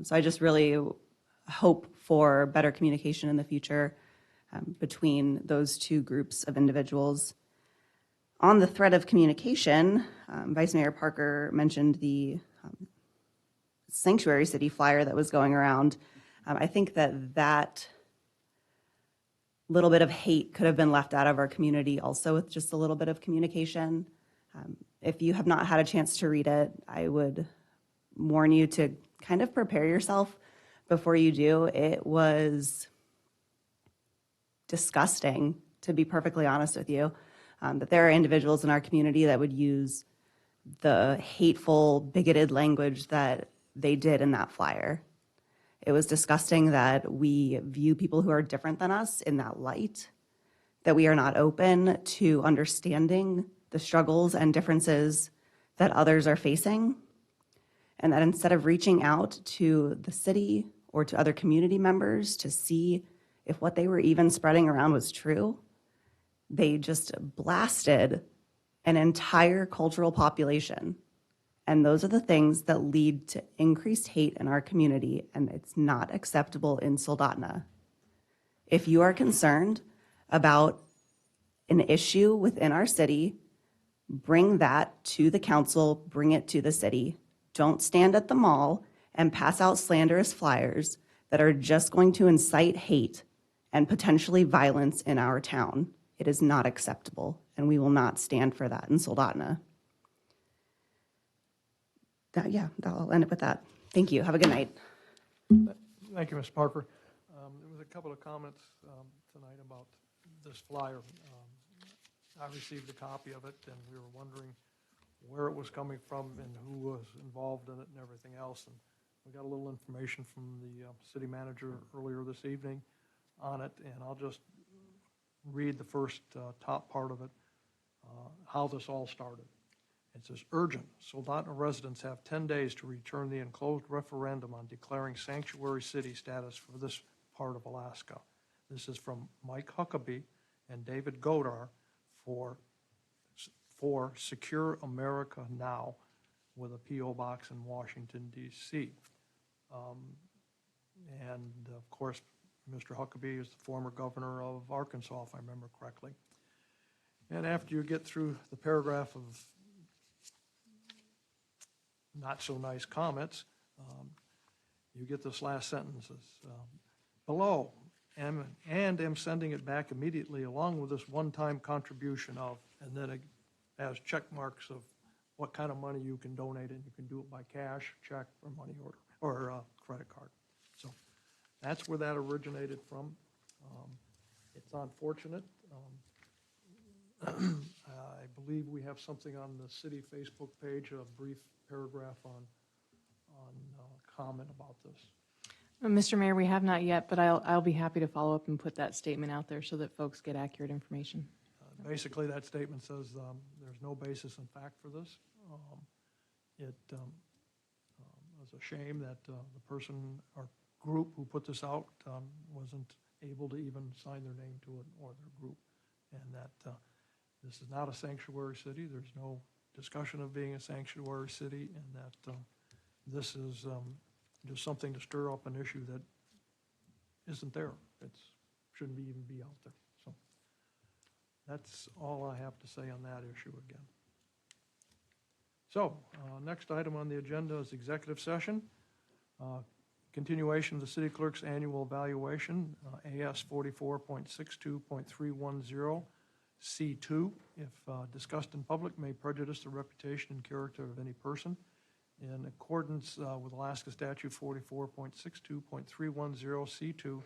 So I just really hope for better communication in the future between those two groups of individuals. On the thread of communication, Vice Mayor Parker mentioned the Sanctuary City flyer that was going around. I think that little bit of hate could have been left out of our community also with just a little bit of communication. If you have not had a chance to read it, I would warn you to kind of prepare yourself before you do. It was disgusting, to be perfectly honest with you, that there are individuals in our community that would use the hateful, bigoted language that they did in that flyer. It was disgusting that we view people who are different than us in that light, that we are not open to understanding the struggles and differences that others are facing, and that instead of reaching out to the city or to other community members to see if what they were even spreading around was true, they just blasted an entire cultural population. And those are the things that lead to increased hate in our community, and it's not acceptable in Soldotna. If you are concerned about an issue within our city, bring that to the council, bring it to the city. Don't stand at the mall and pass out slanderous flyers that are just going to incite hate and potentially violence in our town. It is not acceptable, and we will not stand for that in Soldotna. I'll end it with that. Thank you. Have a good night.
Thank you, Ms. Parker. There was a couple of comments tonight about this flyer. I received a copy of it, and we were wondering where it was coming from and who was involved in it and everything else. And we got a little information from the city manager earlier this evening on it, and I'll just read the first top part of it, how this all started. It says, urgent, Soldotna residents have 10 days to return the enclosed referendum on declaring sanctuary city status for this part of Alaska. This is from Mike Huckabee and David Godar for Secure America Now, with a P.O. box in Washington, D.C. And of course, Mr. Huckabee is the former governor of Arkansas, if I remember correctly. And after you get through the paragraph of not so nice comments, you get this last sentence. Below, am sending it back immediately along with this one-time contribution of, and then it has check marks of what kind of money you can donate, and you can do it by cash, check, or money order, or credit card. So that's where that originated from. It's unfortunate. I believe we have something on the city Facebook page, a brief paragraph on comment about this.
Mr. Mayor, we have not yet, but I'll be happy to follow up and put that statement out there so that folks get accurate information.
Basically, that statement says there's no basis in fact for this. It was a shame that the person or group who put this out wasn't able to even sign their name to it or their group, and that this is not a sanctuary city. There's no discussion of being a sanctuary city, and that this is just something to stir up an issue that isn't there. It shouldn't even be out there. So that's all I have to say on that issue again. So next item on the agenda is executive session. Continuation of the city clerk's annual evaluation, AS 44.62.310. C2, if discussed in public, may prejudice the reputation and character of any person. In accordance with Alaska Statute 44.62.310 C2,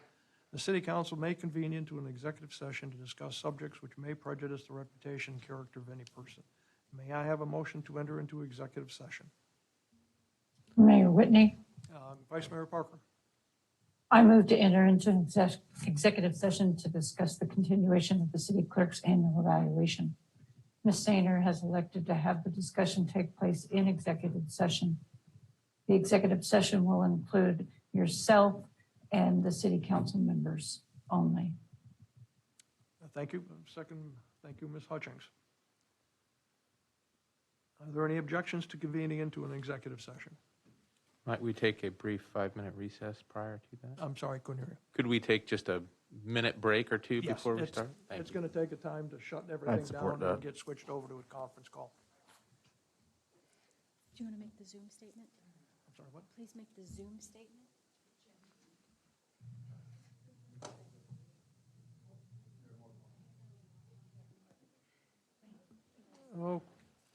the City Council may convene into an executive session to discuss subjects which may prejudice the reputation and character of any person. May I have a motion to enter into executive session?
Mayor Whitney,
Vice Mayor Parker.
I move to enter into an executive session to discuss the continuation of the city clerk's annual evaluation. Ms. Sainer has elected to have the discussion take place in executive session. The executive session will include yourself and the city council members only.
Thank you. Second, thank you, Ms. Hutchings. Are there any objections to convening into an executive session?
Might we take a brief 5-minute recess prior to that?
I'm sorry, couldn't hear you.
Could we take just a minute break or two
Yes,
before we
it's-
start? Thank
It's
you.
going to take a time to shut everything
support
down and
that.
get switched over to a conference call.
Do you want to make the Zoom statement?
I'm sorry, what?
Please make the Zoom statement.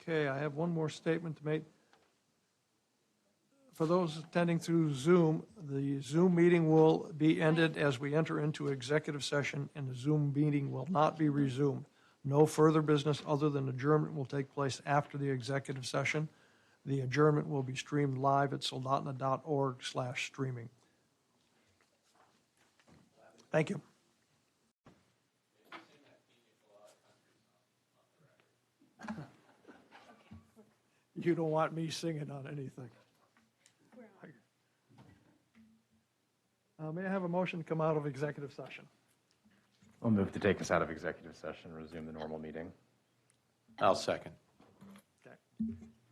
Okay, I have one more statement to make. For those attending through Zoom, the Zoom meeting will be ended as we enter into executive session, and the Zoom meeting will not be resumed. No further business other than adjournment will take place after the executive session. The adjournment will be streamed live at soldotna.org/streaming. Thank you. You don't want me singing on anything. May I have a motion to come out of executive session?
I'll move to take us out of executive session and resume the normal meeting.
I'll second.
Okay.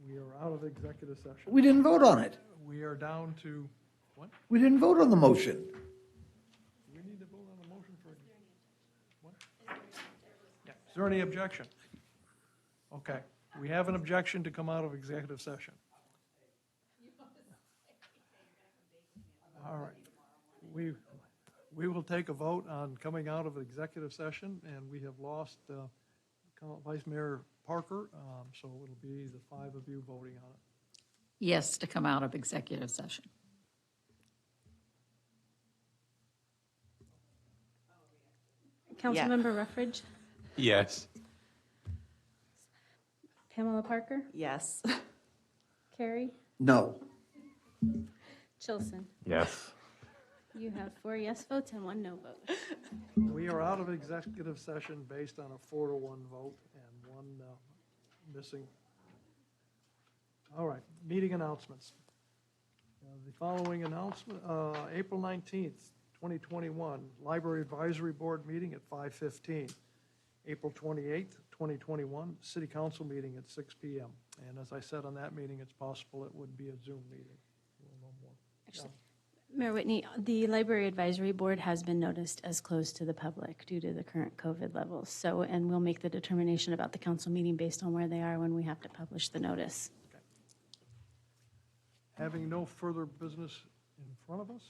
We are out of executive session.
We didn't vote on it.
We are down to, what?
We didn't vote on the motion.
Do we need to vote on the motion for, what? Yeah. Is there any objection? Okay. We have an objection to come out of executive session. All right. We will take a vote on coming out of executive session, and we have lost Vice Mayor Parker, so it'll be the five of you voting on it.
Yes, to come out of executive session.
Councilmember Ruffridge,
Yes.
Pamela Parker,
Yes.
Carrie,
No.
Chilson.
Yes.
You have 4 yes votes and 1 no vote.
We are out of executive session based on a 4-1 vote and 1 missing. All right, meeting announcements. The following announcement, April 19th, 2021, Library Advisory Board meeting at 5:15. April 28th, 2021, City Council meeting at 6 p.m. And as I said on that meeting, it's possible it would be a Zoom meeting. We'll know more.
Actually, Mayor Whitney, the Library Advisory Board has been noticed as closed to the public due to the current COVID levels. So, and we'll make the determination about the council meeting based on where they are when we have to publish the notice.
Having no further business in front of us,